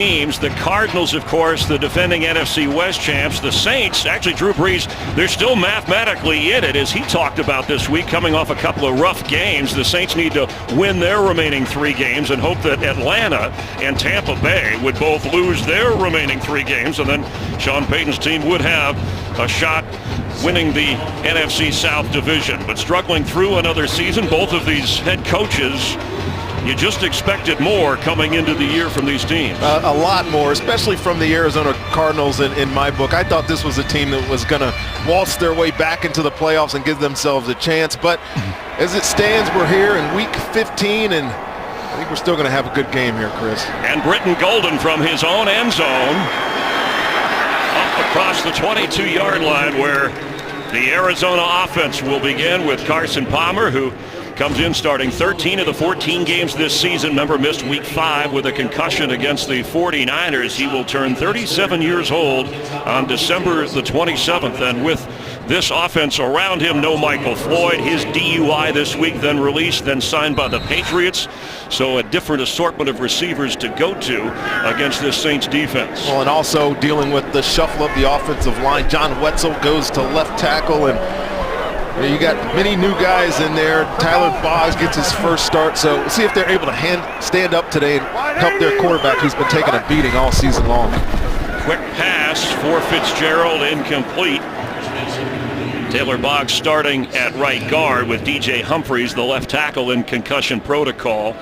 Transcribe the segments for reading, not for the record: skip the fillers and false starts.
teams. The Cardinals, of course, the defending NFC West champs. The Saints, actually Drew Brees, they're still mathematically in it, as he talked about this week, coming off a couple of rough games. The Saints need to win their remaining 3 games and hope that Atlanta and Tampa Bay would both lose their remaining 3 games, and then Sean Payton's team would have a shot winning the NFC South division. But struggling through another season, both of these head coaches, you just expected more coming into the year from these teams. A lot more, especially from the Arizona Cardinals in my book. I thought this was a team that was going to waltz their way back into the playoffs and give themselves a chance. But as it stands, we're here in week 15, and I think we're still going to have a good game here, Chris. And Britton Golden from his own end zone up across the 22-yard line, where the Arizona offense will begin with Carson Palmer, who comes in starting 13 of the 14 games this season. Remember, missed week 5 with a concussion against the 49ers. He will turn 37 years old on December the 27th. And with this offense around him, no Michael Floyd. His DUI this week, then released, then signed by the Patriots. So a different assortment of receivers to go to against this Saints defense. Well, and also dealing with the shuffle of the offensive line. John Wetzel goes to left tackle, and you got many new guys in there. Tyler Boggs gets his first start, so we'll see if they're able to stand up today and help their quarterback, who's been taking a beating all season long. Quick pass for Fitzgerald, incomplete. Taylor Boggs starting at right guard with DJ Humphries, the left tackle, in concussion protocol.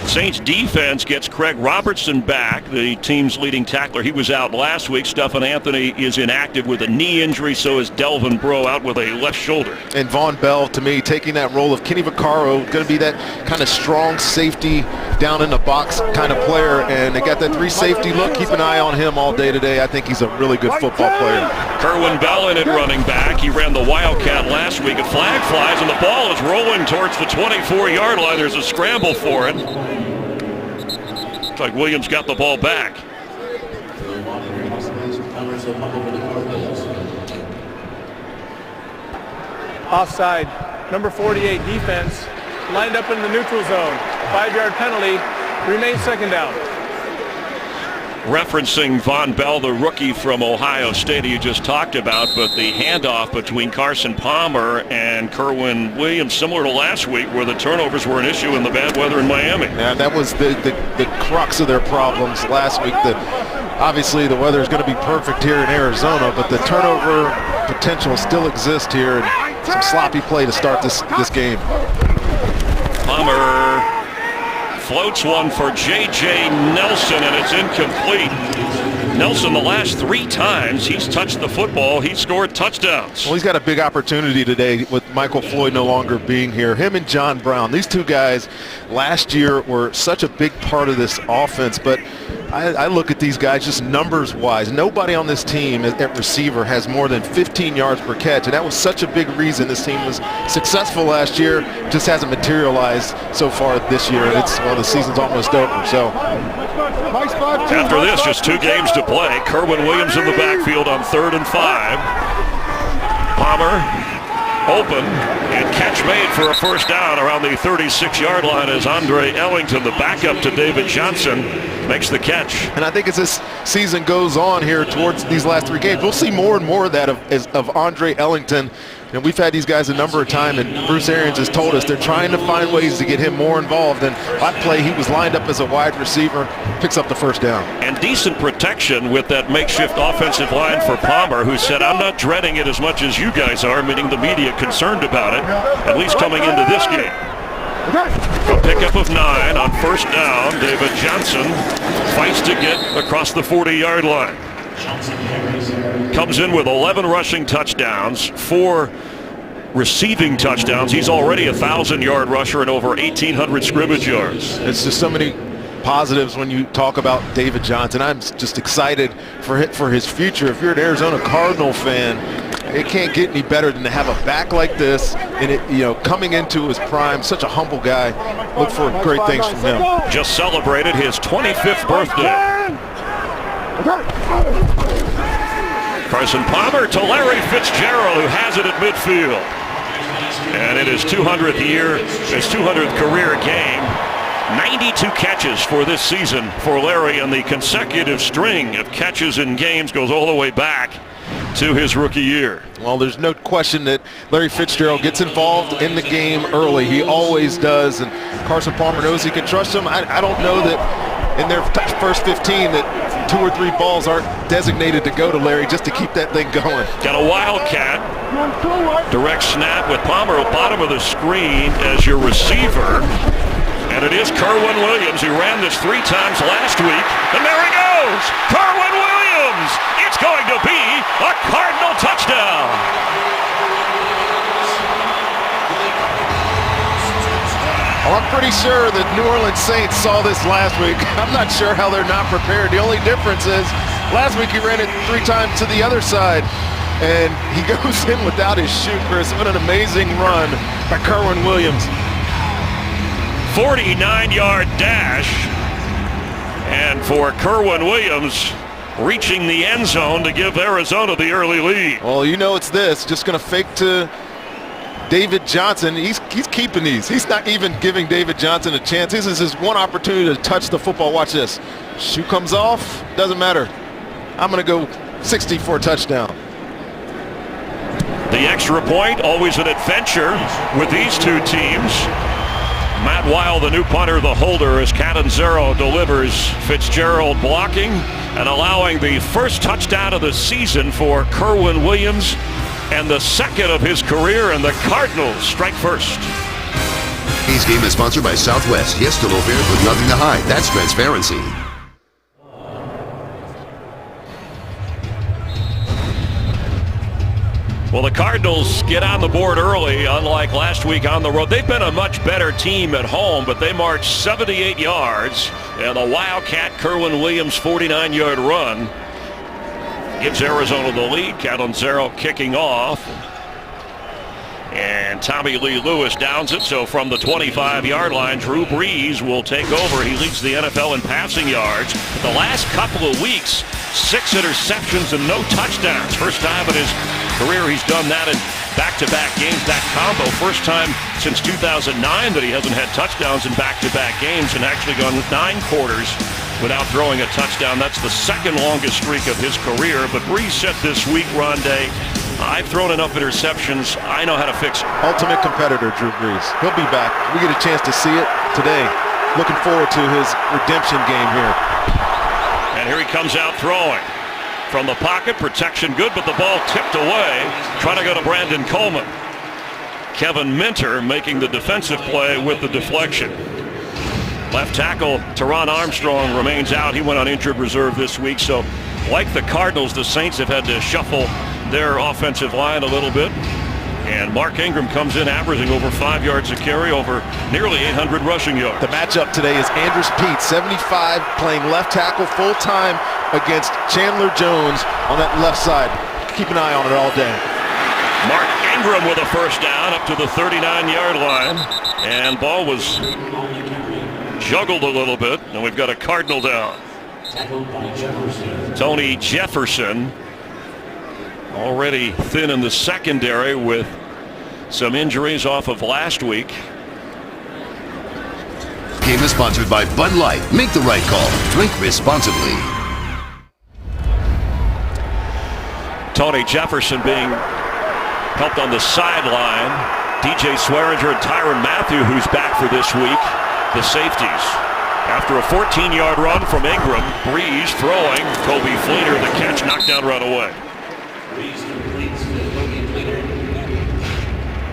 Saints defense gets Craig Robertson back, the team's leading tackler. He was out last week. Stephen Anthony is inactive with a knee injury, so is Delvin Breaux out with a left shoulder. And Von Bell, to me, taking that role of Kenny Vaccaro, going to be that kind of strong safety down in the box kind of player, and they got that 3 safety look. Keep an eye on him all day today. I think he's a really good football player. Kerwin Bell in at running back. He ran the Wildcat last week. A flag flies, and the ball is rolling towards the 24-yard line. There's a scramble for it. Looks like Williams got the ball back. Offside. Number 48 defense lined up in the neutral zone. 5-yard penalty. Remains second down. Referencing Von Bell, the rookie from Ohio State you just talked about, but the handoff between Carson Palmer and Kerwin Williams, similar to last week, where the turnovers were an issue in the bad weather in Miami. Yeah, that was the crux of their problems last week. Obviously, the weather is going to be perfect here in Arizona, but the turnover potential still exists here, and some sloppy play to start this game. Palmer floats one for J.J. Nelson, and it's incomplete. Nelson, the last 3 times he's touched the football, he's scored touchdowns. Well, he's got a big opportunity today with Michael Floyd no longer being here. Him and John Brown, these 2 guys last year were such a big part of this offense, but I look at these guys just numbers-wise. Nobody on this team at receiver has more than 15 yards per catch, and that was such a big reason this team was successful last year. Just hasn't materialized so far this year, and the season's almost over. So after this, just 2 games to play. Kerwin Williams in the backfield on 3rd and 5. Palmer open, and catch made for a first down around the 36-yard line as Andre Ellington, the backup to David Johnson, makes the catch. And I think as this season goes on here towards these last 3 games, we'll see more and more of that of Andre Ellington. And we've had these guys a number of times, and Bruce Arians has told us they're trying to find ways to get him more involved. And that play, he was lined up as a wide receiver, picks up the first down. And decent protection with that makeshift offensive line for Palmer, who said, I'm not dreading it as much as you guys are, meaning the media concerned about it, at least coming into this game. A pickup of 9 on first down. David Johnson fights to get across the 40-yard line. Comes in with 11 rushing touchdowns, 4 receiving touchdowns. He's already a 1,000-yard rusher and over 1,800 scrimmage yards. It's just so many positives when you talk about David Johnson. I'm just excited for his future. If you're an Arizona Cardinal fan, it can't get any better than to have a back like this, and coming into his prime, such a humble guy. Look for great things from him. Just celebrated his 25th birthday. Carson Palmer to Larry Fitzgerald, who has it at midfield. And in his 200th year, his 200th career game, 92 catches for this season for Larry, and the consecutive string of catches in games goes all the way back to his rookie year. Well, there's no question that Larry Fitzgerald gets involved in the game early. He always does, and Carson Palmer knows he can trust him. I don't know that in their first 15 that 2 or 3 balls aren't designated to go to Larry just to keep that thing going. Got a wildcat. Direct snap with Palmer at bottom of the screen as your receiver. And it is Kerwynn Williams, who ran this 3 times last week. And there he goes! Kerwynn Williams! It's going to be a Cardinal touchdown! Well, I'm pretty sure that New Orleans Saints saw this last week. I'm not sure how they're not prepared. The only difference is last week he ran it 3 times to the other side. And he goes in without his shoe, Chris. What an amazing run by Kerwynn Williams. 49-yard dash, and for Kerwynn Williams, reaching the end zone to give Arizona the early lead. Well, you know it's this. Just going to fake to David Johnson. He's keeping these. He's not even giving David Johnson a chance. This is his one opportunity to touch the football. Watch this. Shoe comes off. Doesn't matter. I'm going to go 60 for a touchdown. The extra point, always an adventure with these two teams. Matt Weil, the new punter, the holder, as Catanzaro delivers. Fitzgerald blocking and allowing the first touchdown of the season for Kerwynn Williams, and the second of his career, and the Cardinals strike first. Today's game is sponsored by Southwest. Yes to low fares with nothing to hide. That's transparency. Well, the Cardinals get on the board early, unlike last week on the road. They've been a much better team at home, but they marched 78 yards, and the Wildcat Kerwynn Williams 49-yard run gives Arizona the lead. Catanzaro kicking off, and Tommy Lee Lewis downs it. So from the 25-yard line, Drew Brees will take over. He leads the NFL in passing yards. The last couple of weeks, 6 interceptions and no touchdowns. First time in his career he's done that in back-to-back games, that combo. First time since 2009 that he hasn't had touchdowns in back-to-back games, and actually gone 9 quarters without throwing a touchdown. That's the second longest streak of his career. But Brees said this week, Rondé, I've thrown enough interceptions, I know how to fix it. Ultimate competitor, Drew Brees. He'll be back. We get a chance to see it today. Looking forward to his redemption game here. And here he comes out throwing. From the pocket, protection good, but the ball tipped away. Trying to go to Brandon Coleman. Kevin Minter making the defensive play with the deflection. Left tackle Teron Armstrong remains out. He went on injured reserve this week. So like the Cardinals, the Saints have had to shuffle their offensive line a little bit. And Mark Ingram comes in averaging over 5 yards a carry, over nearly 800 rushing yards. The matchup today is Andrus Peat, 75, playing left tackle full-time against Chandler Jones on that left side. Keep an eye on it all day. Mark Ingram with a first down up to the 39-yard line. And ball was juggled a little bit, and we've got a Cardinal down. Tony Jefferson already thin in the secondary with some injuries off of last week. Game is sponsored by Bud Light. Make the right call. Drink responsibly. Tony Jefferson being helped on the sideline. DJ Swearinger and Tyrann Mathieu, who's back for this week, the safeties. After a 14-yard run from Ingram, Brees throwing, Kobe Fleener the catch, knocked down right away.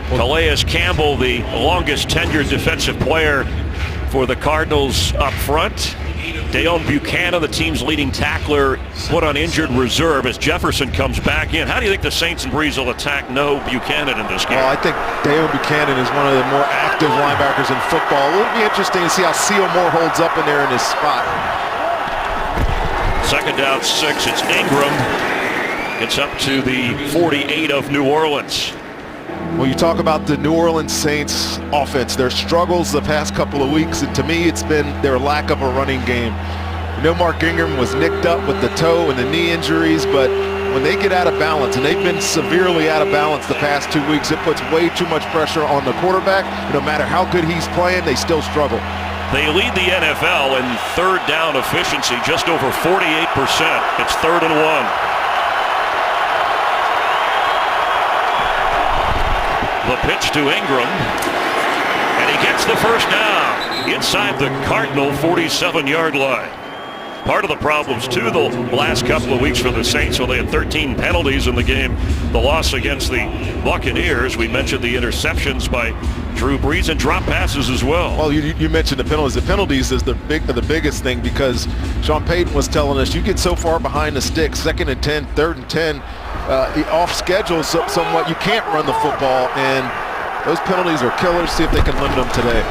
Calais Campbell, the longest tenured defensive player for the Cardinals up front. Deone Buchanan, the team's leading tackler, put on injured reserve as Jefferson comes back in. How do you think the Saints and Brees will attack Buchanan in this game? Well, I think Deone Buchanan is one of the more active linebackers in football. It'll be interesting to see how Seal Moore holds up in there in his spot. Second down 6, it's Ingram. Gets up to the 48 of New Orleans. Well, you talk about the New Orleans Saints offense, their struggles the past couple of weeks, and to me it's been their lack of a running game. Mark Ingram was nicked up with the toe and the knee injuries, but when they get out of balance, and they've been severely out of balance the past 2 weeks, it puts way too much pressure on the quarterback. No matter how good he's playing, they still struggle. They lead the NFL in third down efficiency, just over 48%. It's 3rd and 1. The pitch to Ingram, and he gets the first down inside the Cardinal 47-yard line. Part of the problems, too, the last couple of weeks for the Saints, so they had 13 penalties in the game. The loss against the Buccaneers, we mentioned the interceptions by Drew Brees and drop passes as well. Well, you mentioned the penalties. The penalties is the biggest thing, because Sean Payton was telling us you get so far behind the sticks, 2nd and 10, 3rd and 10, off schedule somewhat, you can't run the football, and those penalties are killers. See if they can limit them today.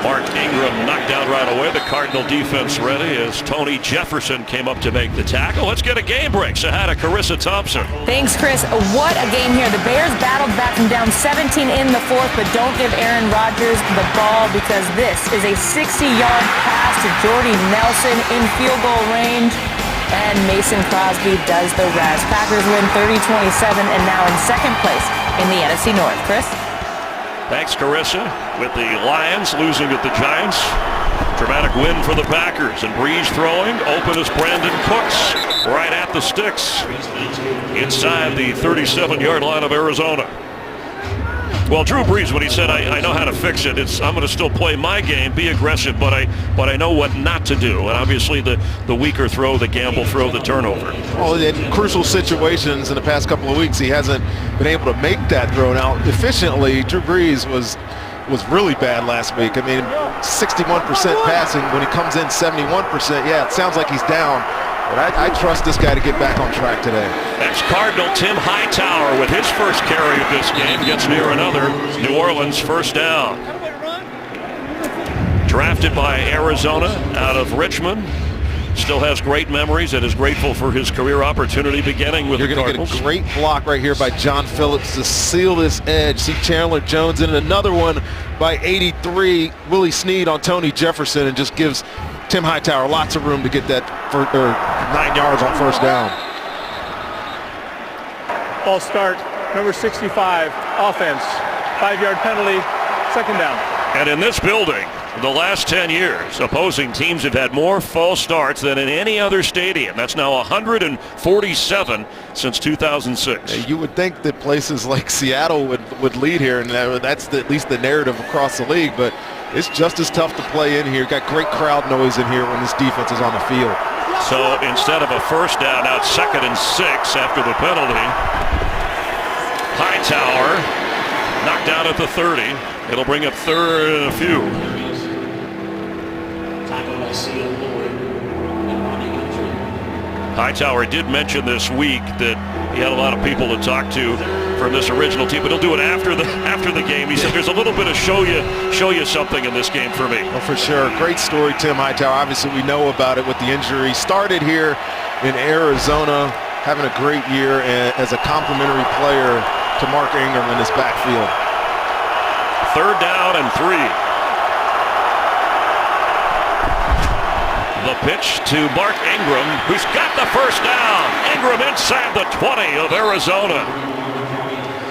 Mark Ingram knocked down right away. The Cardinal defense ready as Tony Jefferson came up to make the tackle. Let's get a game break. So how to Carissa Thompson. Thanks, Chris. What a game here. The Bears battled back from down 17 in the 4th, but don't give Aaron Rodgers the ball, because this is a 60-yard pass to Jordy Nelson in field goal range, and Mason Crosby does the rest. Packers win 30-27 and now in 2nd place in the NFC North. Chris? Thanks, Carissa. With the Lions losing at the Giants. Dramatic win for the Packers. And Brees throwing. Open is Brandon Cooks. Right at the sticks. Inside the 37-yard line of Arizona. Well, Drew Brees, when he said, I know how to fix it, I'm going to still play my game, be aggressive, but I know what not to do. And obviously the weaker throw, the gamble throw, the turnover. Well, in crucial situations in the past couple of weeks, he hasn't been able to make that throw. Now, efficiently, Drew Brees was really bad last week. I mean, 61% passing. When he comes in 71%, yeah, it sounds like he's down. But I trust this guy to get back on track today. That's Cardinal Tim Hightower with his first carry of this game. Gets near another New Orleans first down. Drafted by Arizona out of Richmond. Still has great memories and is grateful for his career opportunity beginning with the Cardinals. You're going to get a great block right here by John Phillips to seal this edge. See Chandler Jones in another one by 83. Willie Snead on Tony Jefferson, and just gives Tim Hightower lots of room to get that 9 yards on first down. False start, number 65, offense. 5-yard penalty, 2nd down. And in this building, the last 10 years, opposing teams have had more false starts than in any other stadium. That's now 147 since 2006. You would think that places like Seattle would lead here, and that's at least the narrative across the league, but it's just as tough to play in here. Got great crowd noise in here when this defense is on the field. So instead of a first down, now it's 2nd and 6 after the penalty. Hightower knocked down at the 30. It'll bring up 3rd and a few. Hightower did mention this week that he had a lot of people to talk to from this original team, but he'll do it after the game. He said there's a little bit of show you something in this game for me. Well, for sure. Great story, Tim Hightower. Obviously, we know about it with the injury. Started here in Arizona, having a great year as a complimentary player to Mark Ingram in this backfield. 3rd down and 3. The pitch to Mark Ingram, who's got the first down. Ingram inside the 20 of Arizona.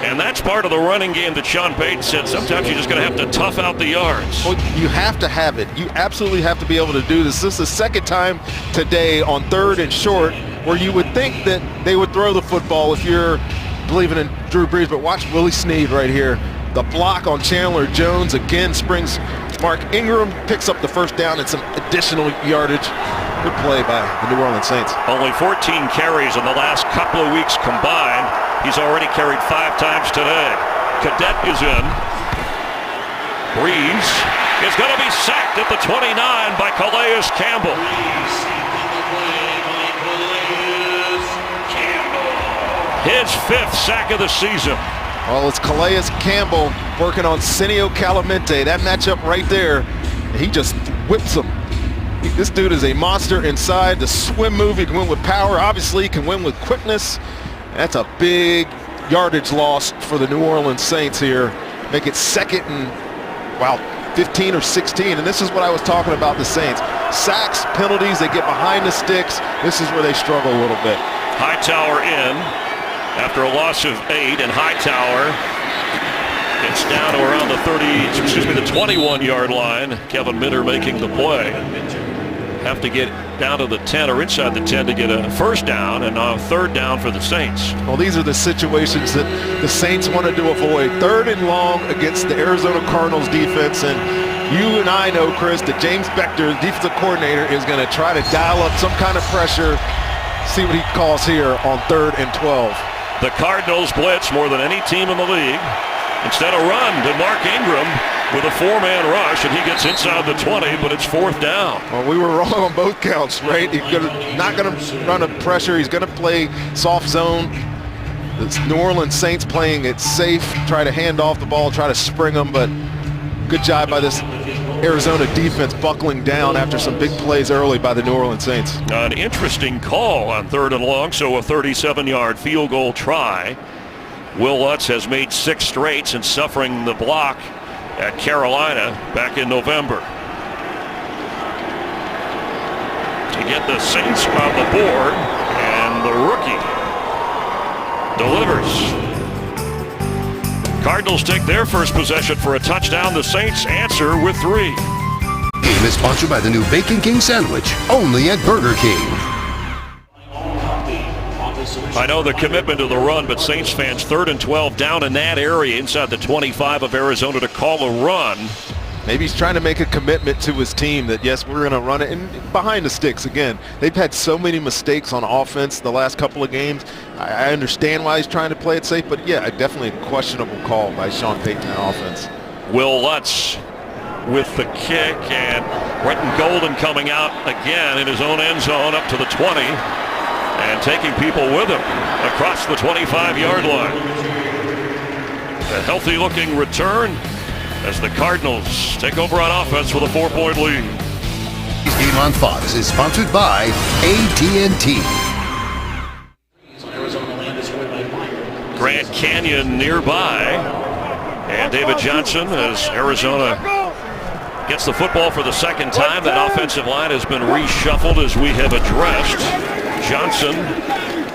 And that's part of the running game that Sean Payton said sometimes you're just going to have to tough out the yards. Well, you have to have it. You absolutely have to be able to do this. This is the 2nd time today on 3rd and short where you would think that they would throw the football if you're believing in Drew Brees. But watch Willie Snead right here. The block on Chandler Jones again springs Mark Ingram, picks up the first down and some additional yardage. Good play by the New Orleans Saints. Only 14 carries in the last couple of weeks combined. He's already carried 5 times today. Cadet is in. Brees is going to be sacked at the 29 by Calais Campbell. His 5th sack of the season. Well, it's Calais Campbell working on Senio Calamente. That matchup right there, he just whips him. This dude is a monster inside. The swim move, he can win with power. Obviously, he can win with quickness. That's a big yardage loss for the New Orleans Saints here. Make it 2nd and, 15 or 16. And this is what I was talking about the Saints. Sacks, penalties, they get behind the sticks. This is where they struggle a little bit. Hightower in after a loss of 8, and Hightower It's down to around the 21-yard line. Kevin Minter making the play. Have to get down to the 10 or inside the 10 to get a first down, and now third down for the Saints. Well, these are the situations that the Saints wanted to avoid. Third and long against the Arizona Cardinals defense, and you and I know, Chris, that James Beckter, defensive coordinator, is going to try to dial up some kind of pressure. See what he calls here on 3rd and 12. The Cardinals blitz more than any team in the league. Instead of run to Mark Ingram with a 4-man rush, and he gets inside the 20, but it's 4th down. Well, we were wrong on both counts, right? He's not going to run a pressure. He's going to play soft zone. The New Orleans Saints playing it safe, try to hand off the ball, try to spring them, but good job by this Arizona defense buckling down after some big plays early by the New Orleans Saints. An interesting call on 3rd and long, so a 37-yard field goal try. Will Lutz has made 6 straight since suffering the block at Carolina back in November. To get the Saints on the board, and the rookie delivers. Cardinals take their first possession for a touchdown. The Saints answer with 3. Game is sponsored by the new Bacon King sandwich, only at Burger King. I know the commitment to the run, but Saints fans 3rd and 12 down in that area inside the 25 of Arizona to call a run. Maybe he's trying to make a commitment to his team that, yes, we're going to run it. And behind the sticks, again, they've had so many mistakes on offense the last couple of games. I understand why he's trying to play it safe, but yeah, definitely a questionable call by Sean Payton in offense. Will Lutz with the kick, and Brenton Golden coming out again in his own end zone up to the 20. And taking people with him across the 25-yard line. A healthy-looking return as the Cardinals take over on offense with a 4-point lead. This game on Fox is sponsored by AT&T. Grand Canyon nearby. And David Johnson, as Arizona gets the football for the second time. That offensive line has been reshuffled, as we have addressed. Johnson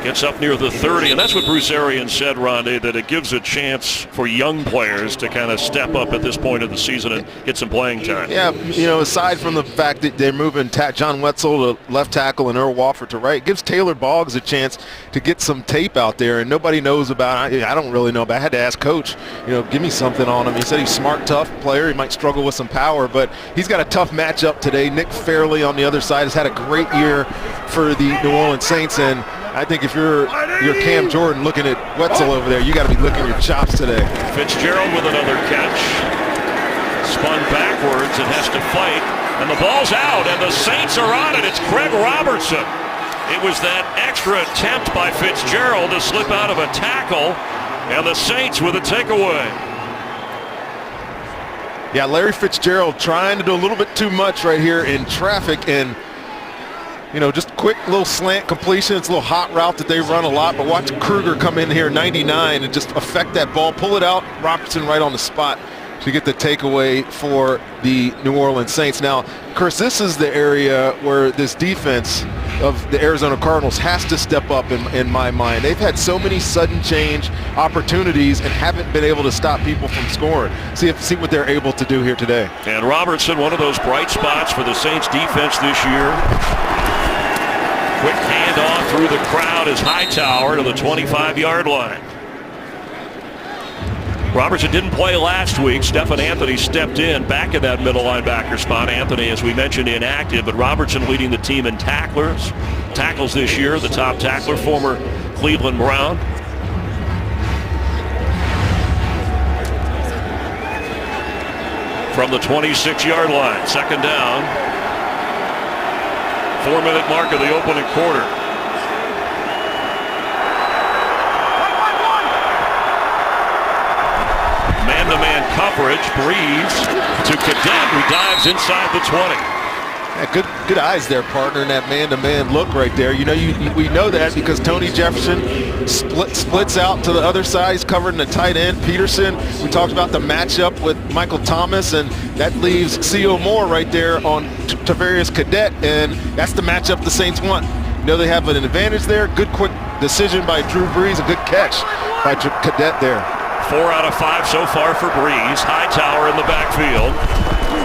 gets up near the 30, and that's what Bruce Arians said, Rondé, that it gives a chance for young players to kind of step up at this point of the season and get some playing time. Yeah, you know, aside from the fact that they're moving John Wetzel to left tackle and Earl Wofford to right, it gives Taylor Boggs a chance to get some tape out there, and nobody knows about it. I don't really know about it. I had to ask Coach, you know, give me something on him. He said he's a smart, tough player. He might struggle with some power, but he's got a tough matchup today. Nick Fairley on the other side has had a great year for the New Orleans Saints, and I think if you're Cam Jordan looking at Wetzel over there, you got to be licking your chops today. Fitzgerald with another catch. Spun backwards and has to fight. And the ball's out, and the Saints are on it. It's Craig Robertson. It was that extra attempt by Fitzgerald to slip out of a tackle, and the Saints with a takeaway. Yeah, Larry Fitzgerald trying to do a little bit too much right here in traffic, and you know, just quick little slant completion. It's a little hot route that they run a lot, but watch Kruger come in here 99 and just affect that ball, pull it out. Robertson right on the spot to get the takeaway for the New Orleans Saints. Now, Chris, this is the area where this defense of the Arizona Cardinals has to step up in my mind. They've had so many sudden change opportunities and haven't been able to stop people from scoring. See what they're able to do here today. And Robertson, one of those bright spots for the Saints defense this year. Quick handoff through the crowd is Hightower to the 25-yard line. Robertson didn't play last week. Stephen Anthony stepped in back in that middle linebacker spot. Anthony, as we mentioned, inactive, but Robertson leading the team in tackles this year, the top tackler, former Cleveland Brown. From the 26-yard line, second down. 4-minute mark of the opening quarter. Man-to-man coverage. Breeze to Cadet, who dives inside the 20. Yeah, good eyes there, partner, in that man-to-man look right there. You know, we know that because Tony Jefferson splits out to the other side. He's covering the tight end. Peterson, we talked about the matchup with Michael Thomas, and that leaves C.O. Moore right there on Tavarius Cadet, and that's the matchup the Saints want. You know, they have an advantage there. Good quick decision by Drew Brees, a good catch by Cadet there. 4 out of 5 so far for Breeze. Hightower in the backfield.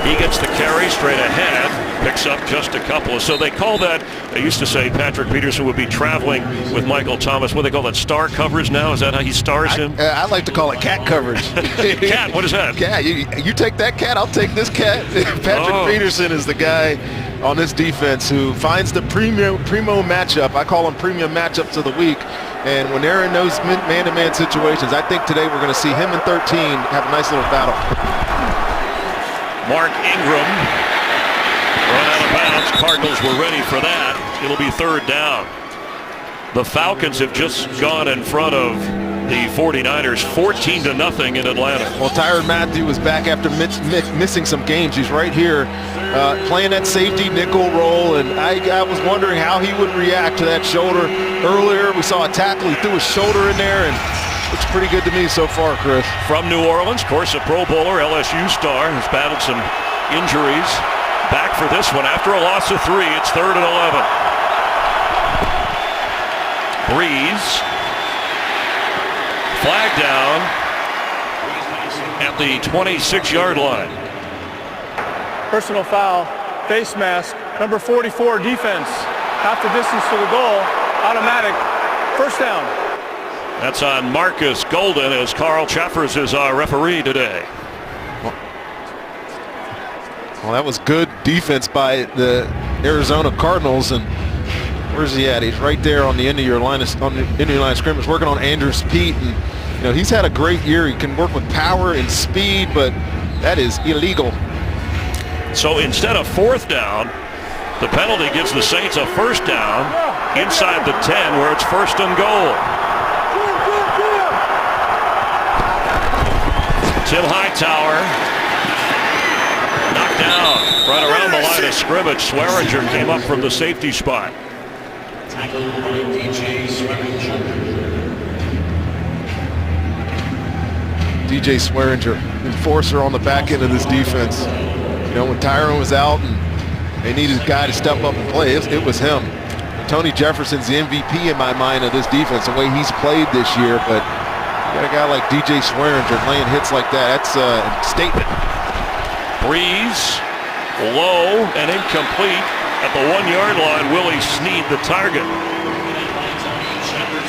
He gets the carry straight ahead, picks up just a couple. So they call that, they used to say Patrick Peterson would be traveling with Michael Thomas. What do they call that, star coverage now? Is that how he stars him? I like to call it cat coverage. Cat, what is that? Cat, you take that cat, I'll take this cat. Patrick Peterson is the guy on this defense who finds the primo matchup. I call them premium matchups of the week. And when they're in those man-to-man situations, I think today we're going to see him and 13 have a nice little battle. Mark Ingram run out of bounds. Cardinals were ready for that. It'll be 3rd down. The Falcons have just gone in front of the 49ers 14-0 in Atlanta. Well, Tyrann Mathieu was back after missing some games. He's right here playing that safety nickel role, and I was wondering how he would react to that shoulder. Earlier, we saw a tackle. He threw his shoulder in there, and looks pretty good to me so far, Chris. From New Orleans, of course, a Pro Bowler, LSU star, has battled some injuries. Back for this one after a loss of 3. It's 3rd and 11. Breeze. Flag down at the 26-yard line. Personal foul, face mask, number 44 defense. Half the distance to the goal, automatic, 1st down. That's on Marcus Golden, as Carl Chaffers is our referee today. Well, that was good defense by the Arizona Cardinals, and where's he at? He's right there on the end of your line of scrimmage, working on Andrews Pete, and he's had a great year. He can work with power and speed, but that is illegal. So instead of 4th down, the penalty gives the Saints a 1st down inside the 10, where it's 1st and goal. Tim Hightower knocked down right around the line of scrimmage. Swearinger came up from the safety spot. DJ Swearinger, enforcer on the back end of this defense. When Tyrann was out and they needed a guy to step up and play, it was him. Tony Jefferson's the MVP in my mind of this defense, the way he's played this year, but you got a guy like DJ Swearinger laying hits like that. That's a statement. Breeze, low and incomplete at the 1-yard line. Willie Snead, the target.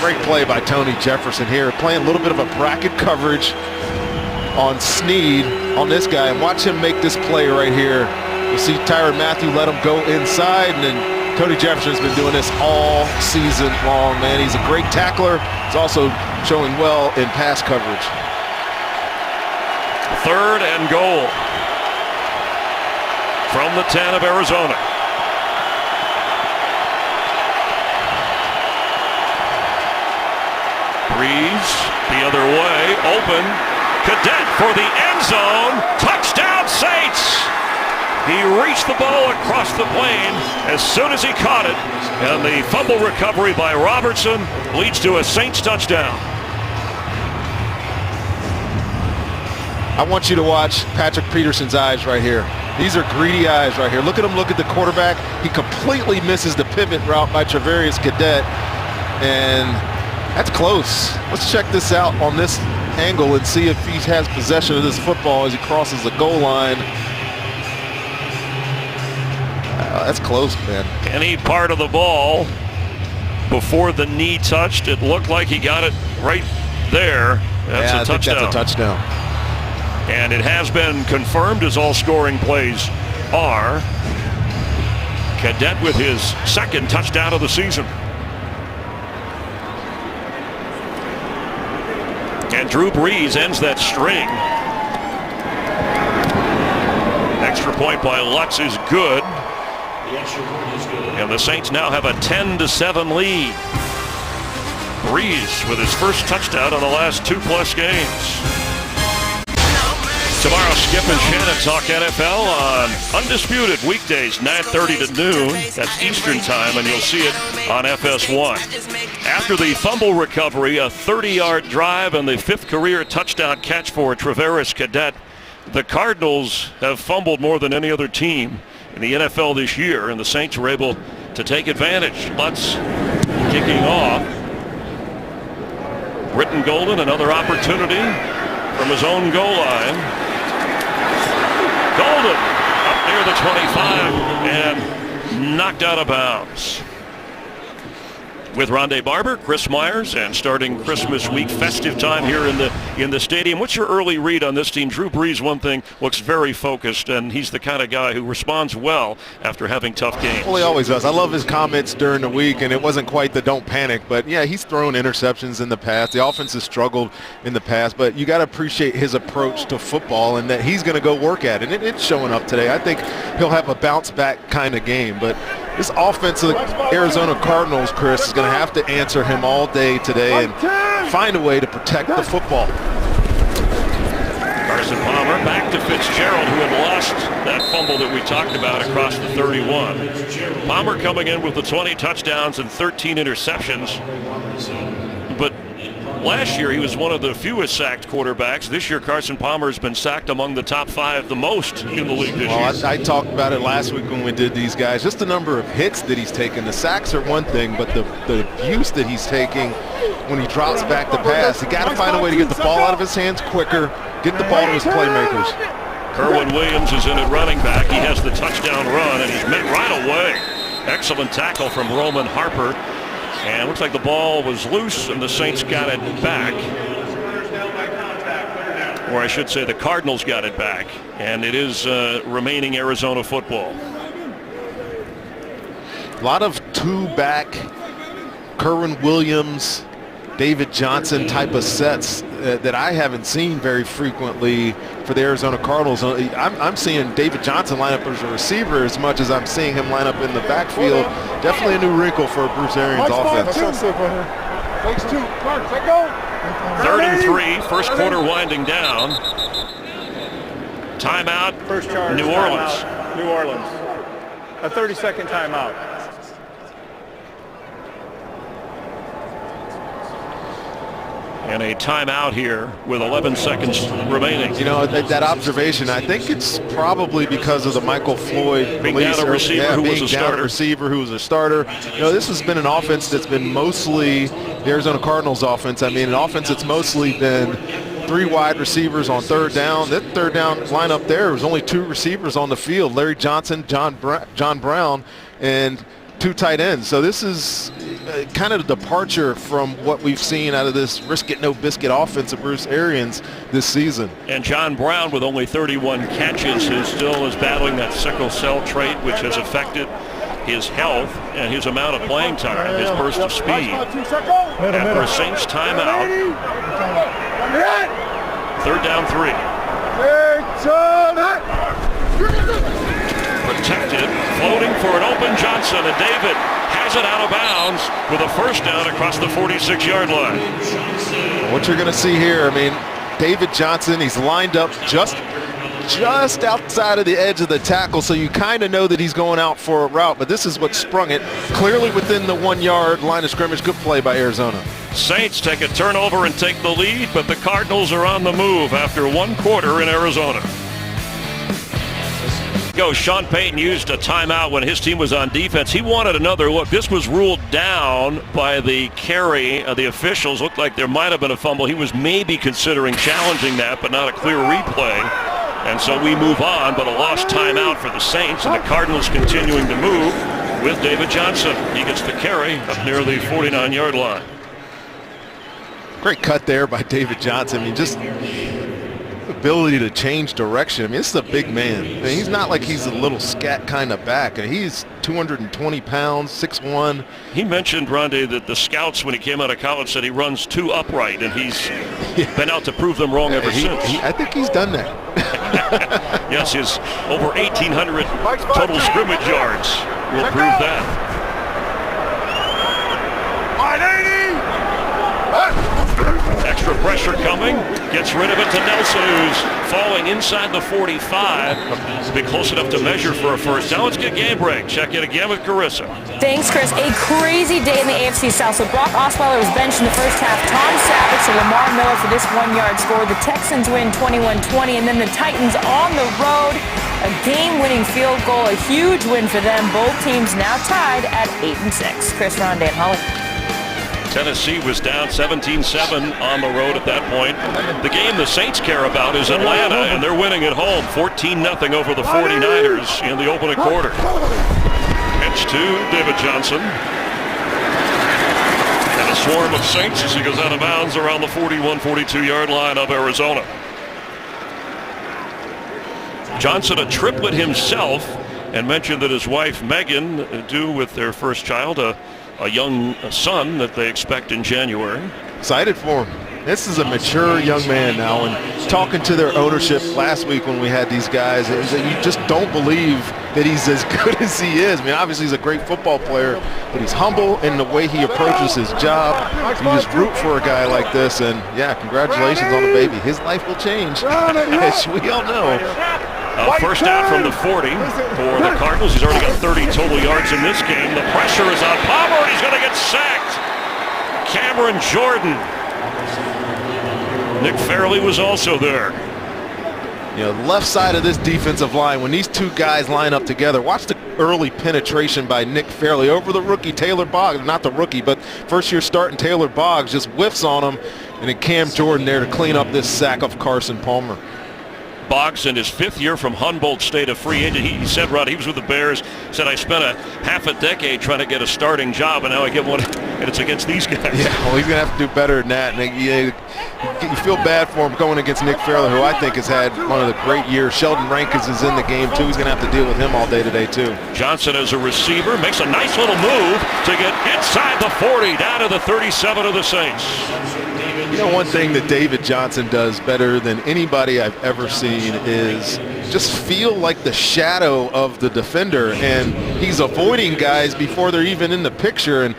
Great play by Tony Jefferson here, playing a little bit of a bracket coverage on Snead, on this guy, and watch him make this play right here. You see Tyrann Mathieu let him go inside, and then Tony Jefferson's been doing this all season long, man. He's a great tackler. He's also showing well in pass coverage. 3rd and goal from the 10 of Arizona. Breeze the other way, open. Cadet for the end zone. Touchdown, Saints! He reached the ball across the plane as soon as he caught it, and the fumble recovery by Robertson leads to a Saints touchdown. I want you to watch Patrick Peterson's eyes right here. These are greedy eyes right here. Look at him look at the quarterback. He completely misses the pivot route by Travarius Cadet, and that's close. Let's check this out on this angle and see if he has possession of this football as he crosses the goal line. That's close, man. Any part of the ball before the knee touched, it looked like he got it right there. That's a touchdown. I think that's a touchdown. And it has been confirmed, as all scoring plays are. Cadet with his 2nd touchdown of the season. And Drew Brees ends that string. Extra point by Lutz is good. And the Saints now have a 10-7 lead. Brees with his 1st touchdown in the last 2+ games. Tomorrow, Skip and Shannon talk NFL on Undisputed weekdays, 9:30 to noon. That's Eastern time, and you'll see it on FS1. After the fumble recovery, a 30-yard drive and the 5th career touchdown catch for Travarius Cadet, the Cardinals have fumbled more than any other team in the NFL this year, and the Saints were able to take advantage. Lutz kicking off. Britton Golden, another opportunity. from his own goal line. Golden up near the 25 and knocked out of bounds. With Rondé Barber, Chris Myers, and starting Christmas week festive time here in the stadium. What's your early read on this team? Drew Brees, one thing, looks very focused, and he's the kind of guy who responds well after having tough games. Well, he always does. I love his comments during the week, and it wasn't quite the don't panic, but yeah, he's thrown interceptions in the past. The offense has struggled in the past, but you got to appreciate his approach to football and that he's going to go work at it. And it's showing up today. I think he'll have a bounce back kind of game, but this offense of the Arizona Cardinals, Chris, is going to have to answer him all day today and find a way to protect the football. Carson Palmer back to Fitzgerald, who had lost that fumble that we talked about across the 31. Palmer coming in with the 20 touchdowns and 13 interceptions. But last year, he was one of the fewest sacked quarterbacks. This year, Carson Palmer has been sacked among the top 5 the most in the league this year. I talked about it last week when we did these guys. Just the number of hits that he's taken. The sacks are one thing, but the abuse that he's taking when he drops back to pass, he got to find a way to get the ball out of his hands quicker, get the ball to his playmakers. Kerwin Williams is in at running back. He has the touchdown run, and he's met right away. Excellent tackle from Roman Harper. And it looks like the ball was loose, and the Saints got it back. Or I should say the Cardinals got it back. And it is remaining Arizona football. A lot of two-back, Kerwin Williams, David Johnson type of sets that I haven't seen very frequently for the Arizona Cardinals. I'm seeing David Johnson line up as a receiver as much as I'm seeing him line up in the backfield. Definitely a new wrinkle for Bruce Arians' offense. Takes 2. Mark, let go. 3rd and 3, first quarter winding down. Timeout, First charge, New Orleans. timeout, New Orleans. A 30-second timeout. And a timeout here with 11 seconds remaining. You know, that observation, I think it's probably because of the Michael Floyd Being release. down a receiver who was a starter. Receiver who was a starter. You know, this has been an offense that's been mostly the Arizona Cardinals offense. I mean, an offense that's mostly been 3 wide receivers on third down. That third down lineup there was only 2 receivers on the field, Larry Johnson, John Brown, and 2 tight ends. So this is kind of a departure from what we've seen out of this risk-it-no-biscuit offense of Bruce Arians this season. And John Brown, with only 31 catches, who still is battling that sickle cell trait, which has affected his health and his amount of playing time, his burst of speed. After a Saints timeout, 3rd down 3. Protected, floating for an open Johnson, and David has it out of bounds with a first down across the 46-yard line. What you're going to see here, I mean, David Johnson, he's lined up just outside of the edge of the tackle, so you kind of know that he's going out for a route, but this is what sprung it. Clearly within the 1-yard line of scrimmage. Good play by Arizona. Saints take a turnover and take the lead, but the Cardinals are on the move after 1 quarter in Arizona. Sean Payton used a timeout when his team was on defense. He wanted another look. This was ruled down by the carry. The officials looked like there might have been a fumble. He was maybe considering challenging that, but not a clear replay. And so we move on, but a lost timeout for the Saints, and the Cardinals continuing to move with David Johnson. He gets the carry up near the 49-yard line. Great cut there by David Johnson. I mean, just ability to change direction. I mean, this is a big man. I mean, he's not like he's a little scat kind of back. I mean, he's 220 pounds, 6'1". He mentioned, Rondé, that the scouts, when he came out of college, said he runs too upright, and he's been out to prove them wrong ever since. I think he's done that. Yes, his over 1,800 total scrimmage yards will prove that. Extra pressure coming, gets rid of it to Nelson, who's falling inside the 45. Be close enough to measure for a first. Now let's get game break. Check it again with Carissa. Thanks, Chris. A crazy day in the AFC South. So Brock Osweiler was benched in the first half. Tom Savage to Lamar Miller for this 1-yard score. The Texans win 21-20, and then the Titans on the road. A game-winning field goal, a huge win for them. Both teams now tied at 8-6. Chris, Rondé, and Holly. Tennessee was down 17-7 on the road at that point. The game the Saints care about is Atlanta, and they're winning at home 14-0 over the 49ers in the opening quarter. Pitch to David Johnson. And a swarm of Saints as he goes out of bounds around the 41-42 line of Arizona. Johnson, a triplet himself, and mentioned that his wife Megan, due with their first child, a young son that they expect in January. Excited for him. This is a mature young man now, and talking to their ownership last week when we had these guys, it was that you just don't believe that he's as good as he is. I mean, obviously he's a great football player, but he's humble in the way he approaches his job. You just root for a guy like this, and yeah, congratulations on the baby. His life will change, as we all know. First down from the 40 for the Cardinals. He's already got 30 total yards in this game. The pressure is on Palmer, and he's going to get sacked. Cameron Jordan. Nick Fairley was also there. You know, the left side of this defensive line, when these two guys line up together, watch the early penetration by Nick Fairley over the rookie Taylor Boggs. Not the rookie, but first year starting Taylor Boggs just whiffs on him, and then Cam Jordan there to clean up this sack of Carson Palmer. Boggs in his 5th year from Humboldt State, a free agent. He said, Rod, he was with the Bears, said, I spent a half a decade trying to get a starting job, and now I get one, and it's against these guys. Yeah, well, he's going to have to do better than that. And you feel bad for him going against Nick Fairley, who I think has had one of the great years. Sheldon Rankins is in the game, too. He's going to have to deal with him all day today, too. Johnson as a receiver makes a nice little move to get inside the 40, down to the 37 of the Saints. You know, one thing that David Johnson does better than anybody I've ever seen is just feel like the shadow of the defender, and he's avoiding guys before they're even in the picture. And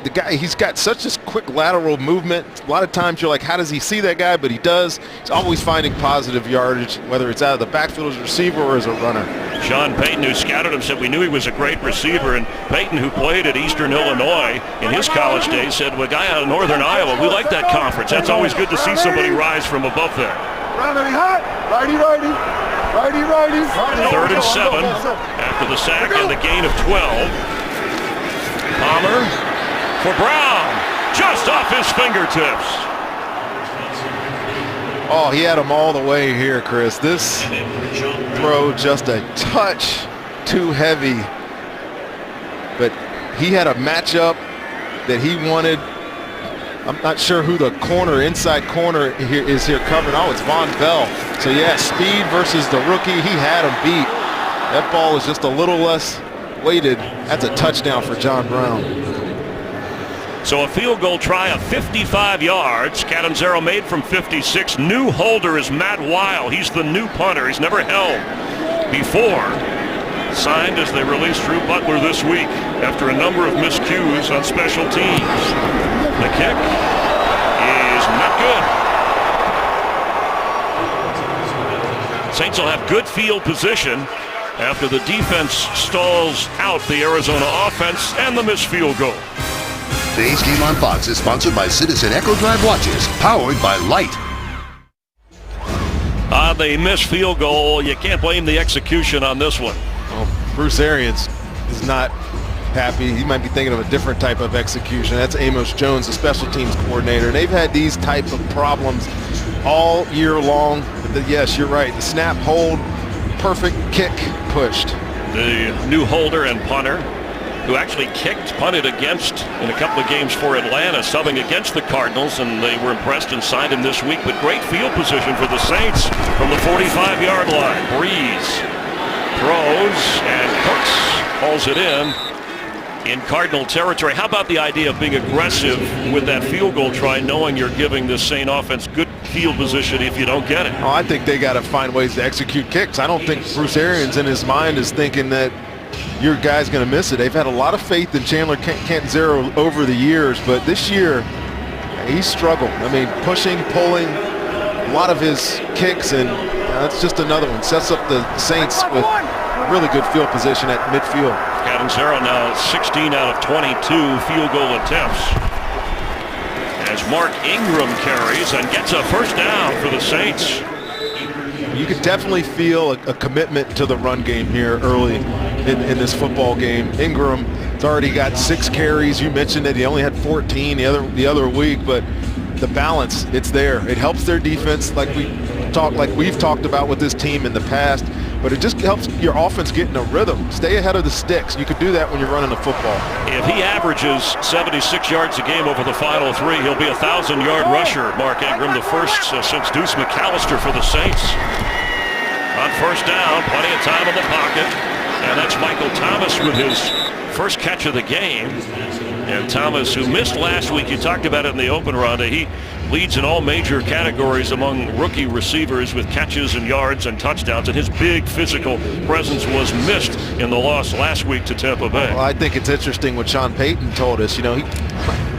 the guy, he's got such a quick lateral movement. A lot of times you're like, how does he see that guy? But he does. He's always finding positive yardage, whether it's out of the backfield as a receiver or as a runner. Sean Payton, who scouted him, said we knew he was a great receiver. And Payton, who played at Eastern Illinois in his college days, said, well, a guy out of Northern Iowa, we like that conference. That's always good to see somebody rise from above there. Righty, righty. Righty, righty. 3rd and 7 after the sack and the gain of 12. Palmer for Brown, just off his fingertips. Oh, he had him all the way here, Chris. This throw just a touch too heavy, but he had a matchup that he wanted. I'm not sure who the corner, inside corner here is here covering. Oh, it's Von Bell. So yeah, speed versus the rookie. He had him beat. That ball is just a little less weighted. That's a touchdown for John Brown. So a field goal try of 55 yards. Catanzaro made from 56. New holder is Matt Weil. He's the new punter. He's never held before. Signed as they released Drew Butler this week after a number of miscues on special teams. The kick is not good. Saints will have good field position after the defense stalls out the Arizona offense and the missed field goal. Today's game on Fox is sponsored by Citizen Echo Drive watches, powered by Light. They missed field goal. You can't blame the execution on this one. Well, Bruce Arians is not happy. He might be thinking of a different type of execution. That's Amos Jones, the special teams coordinator. And they've had these type of problems all year long. But yes, you're right. The snap, hold, perfect kick pushed. The new holder and punter, who actually punted against in a couple of games for Atlanta, subbing against the Cardinals, and they were impressed and signed him this week. But great field position for the Saints from the 45-yard line. Breeze throws, and Cooks hauls it in Cardinal territory. How about the idea of being aggressive with that field goal try, knowing you're giving the Saint offense good field position if you don't get it? Oh, I think they got to find ways to execute kicks. I don't think Bruce Arians in his mind is thinking that your guy's going to miss it. They've had a lot of faith in Chandler Catanzaro over the years, but this year he struggled. I mean, pushing, pulling, a lot of his kicks, and that's just another one. Sets up the Saints with really good field position at midfield. Catanzaro now 16 out of 22 field goal attempts as Mark Ingram carries and gets a first down for the Saints. You could definitely feel a commitment to the run game here early in this football game. Ingram He's already got 6 carries. You mentioned that he only had 14 the other week, but the balance, it's there. It helps their defense like we've talked about with this team in the past, but it just helps your offense get in a rhythm. Stay ahead of the sticks. You could do that when you're running the football. If he averages 76 yards a game over the final 3, he'll be a 1,000-yard rusher, Mark Ingram, the first since Deuce McAllister for the Saints. On first down, plenty of time in the pocket, and that's Michael Thomas with his first catch of the game. And Thomas, who missed last week, you talked about it in the open, Rhonda, he leads in all major categories among rookie receivers with catches and yards and touchdowns, and his big physical presence was missed in the loss last week to Tampa Bay. Well, I think it's interesting what Sean Payton told us. You know,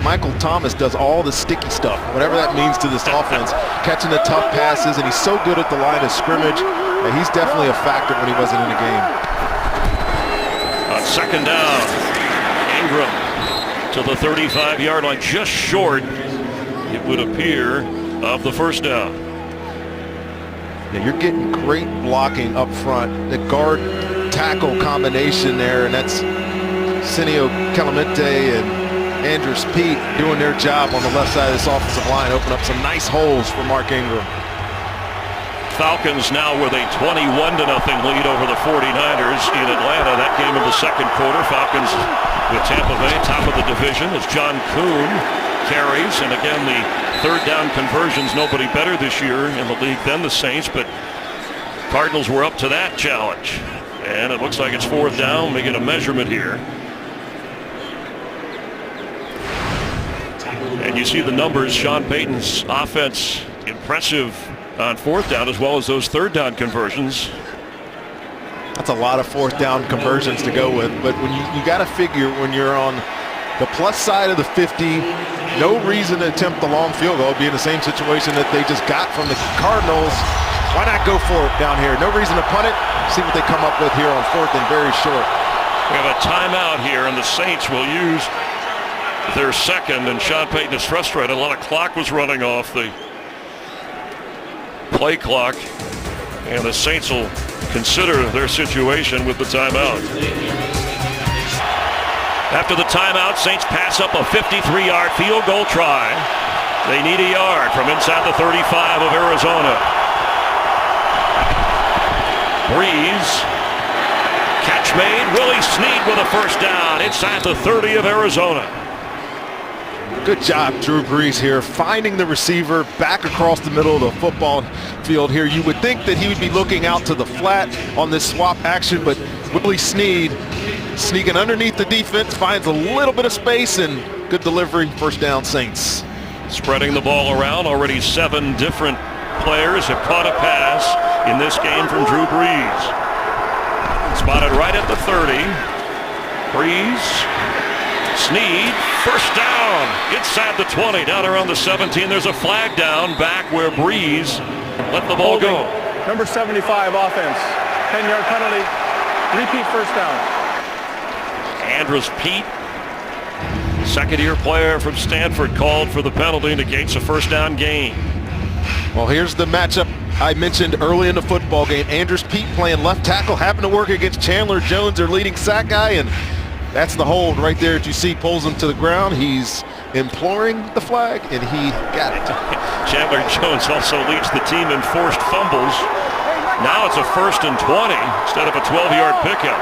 Michael Thomas does all the sticky stuff, whatever that means to this offense, catching the tough passes, and he's so good at the line of scrimmage. And he's definitely a factor when he wasn't in the game. On second down, Ingram to the 35-yard line, just short, it would appear, of the first down. Yeah, you're getting great blocking up front. The guard tackle combination there, and that's Senio Clemente and Andrews Pete doing their job on the left side of this offensive line, open up some nice holes for Mark Ingram. Falcons now with a 21-0 lead over the 49ers in Atlanta. That game in the second quarter. Falcons with Tampa Bay, top of the division, as John Kuhn carries. And again, the third down conversions, nobody better this year in the league than the Saints, but Cardinals were up to that challenge. And it looks like it's fourth down. We get a measurement here. And you see the numbers. Sean Payton's offense impressive on fourth down, as well as those third down conversions. That's a lot of fourth down conversions to go with, but when you got to figure when you're on the plus side of the 50, no reason to attempt the long field goal. Be in the same situation that they just got from the Cardinals. Why not go for it down here? No reason to punt it. See what they come up with here on fourth and very short. We have a timeout here, and the Saints will use their second, and Sean Payton is frustrated. A lot of clock was running off the play clock, and the Saints will consider their situation with the timeout. After the timeout, Saints pass up a 53-yard field goal try. They need a yard from inside the 35 of Arizona. Breeze, catch made. Willie Snead with a first down inside the 30 of Arizona. Good job, Drew Brees here, finding the receiver back across the middle of the football field here. You would think that he would be looking out to the flat on this swap action, but Willie Snead sneaking underneath the defense, finds a little bit of space, and good delivery, first down Saints. Spreading the ball around, already 7 different players have caught a pass in this game from Drew Brees. Spotted right at the 30. Brees. Snead, first down, inside the 20, down around the 17. There's a flag down back where Breeze let the ball go. Number 75 offense, 10-yard penalty, repeat first down. Andrews Pete, second-year player from Stanford, called for the penalty, negates a first down gain. Well, here's the matchup I mentioned early in the football game. Andrews Pete playing left tackle, happened to work against Chandler Jones, their leading sack guy, and that's the hold right there that you see, pulls him to the ground. He's imploring the flag, and he got it. Chandler Jones also leads the team in forced fumbles. Now it's a 1st and 20 instead of a 12-yard pickup.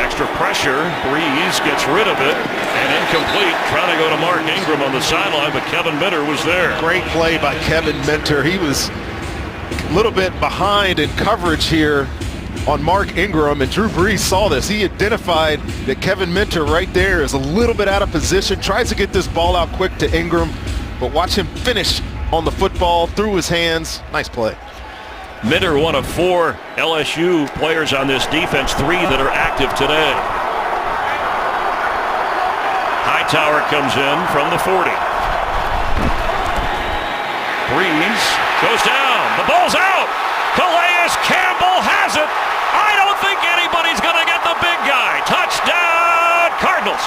Extra pressure. Breeze gets rid of it, and incomplete. Trying to go to Mark Ingram on the sideline, but Kevin Minter was there. Great play by Kevin Minter. He was a little bit behind in coverage here on Mark Ingram, and Drew Brees saw this. He identified that Kevin Minter right there is a little bit out of position, tries to get this ball out quick to Ingram, but watch him finish on the football through his hands. Nice play. Minter, one of 4 LSU players on this defense, 3 that are active today. Hightower comes in from the 40. Breeze goes down. The ball's out. Calais Campbell has it. I don't think anybody's going to get the big guy. Touchdown, Cardinals.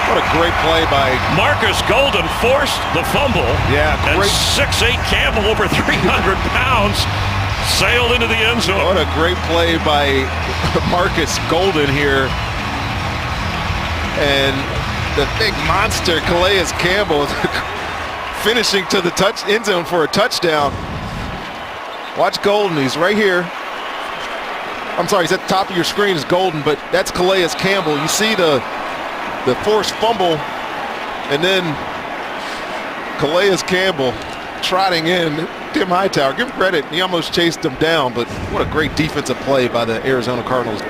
What a great play by Marcus Golden forced the fumble. Yeah, And great. 6'8" Campbell, over 300 pounds, sailed into the end zone. What a great play by Marcus Golden here. And the big monster, Calais Campbell, finishing to the end zone for a touchdown. Watch Golden, he's right here. I'm sorry, he's at the top of your screen is Golden, but that's Calais Campbell. You see the forced fumble, and then Calais Campbell trotting in. Tim Hightower, give him credit, he almost chased him down, but what a great defensive play by the Arizona Cardinals. The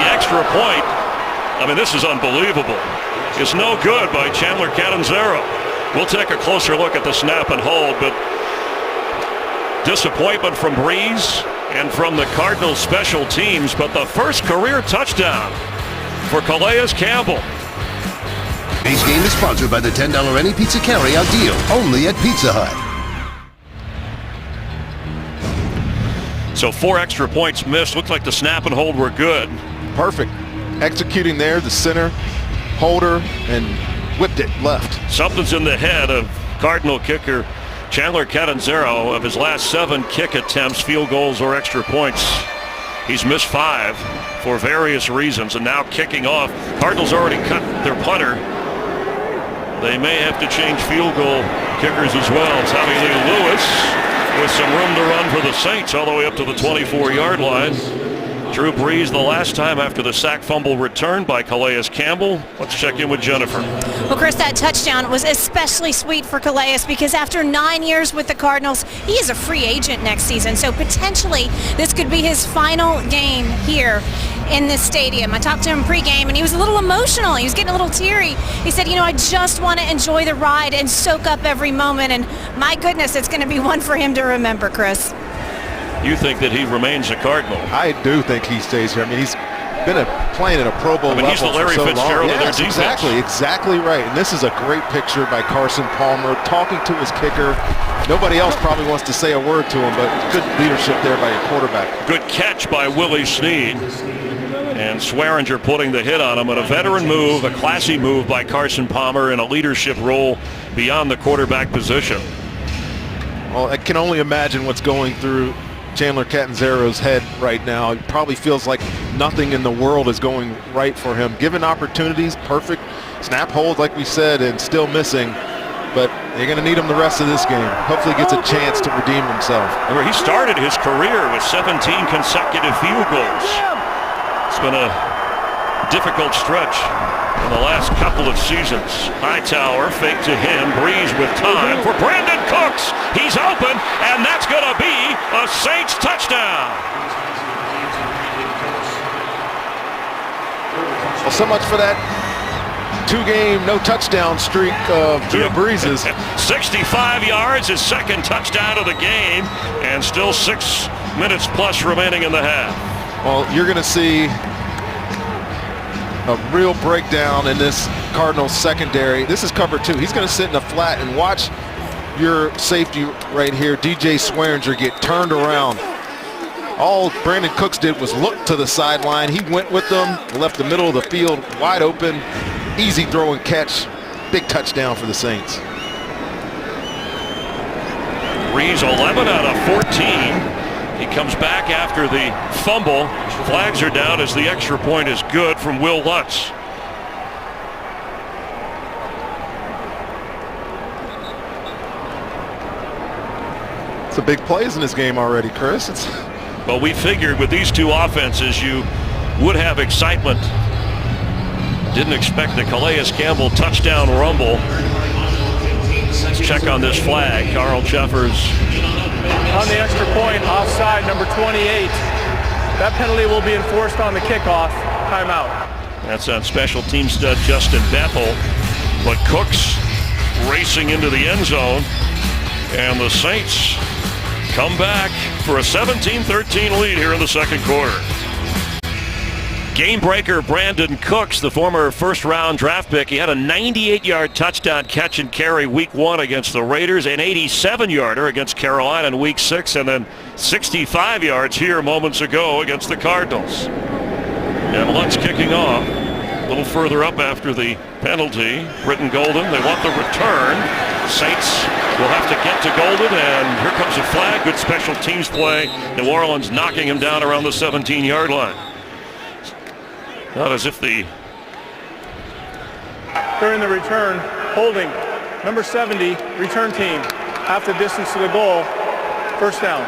extra point, I mean, this is unbelievable. It's no good by Chandler Catanzaro. We'll take a closer look at the snap and hold, but disappointment from Breeze and from the Cardinals special teams, but the first career touchdown for Calais Campbell. Today's game is sponsored by the $10 any pizza carryout deal, only at Pizza Hut. So 4 extra points missed. Looked like the snap and hold were good. Perfect. Executing there, the center, holder, and whipped it left. Something's in the head of Cardinal kicker Chandler Catanzaro. Of his last 7 kick attempts, field goals or extra points, he's missed 5 for various reasons, and now kicking off. Cardinals already cut their punter. They may have to change field goal kickers as well. Tommy Lee Lewis with some room to run for the Saints all the way up to the 24-yard line. Drew Brees the last time after the sack fumble returned by Calais Campbell. Let's check in with Jennifer. Well, Chris, that touchdown was especially sweet for Calais because after 9 years with the Cardinals, he is a free agent next season. So potentially this could be his final game here in this stadium. I talked to him pregame and he was a little emotional. He was getting a little teary. He said, you know, I just want to enjoy the ride and soak up every moment. And my goodness, it's going to be one for him to remember, Chris. You think that he remains a Cardinal? I do think he stays here. I mean, he's been playing at a Pro Bowl level he's the Larry for so Fitzgerald long. of their defense. Exactly right. And this is a great picture by Carson Palmer talking to his kicker. Nobody else probably wants to say a word to him, but good leadership there by your quarterback. Good catch by Willie Snead. And Swearinger putting the hit on him, and a veteran move, a classy move by Carson Palmer in a leadership role beyond the quarterback position. Well, I can only imagine what's going through Chandler Catanzaro's head right now. He probably feels like nothing in the world is going right for him. Given opportunities, perfect snap hold, like we said, and still missing. But they're going to need him the rest of this game. Hopefully he gets a chance to redeem himself. Remember, he started his career with 17 consecutive field goals. It's been a difficult stretch in the last couple of seasons. Hightower fake to him. Breeze with time for Brandon Cooks. He's open, and that's going to be a Saints touchdown. Well, so much for that 2-game, no touchdown streak of Drew Brees'. 65 yards, his second touchdown of the game, and still 6 minutes plus remaining in the half. Well, you're going to see a real breakdown in this Cardinals secondary. This is cover 2. He's going to sit in the flat and watch your safety right here, DJ Swearinger, get turned around. All Brandon Cooks did was look to the sideline. He went with them, left the middle of the field wide open. Easy throw and catch. Big touchdown for the Saints. Breeze 11 out of 14. He comes back after the fumble. Flags are down as the extra point is good from Will Lutz. Some big plays in this game already, Chris. Well, we figured with these two offenses you would have excitement. Didn't expect the Calais Campbell touchdown rumble. Let's check on this flag. Carl Jeffers. On the extra point, offside, number 28. That penalty will be enforced on the kickoff. Timeout. That's on special team stud Justin Bethel. But Cooks racing into the end zone. And the Saints come back for a 17-13 lead here in the second quarter. Game breaker Brandon Cooks, the former first-round draft pick. He had a 98-yard touchdown catch and carry week 1 against the Raiders, an 87-yarder against Carolina in week 6, and then 65 yards here moments ago against the Cardinals. And Lutz kicking off. little further up after the penalty. Britton Golden, they want the return. Saints will have to get to Golden, and here comes a flag. Good special teams play. New Orleans knocking him down around the 17-yard line. Not as if the... During the return, holding. Number 70, return team. Half the distance to the goal. First down.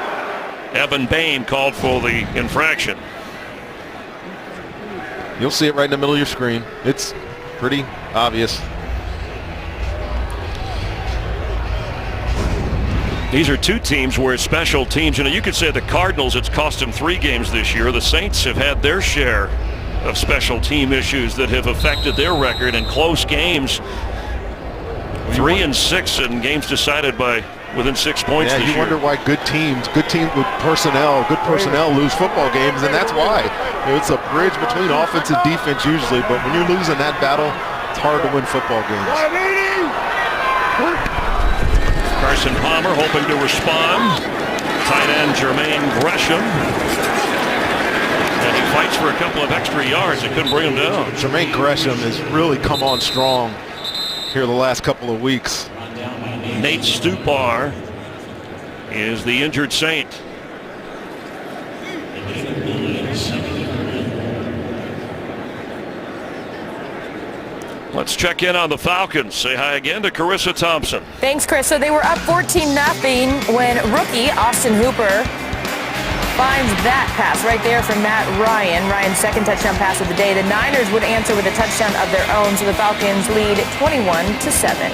Evan Bain called for the infraction. You'll see it right in the middle of your screen. It's pretty obvious. These are two teams where special teams, you could say the Cardinals, it's cost them 3 games this year. The Saints have had their share of special team issues that have affected their record in close games. 3-6 in games decided by within 6 points this year. You wonder why good teams with good personnel lose football games, and that's why. It's a bridge between offense and defense usually, but when you're losing that battle, it's hard to win football games. Carson Palmer hoping to respond. Tight end Jermaine Gresham. And he fights for a couple of extra yards. It couldn't bring him down. Jermaine Gresham has really come on strong here the last couple of weeks. Nate Stupar is the injured Saint. Let's check in on the Falcons. Say hi again to Carissa Thompson. Thanks, Chris. So they were up 14-0 when rookie Austin Hooper finds that pass right there from Matt Ryan. Ryan's second touchdown pass of the day. The Niners would answer with a touchdown of their own, so the Falcons lead 21-7.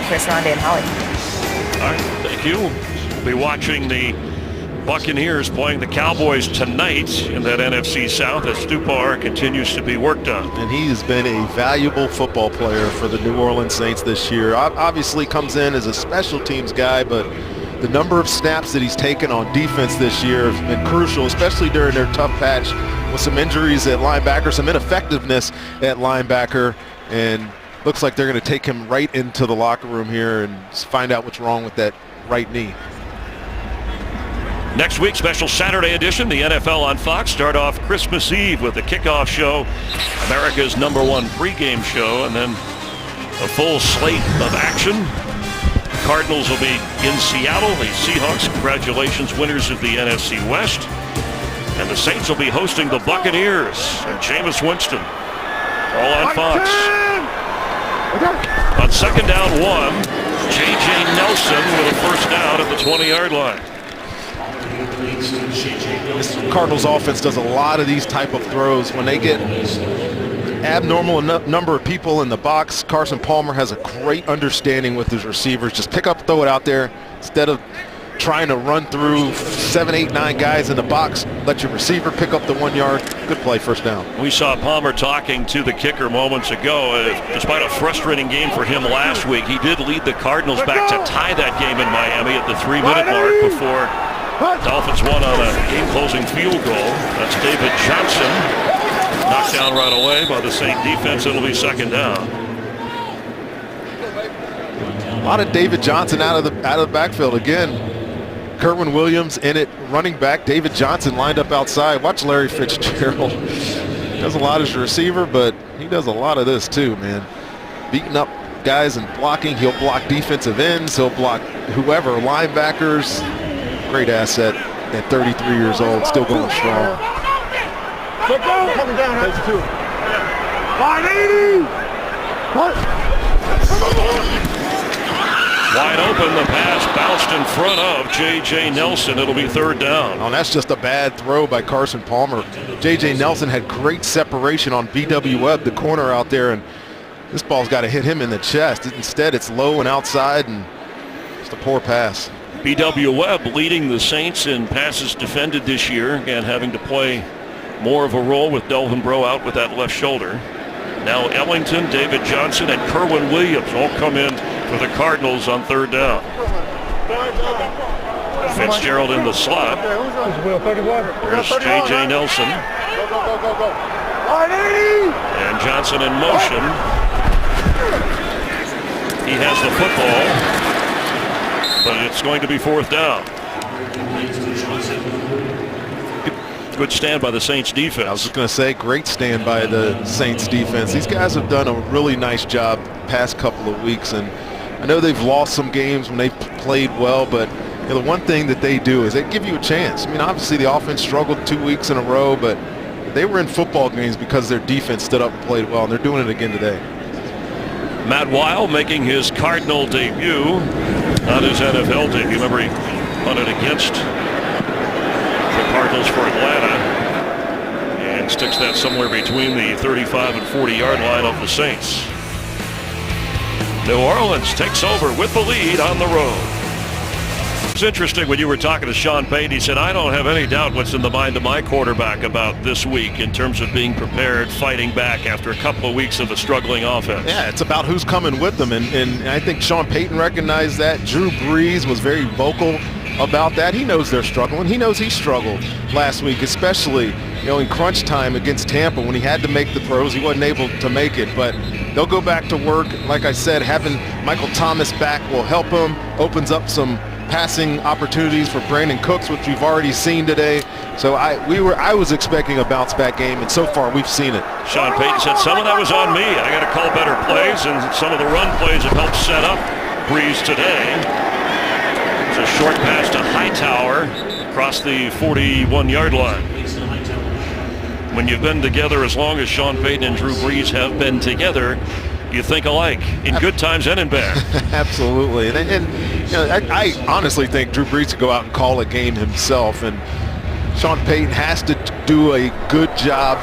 Chris, Rhonda, and Holly. All right, thank you. We'll be watching the Buccaneers playing the Cowboys tonight in that NFC South as Stupar continues to be worked on. And he has been a valuable football player for the New Orleans Saints this year. Obviously comes in as a special teams guy, but the number of snaps that he's taken on defense this year have been crucial, especially during their tough patch with some injuries at linebacker, some ineffectiveness at linebacker, and looks like they're going to take him right into the locker room here and find out what's wrong with that right knee. Next week, special Saturday edition, the NFL on Fox. Start off Christmas Eve with the kickoff show, America's #1 pregame show, and then a full slate of action. Cardinals will be in Seattle. The Seahawks, congratulations, winners of the NFC West. And the Saints will be hosting the Buccaneers and Jameis Winston, all on Fox. On second down 1, J.J. Nelson with a first down at the 20-yard line. This Cardinals offense does a lot of these type of throws. When they get abnormal number of people in the box, Carson Palmer has a great understanding with his receivers. Just pick up, throw it out there instead of trying to run through 7, 8, 9 guys in the box. Let your receiver pick up the 1 yard. Good play, first down. We saw Palmer talking to the kicker moments ago. Despite a frustrating game for him last week, he did lead the Cardinals back to tie that game in Miami at the 3-minute mark before Dolphins won on a game-closing field goal. That's David Johnson. Knocked down right away by the Saint defense. It'll be second down. A lot of David Johnson out of the backfield again. Kerwin Williams in it, running back. David Johnson lined up outside. Watch Larry Fitzgerald. Does a lot as a receiver, but he does a lot of this too, man. Beating up guys and blocking. He'll block defensive ends. He'll block whoever, linebackers. Great asset at 33 years old, still going strong. Coming down, that's 2. 580! What? Wide open, the pass bounced in front of J.J. Nelson. It'll be third down. Oh, that's just a bad throw by Carson Palmer. J.J. Nelson had great separation on B.W. Webb, the corner out there, and this ball's got to hit him in the chest. Instead, it's low and outside, and just a poor pass. B.W. Webb leading the Saints in passes defended this year, again having to play more of a role with Delvin Breaux out with that left shoulder. Now Ellington, David Johnson, and Kerwin Williams all come in for the Cardinals on third down. Fitzgerald in the slot. There's J.J. Nelson. And Johnson in motion. He has the football, but it's going to be fourth down. Good stand by the Saints defense. I was just going to say, great stand by the Saints defense. These guys have done a really nice job past couple of weeks, and I know they've lost some games when they've played well, but the one thing that they do is they give you a chance. I mean, obviously the offense struggled 2 weeks in a row, but they were in football games because their defense stood up and played well, and they're doing it again today. Matt Weil making his Cardinal debut, not his NFL debut. Remember, he punted against the Cardinals for Atlanta and sticks that somewhere between the 35 and 40-yard line of the Saints. New Orleans takes over with the lead on the road. It's interesting when you were talking to Sean Payton, he said, I don't have any doubt what's in the mind of my quarterback about this week in terms of being prepared, fighting back after a couple of weeks of a struggling offense. Yeah, it's about who's coming with them, and I think Sean Payton recognized that. Drew Brees was very vocal about that. He knows they're struggling. He knows he struggled last week, especially in crunch time against Tampa when he had to make the throws. He wasn't able to make it, but they'll go back to work. Like I said, having Michael Thomas back will help him, opens up some passing opportunities for Brandon Cooks, which we've already seen today. So I was expecting a bounce back game, and so far we've seen it. Sean Payton said some of that was on me. I got to call better plays, and some of the run plays have helped set up Brees today. It's a short pass to Hightower across the 41-yard line. When you've been together as long as Sean Payton and Drew Brees have been together, you think alike in good times and in bad. Absolutely, and I honestly think Drew Brees could go out and call a game himself, and Sean Payton has to do a good job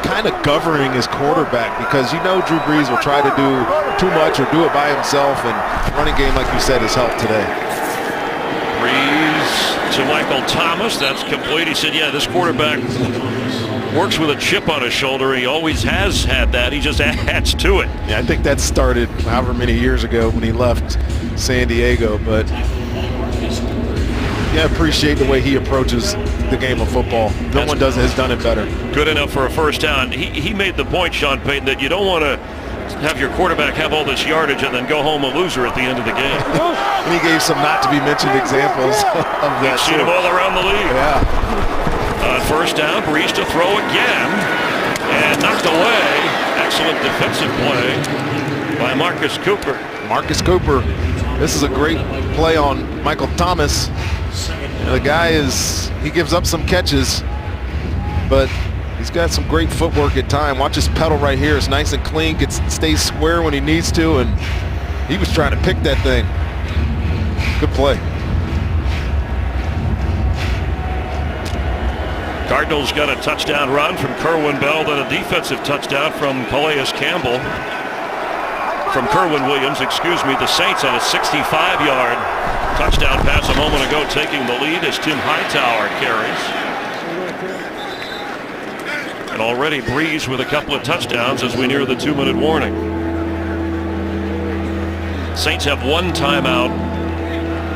kind of governing his quarterback, because Drew Brees will try to do too much or do it by himself, and running game, like you said, has helped today. Brees to Michael Thomas. That's complete. He said, yeah, this quarterback works with a chip on his shoulder. He always has had that. He just adds to it. Yeah, I think that started however many years ago when he left San Diego, but I appreciate the way he approaches the game of football. No one has done it better. Good enough for a first down. He made the point, Sean Payton, that you don't want to have your quarterback have all this yardage and then go home a loser at the end of the game. And he gave some not to be mentioned examples of that. You've seen them all around the league. Yeah. First down, Brees to throw again, and knocked away. Excellent defensive play by Marcus Cooper. Marcus Cooper, this is a great play on Michael Thomas. The guy he gives up some catches, but he's got some great footwork at time. Watch his pedal right here. It's nice and clean, stays square when he needs to, and he was trying to pick that thing. Good play. Cardinals got a touchdown run from Kerwin Bell, then a defensive touchdown from Calais Campbell. From Kerwin Williams, the Saints on a 65-yard touchdown pass a moment ago, taking the lead as Tim Hightower carries. And already Brees with a couple of touchdowns as we near the 2-minute warning. Saints have one timeout.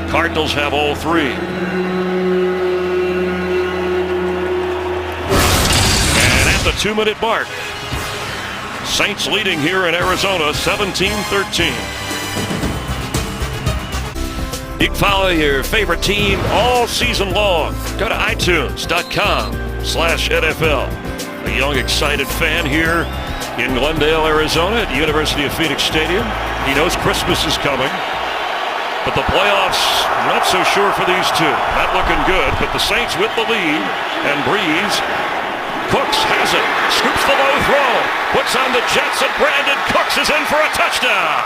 Cardinals have all three. The 2-minute mark. Saints leading here in Arizona 17-13. You can follow your favorite team all season long. Go to iTunes.com/NFL. A young, excited fan here in Glendale, Arizona at University of Phoenix Stadium. He knows Christmas is coming, but the playoffs, not so sure for these two. Not looking good, but the Saints with the lead, and Brees. Cooks has it, scoops the low throw, puts on the Jets, and Brandon Cooks is in for a touchdown.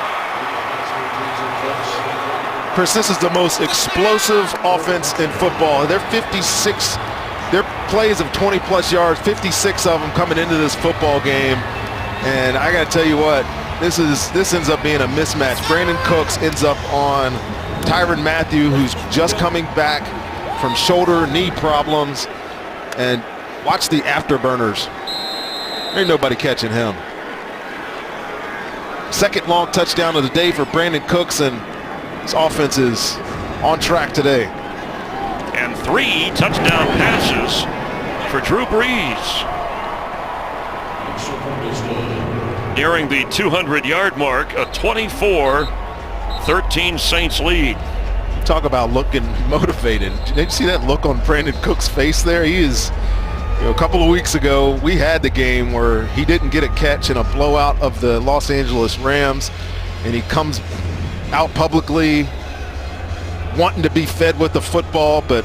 Chris, this is the most explosive offense in football. They're 56, their plays of 20-plus yards, 56 of them coming into this football game. And I got to tell you what, this ends up being a mismatch. Brandon Cooks ends up on Tyrann Mathieu, who's just coming back from shoulder, knee problems, and watch the afterburners. Ain't nobody catching him. Second long touchdown of the day for Brandon Cooks, and his offense is on track today. And 3 touchdown passes for Drew Brees. Nearing the 200-yard mark, a 24-13 Saints lead. Talk about looking motivated. Did you see that look on Brandon Cooks' face there? He A couple of weeks ago, we had the game where he didn't get a catch in a blowout of the Los Angeles Rams, and he comes out publicly wanting to be fed with the football, but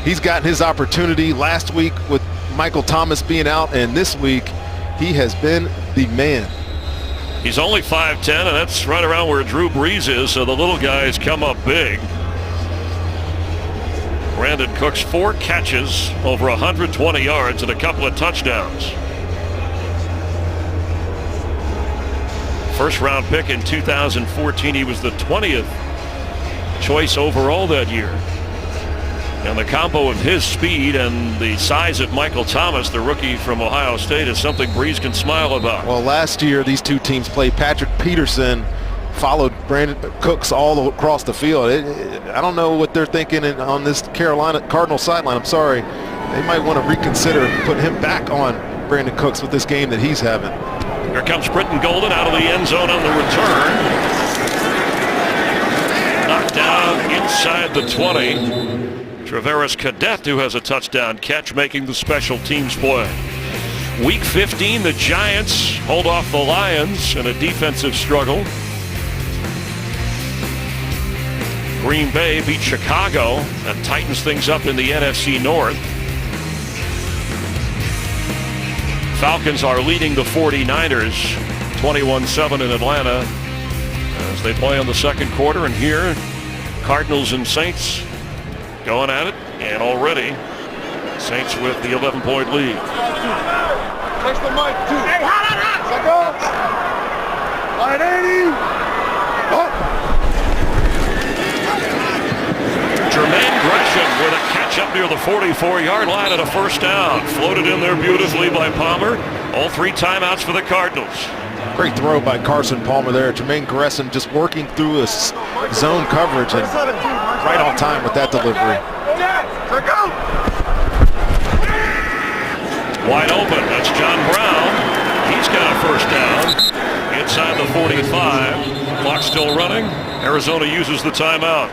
he's gotten his opportunity last week with Michael Thomas being out, and this week he has been the man. He's only 5'10", and that's right around where Drew Brees is, so the little guys come up big. Brandon Cooks 4 catches, over 120 yards, and a couple of touchdowns. First round pick in 2014. He was the 20th choice overall that year. And the combo of his speed and the size of Michael Thomas, the rookie from Ohio State, is something Brees can smile about. Well, last year these two teams played. Patrick Peterson followed Brandon Cooks all across the field. I don't know what they're thinking on this Carolina Cardinals sideline. I'm sorry. They might want to reconsider putting him back on Brandon Cooks with this game that he's having. Here comes Britton Golden out of the end zone on the return. Knocked down inside the 20. Traveris Cadet, who has a touchdown catch, making the special teams play. Week 15, the Giants hold off the Lions in a defensive struggle. Green Bay beat Chicago and tightens things up in the NFC North. Falcons are leading the 49ers 21-7 in Atlanta as they play on the second quarter. And here, Cardinals and Saints going at it, and already Saints with the 11-point lead. Touch the mic, 2. Hey, hot. Let go. Line 80. Oh. Jermaine Gresham with a catch up near the 44-yard line and a first down. Floated in there beautifully by Palmer. All 3 timeouts for the Cardinals. Great throw by Carson Palmer there. Jermaine Gresham just working through a zone coverage and right on time with that delivery. Let go. Wide open. That's John Brown. He's got a first down inside the 45. Clock still running. Arizona uses the timeout.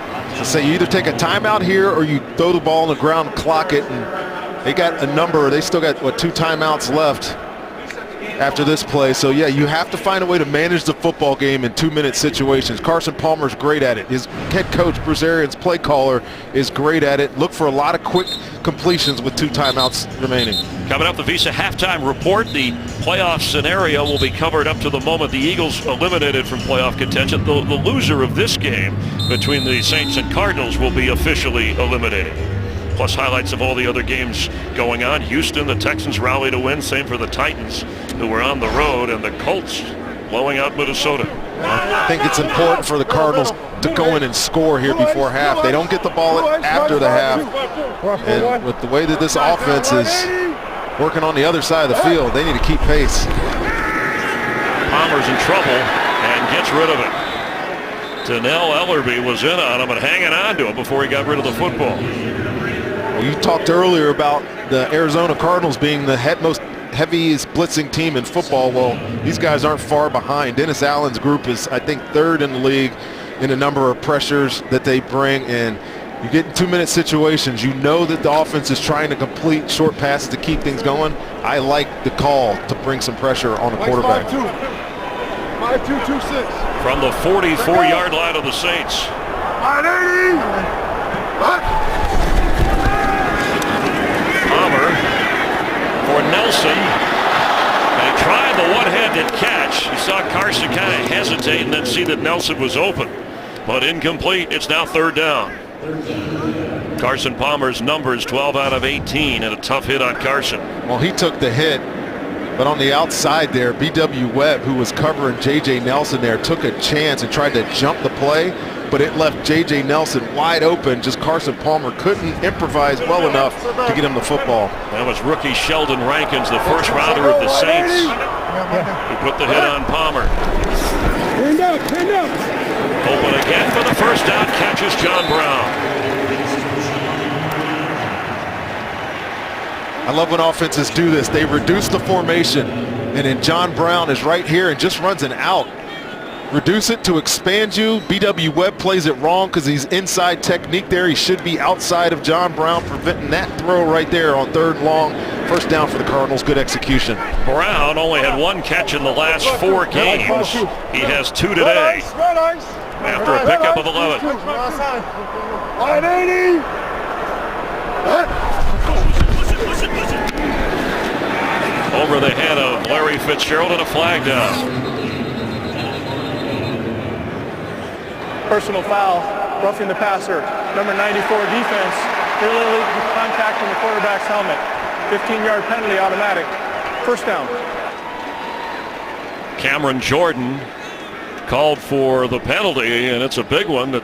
So you either take a timeout here or you throw the ball on the ground, clock it, and they got a number. They still got, 2 timeouts left after this play. So, yeah, you have to find a way to manage the football game in 2-minute situations. Carson Palmer's great at it. His head coach, Bruce Arians' play caller, is great at it. Look for a lot of quick completions with 2 timeouts remaining. Coming up, the Visa halftime report. The playoff scenario will be covered up to the moment the Eagles eliminated from playoff contention. The loser of this game between the Saints and Cardinals will be officially eliminated. Plus highlights of all the other games going on. Houston, the Texans rally to win. Same for the Titans, who were on the road, and the Colts blowing out Minnesota. I think it's important for the Cardinals to go in and score here before half. They don't get the ball after the half. And with the way that this offense is working on the other side of the field, they need to keep pace. Palmer's in trouble and gets rid of it. Donnell Ellerbe was in on him and hanging on to it before he got rid of the football. Well, you talked earlier about the Arizona Cardinals being the most heaviest blitzing team in football. Well, these guys aren't far behind. Dennis Allen's group is, I think, 3rd in the league in a number of pressures that they bring. And you get in 2-minute situations, you know that the offense is trying to complete short passes to keep things going. I like the call to bring some pressure on the quarterback. 5-2-2-6. From the 44-yard line of the Saints. Line 80. Palmer for Nelson. And he tried the one-handed catch. You saw Carson kind of hesitate and then see that Nelson was open. But incomplete. It's now 3rd down. Carson Palmer's numbers 12 out of 18 and a tough hit on Carson. Well, he took the hit, but on the outside there, B.W. Webb, who was covering J.J. Nelson there, took a chance and tried to jump the play, but it left J.J. Nelson wide open. Just Carson Palmer couldn't improvise well enough to get him the football. That was rookie Sheldon Rankins, the first rounder of the Saints, who put the hit on Palmer. Hand up. Open again for the first down, catches John Brown. I love when offenses do this. They reduce the formation, and then John Brown is right here and just runs an out. Reduce it to expand you. B.W. Webb plays it wrong because he's inside technique there. He should be outside of John Brown, preventing that throw right there on 3rd and long. First down for the Cardinals, good execution. Brown only had 1 catch in the last 4 games. He has 2 today after a pickup of 11. Line 80. Over the head of Larry Fitzgerald and a flag down. Personal foul, roughing the passer. Number 94 defense, illegal contact in the quarterback's helmet. 15-yard penalty, automatic. First down. Cameron Jordan called for the penalty, and it's a big one that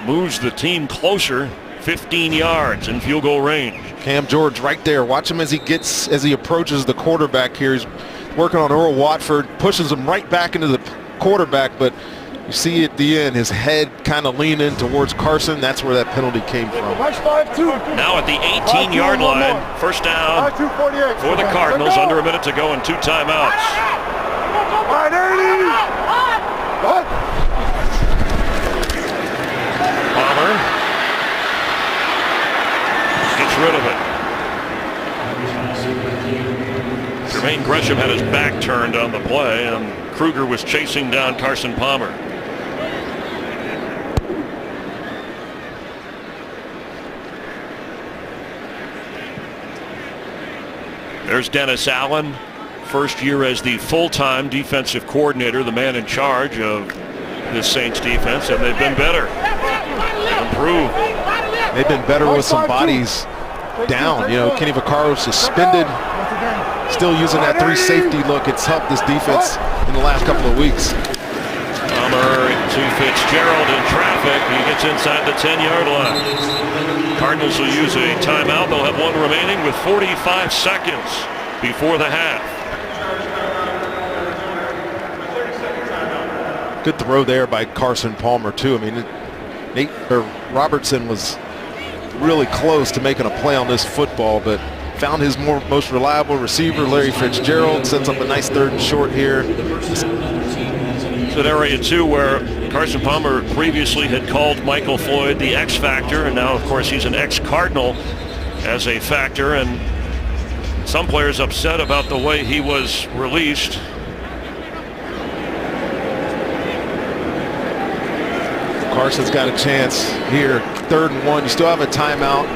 moves the team closer, 15 yards in field goal range. Cam Jordan's right there. Watch him as he approaches the quarterback here. He's working on Earl Watford, pushes him right back into the quarterback, but you see at the end his head kind of lean in towards Carson. That's where that penalty came from. Now at the 18-yard line, first down for the Cardinals, under a minute to go and 2 timeouts. Palmer gets rid of it. Jermaine Gresham had his back turned on the play, and Kruger was chasing down Carson Palmer. There's Dennis Allen, first year as the full-time defensive coordinator, the man in charge of this Saints defense, and they've been better. They've improved. They've been better with some bodies down. You know, Kenny Vaccaro suspended, still using that 3 safety look. It's helped this defense in the last couple of weeks. Palmer to Fitzgerald in traffic. He gets inside the 10-yard line. Cardinals will use a timeout. They'll have 1 remaining with 45 seconds before the half. Good throw there by Carson Palmer too. I mean, Robertson was really close to making a play on this football, but found his most reliable receiver, Larry Fitzgerald, sets up a nice 3rd and short here. It's an area too where Carson Palmer previously had called Michael Floyd the X factor, and now of course he's an ex-Cardinal as a factor, and some players upset about the way he was released. Carson's got a chance here, 3rd and 1. You still have a timeout.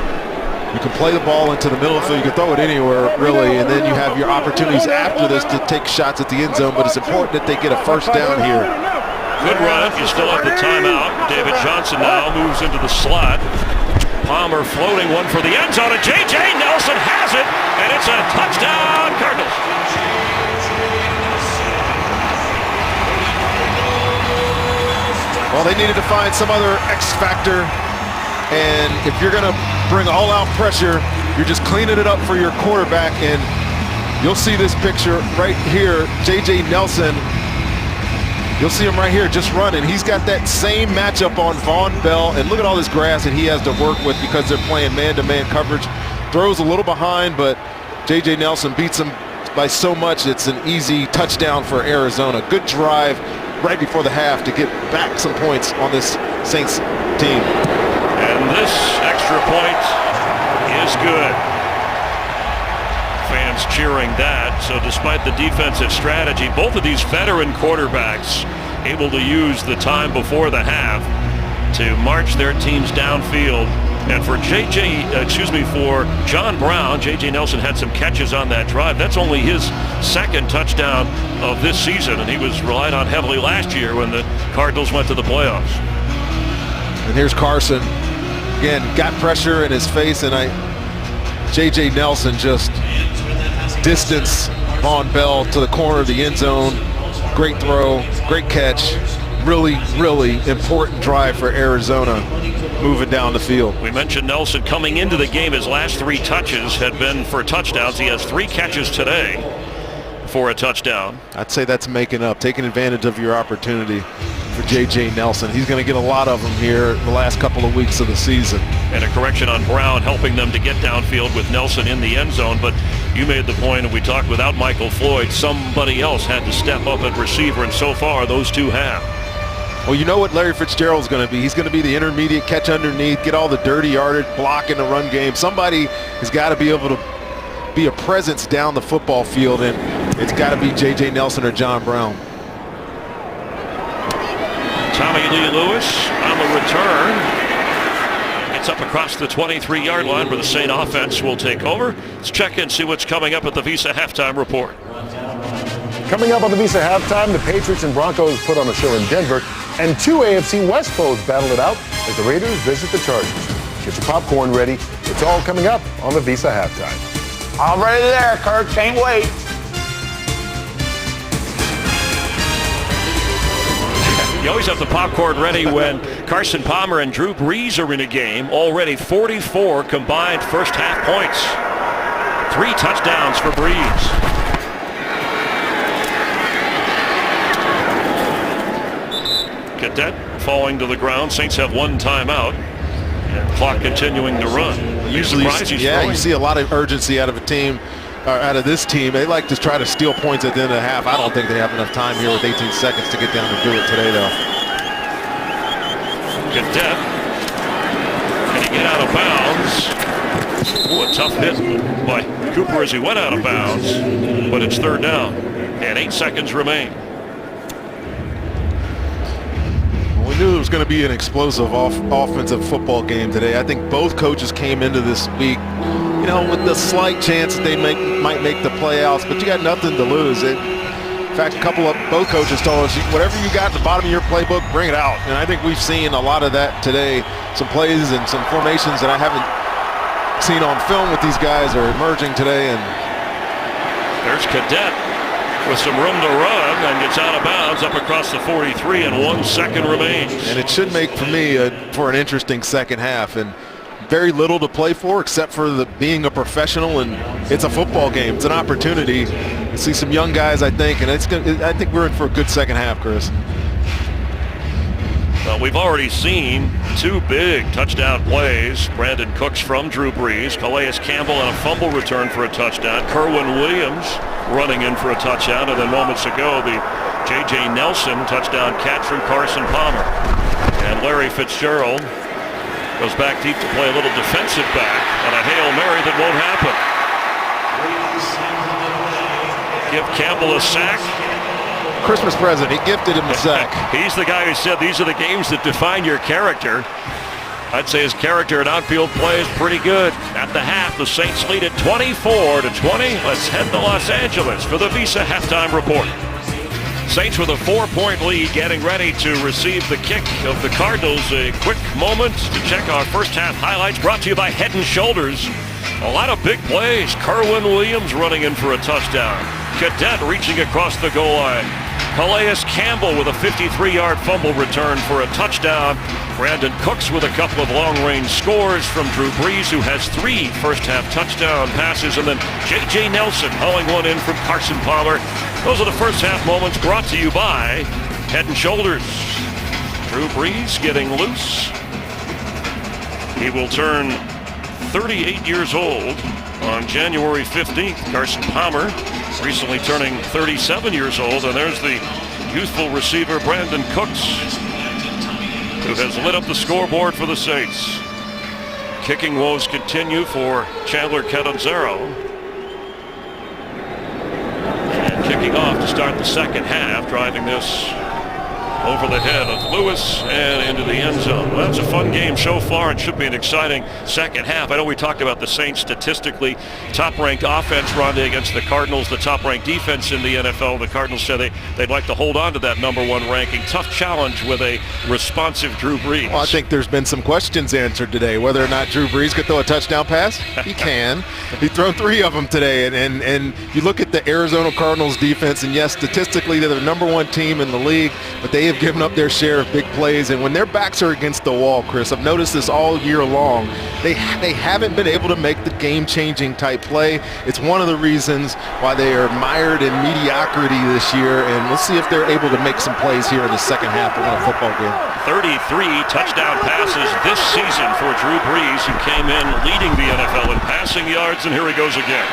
You can play the ball into the middle of the field. You can throw it anywhere, really, and then you have your opportunities after this to take shots at the end zone, but it's important that they get a first down here. Good run. You still have the timeout. David Johnson now moves into the slot. Palmer floating one for the end zone, and J.J. Nelson has it, and it's a touchdown, Cardinals. Well, they needed to find some other X factor, and if you're going to bring all-out pressure, you're just cleaning it up for your quarterback, and you'll see this picture right here. J.J. Nelson, you'll see him right here just running. He's got that same matchup on Von Bell, and look at all this grass that he has to work with because they're playing man-to-man coverage. Throws a little behind, but J.J. Nelson beats him by so much. It's an easy touchdown for Arizona. Good drive right before the half to get back some points on this Saints team. And this extra point is good. Fans cheering that. So despite the defensive strategy, both of these veteran quarterbacks able to use the time before the half to march their teams downfield. And for for John Brown, J.J. Nelson had some catches on that drive. That's only his 2nd touchdown of this season, and he was relied on heavily last year when the Cardinals went to the playoffs. And here's Carson. Again, got pressure in his face, and J.J. Nelson just distance Von Bell to the corner of the end zone. Great throw, great catch. Really, really important drive for Arizona moving down the field. We mentioned Nelson coming into the game. His last 3 touches had been for touchdowns. He has 3 catches today for a touchdown. I'd say that's making up, taking advantage of your opportunity for J.J. Nelson. He's going to get a lot of them here the last couple of weeks of the season. And a correction on Brown, helping them to get downfield with Nelson in the end zone. But you made the point, and we talked, without Michael Floyd, somebody else had to step up at receiver, and so far those 2 have. Well, you know what Larry Fitzgerald's going to be. He's going to be the intermediate catch underneath, get all the dirty yardage, block in the run game. Somebody has got to be able to be a presence down the football field, and it's got to be J.J. Nelson or John Brown. Tommy Lee Lewis on the return. Gets up across the 23-yard line where the Saint offense will take over. Let's check in, see what's coming up at the Visa Halftime Report. Coming up on the Visa Halftime, the Patriots and Broncos put on a show in Denver, and 2 AFC West foes battle it out as the Raiders visit the Chargers. Get your popcorn ready. It's all coming up on the Visa Halftime. Already there, Kirk. Can't wait. You always have the popcorn ready when Carson Palmer and Drew Brees are in a game. Already 44 combined first half points. 3 touchdowns for Brees. Cadet falling to the ground. Saints have 1 timeout. And clock continuing to run. Usually, you see a lot of urgency out of a team. Out of this team, they like to try to steal points at the end of the half. I don't think they have enough time here with 18 seconds to get down and do it today, though. Cadet, can he get out of bounds? Ooh, a tough hit by Cooper as he went out of bounds, but it's 3rd down, and 8 seconds remain. We knew it was going to be an explosive offensive football game today. I think both coaches came into this week, you know, with the slight chance that they might make the playoffs, but you got nothing to lose. In fact, both coaches told us, whatever you got at the bottom of your playbook, bring it out. And I think we've seen a lot of that today. Some plays and some formations that I haven't seen on film with these guys are emerging today. And there's Cadet with some room to run and gets out of bounds up across the 43, and 1 second remains. And it should make, for me, for an interesting second half. And very little to play for except for being a professional, and it's a football game. It's an opportunity to see some young guys, I think, and I think we're in for a good second half, Chris. Well, we've already seen 2 big touchdown plays. Brandon Cooks from Drew Brees, Calais Campbell on a fumble return for a touchdown, Kerwin Williams running in for a touchdown, and then moments ago the J.J. Nelson touchdown catch from Carson Palmer. And Larry Fitzgerald goes back deep to play a little defensive back on a Hail Mary that won't happen. Give Campbell a sack. Christmas present. He gifted him the sack. He's the guy who said these are the games that define your character. I'd say his character in outfield play is pretty good. At the half, the Saints lead at 24-20. Let's head to Los Angeles for the Visa Halftime Report. Saints with a 4-point lead, getting ready to receive the kick of the Cardinals. A quick moment to check our first half highlights, brought to you by Head & Shoulders. A lot of big plays. Kerwin Williams running in for a touchdown. Cadet reaching across the goal line. Calais Campbell with a 53-yard fumble return for a touchdown. Brandon Cooks with a couple of long-range scores from Drew Brees, who has 3 first-half touchdown passes, and then J.J. Nelson hauling one in from Carson Palmer. Those are the first-half moments brought to you by Head & Shoulders. Drew Brees getting loose. He will turn 38 years old on January 15th. Carson Palmer recently turning 37 years old, and there's the youthful receiver Brandon Cooks, who has lit up the scoreboard for the Saints. Kicking woes continue for Chandler Catanzaro. And kicking off to start the second half, driving this over the head of Lewis and into the end zone. Well, that's a fun game so far. It should be an exciting second half. I know we talked about the Saints statistically. Top-ranked offense, Rondé, against the Cardinals. The top-ranked defense in the NFL. The Cardinals said they'd like to hold on to that #1 ranking. Tough challenge with a responsive Drew Brees. Well, I think there's been some questions answered today. Whether or not Drew Brees could throw a touchdown pass, he can. He's thrown 3 of them today. And you look at the Arizona Cardinals defense, and yes, statistically they're the #1 team in the league, but they have given up their share of big plays. And when their backs are against the wall, Chris, I've noticed this all year long, they haven't been able to make the game-changing type play. It's one of the reasons why they are mired in mediocrity this year, and we'll see if they're able to make some plays here in the second half to win a football game. 33 touchdown passes this season for Drew Brees, who came in leading the NFL in passing yards, and here he goes again.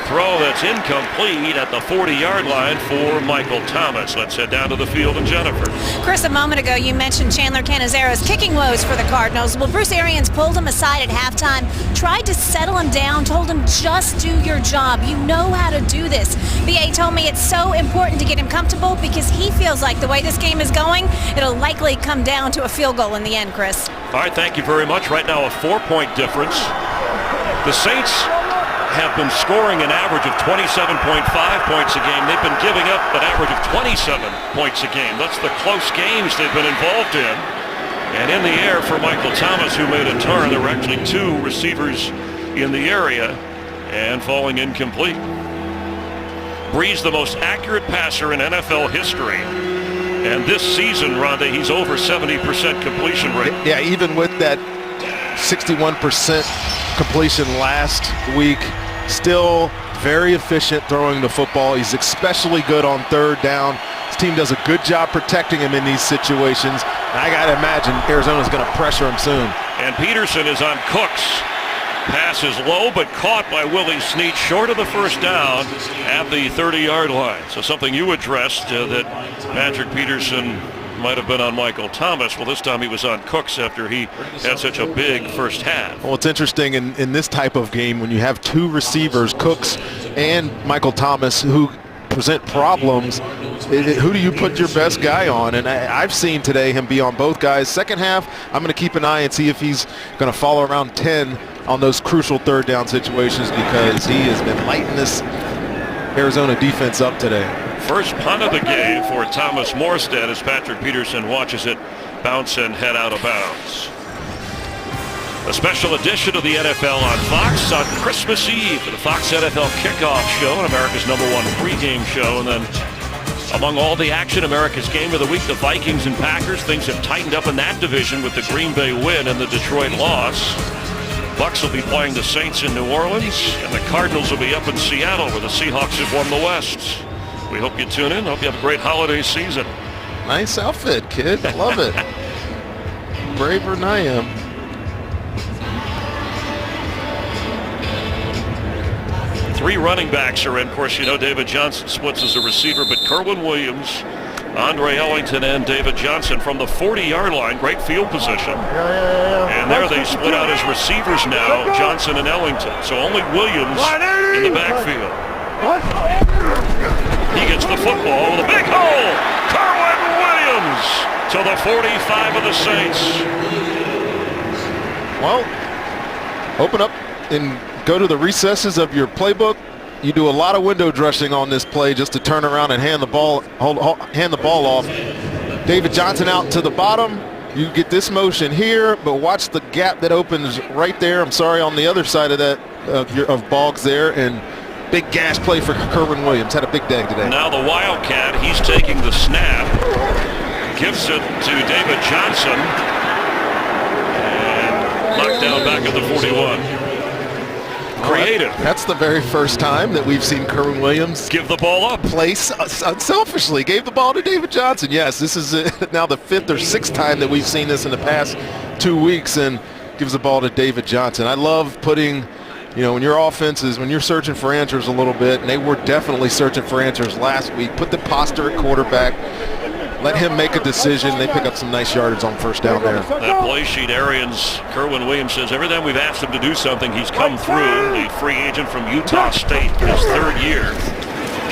Throw that's incomplete at the 40-yard line for Michael Thomas. Let's head down to the field and Jennifer. Chris, a moment ago you mentioned Chandler Canizaro's kicking woes for the Cardinals. Well, Bruce Arians pulled him aside at halftime, tried to settle him down, told him just do your job. You know how to do this. BA told me it's so important to get him comfortable because he feels like the way this game is going, it'll likely come down to a field goal in the end, Chris. All right, thank you very much. Right now a 4-point difference. The Saints have been scoring an average of 27.5 points a game. They've been giving up an average of 27 points a game. That's the close games they've been involved in. And in the air for Michael Thomas, who made a turn. There were actually 2 receivers in the area and falling incomplete. Brees, the most accurate passer in NFL history. And this season, Rhonda, he's over 70% completion rate. Yeah, even with that 61% completion last week, still very efficient throwing the football. He's especially good on third down. His team does a good job protecting him in these situations. And I got to imagine Arizona's going to pressure him soon. And Peterson is on Cooks. Pass is low, but caught by Willie Snead short of the first down at the 30-yard line. So something you addressed that Patrick Peterson might have been on Michael Thomas. Well, this time he was on Cooks after he had such a big first half. Well, it's interesting in this type of game when you have 2 receivers, Cooks and Michael Thomas, who present problems. Who do you put your best guy on? And I've seen today him be on both guys. Second half, I'm going to keep an eye and see if he's going to follow around 10 on those crucial third down situations because he has been lighting this Arizona defense up today. First punt of the game for Thomas Morstead as Patrick Peterson watches it bounce and head out of bounds. A special edition of the NFL on Fox on Christmas Eve for the Fox NFL Kickoff Show, and America's #1 pregame show. And then among all the action, America's Game of the Week, the Vikings and Packers. Things have tightened up in that division with the Green Bay win and the Detroit loss. Bucks will be playing the Saints in New Orleans, and the Cardinals will be up in Seattle where the Seahawks have won the West. We hope you tune in. Hope you have a great holiday season. Nice outfit, kid. Love it. Braver than I am. Three running backs are in. Of course, you know David Johnson splits as a receiver, but Kerwin Williams, Andre Ellington, and David Johnson from the 40-yard line. Great field position. And there they split out as receivers now, Johnson and Ellington. So only Williams in the backfield. He gets the football with a big hole. Kerwin Williams to the 45 of the Saints. Well, open up and go to the recesses of your playbook. You do a lot of window dressing on this play just to turn around and hand the ball off. David Johnson out to the bottom. You get this motion here, but watch the gap that opens right there. I'm sorry, on the other side of that of Boggs there, and big gas play for Kerwin Williams. Had a big day today. Now the Wildcat, he's taking the snap, gives it to David Johnson, and knocked down back at the 41. Creative. That's the very first time that we've seen Kerwin Williams give the ball up. Place unselfishly. Gave the ball to David Johnson. Yes, this is now the 5th or 6th time that we've seen this in the past 2 weeks, and gives the ball to David Johnson. I love putting, when your offenses, when you're searching for answers a little bit, and they were definitely searching for answers last week, put the posture at quarterback. Let him make a decision. They pick up some nice yardage on first down there. That play sheet, Arians, Kerwin Williams says every time we've asked him to do something, he's come through. The free agent from Utah State in his 3rd year.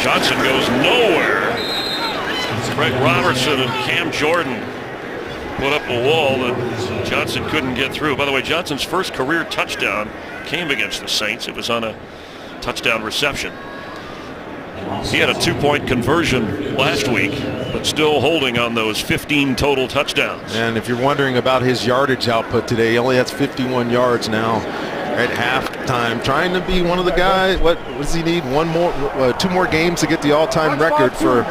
Johnson goes nowhere. Greg Robertson and Cam Jordan put up a wall that Johnson couldn't get through. By the way, Johnson's first career touchdown came against the Saints. It was on a touchdown reception. He had a 2-point conversion last week, but still holding on those 15 total touchdowns. And if you're wondering about his yardage output today, he only has 51 yards now at halftime. Trying to be one of the guys. What does he need? 2 more games to get the all-time record for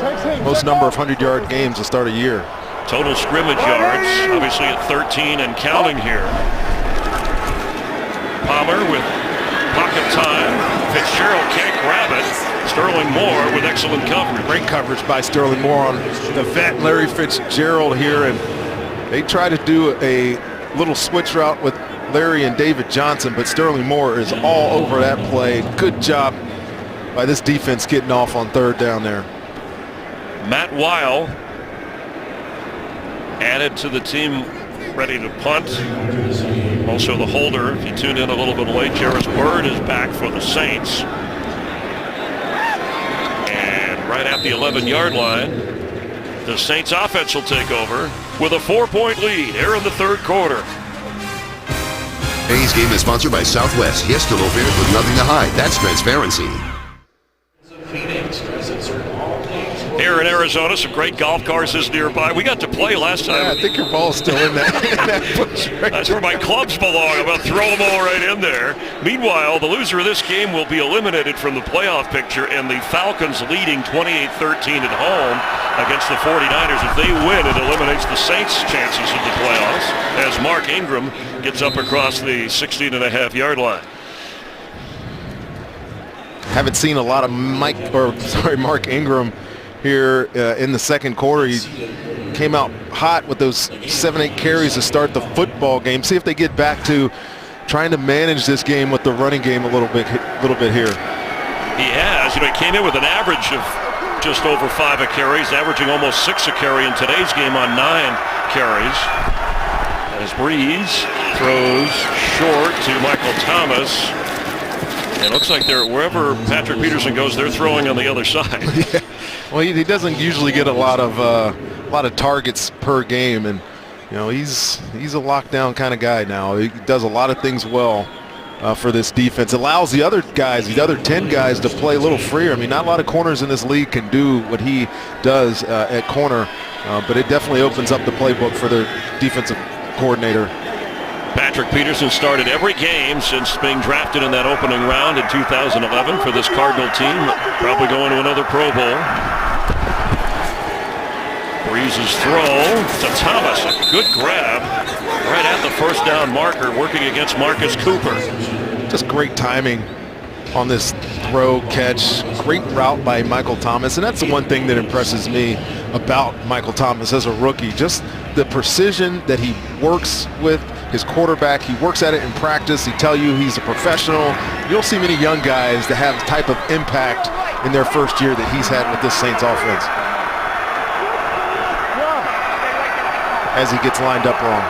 most number of 100-yard games to start a year. Total scrimmage yards, obviously at 13 and counting here. Palmer with pocket time. Fitzgerald can't grab it. Sterling Moore with excellent coverage. Great coverage by Sterling Moore on the vet Larry Fitzgerald here, and they try to do a little switch route with Larry and David Johnson, but Sterling Moore is all over that play. Good job by this defense getting off on third down there. Matt Weil added to the team, ready to punt. Also the holder, if you tuned in a little bit late, Jarvis Byrd is back for the Saints. And right at the 11-yard line, the Saints offense will take over with a 4-point lead here in the third quarter. Today's game is sponsored by Southwest. Yes to low fares with nothing to hide. That's transparency. Here in Arizona, some great golf courses nearby. We got to play last time. Yeah, I think your ball's still in that bush right That's where my clubs belong. I'm going to throw them all right in there. Meanwhile, the loser of this game will be eliminated from the playoff picture, and the Falcons leading 28-13 at home against the 49ers. If they win, it eliminates the Saints' chances of the playoffs as Mark Ingram gets up across the 16.5-yard line. Haven't seen a lot of Mark Ingram here in the second quarter. He came out hot with those 7-8 carries to start the football game. See if they get back to trying to manage this game with the running game a little bit here. He has. He came in with an average of just over 5 a carries, averaging almost 6 a carry in today's game on 9 carries. As Breeze throws short to Michael Thomas. And it looks like wherever Patrick Peterson goes, they're throwing on the other side. Yeah. Well, he doesn't usually get a lot of targets per game, and he's a lockdown kind of guy now. He does a lot of things well for this defense. Allows the other 10 guys to play a little freer. I mean, not a lot of corners in this league can do what he does at corner, but it definitely opens up the playbook for their defensive coordinator. Patrick Peterson started every game since being drafted in that opening round in 2011 for this Cardinal team. Probably going to another Pro Bowl. Breeze's throw to Thomas. A good grab right at the first down marker, working against Marcus Cooper. Just great timing on this throw catch. Great route by Michael Thomas, and that's the one thing that impresses me about Michael Thomas as a rookie. Just the precision that he works with his quarterback. He works at it in practice. He tell you he's a professional. You don't see many young guys that have the type of impact in their first year that he's had with this Saints offense. As he gets lined up wrong.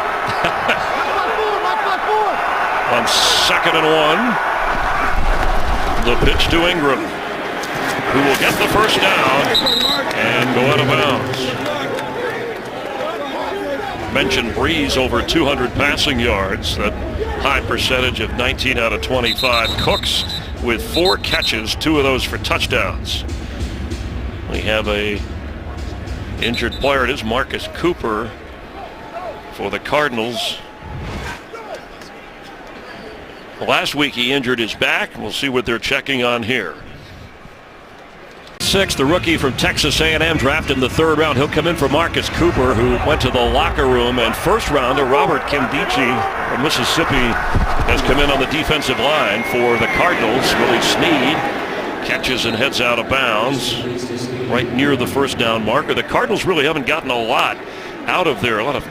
On 2nd and 1, the pitch to Ingram, who will get the first down and go out of bounds. Mentioned Breeze over 200 passing yards, that high percentage of 19 out of 25. Cooks with 4 catches, 2 of those for touchdowns. We have a injured player. It is Marcus Cooper for the Cardinals. Last week he injured his back. We'll see what they're checking on here. 6, the rookie from Texas A&M, drafted in the 3rd round. He'll come in for Marcus Cooper, who went to the locker room. And first rounder Robert Kimdichie from Mississippi has come in on the defensive line for the Cardinals. Willie Snead catches and heads out of bounds right near the first down marker. The Cardinals really haven't gotten a lot out of there. A lot of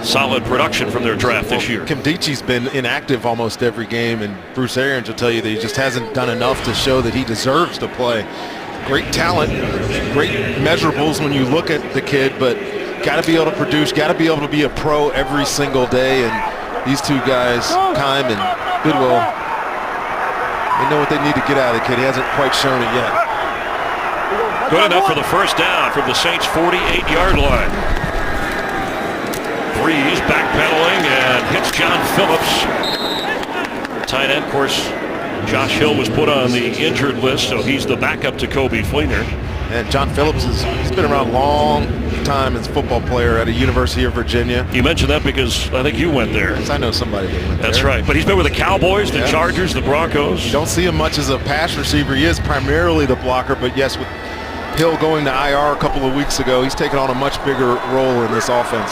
solid production from their draft this year. Kimdichie's been inactive almost every game, and Bruce Arians will tell you that he just hasn't done enough to show that he deserves to play. Great talent, great measurables when you look at the kid, but got to be able to produce, got to be able to be a pro every single day. And these two guys, Keim and Bidwell, they know what they need to get out of the kid. He hasn't quite shown it yet. Good enough for the first down from the Saints' 48-yard line. Breeze backpedaling and hits John Phillips. The tight end, of course, Josh Hill was put on the injured list, so he's the backup to Kobe Fleener. And John Phillips he's been around a long time as a football player at the University of Virginia. You mentioned that because I think you went there. Yes, I know somebody that went there. That's right. But he's been with the Cowboys, the Chargers, the Broncos. You don't see him much as a pass receiver. He is primarily the blocker, but yes, with Hill going to IR a couple of weeks ago, he's taken on a much bigger role in this offense.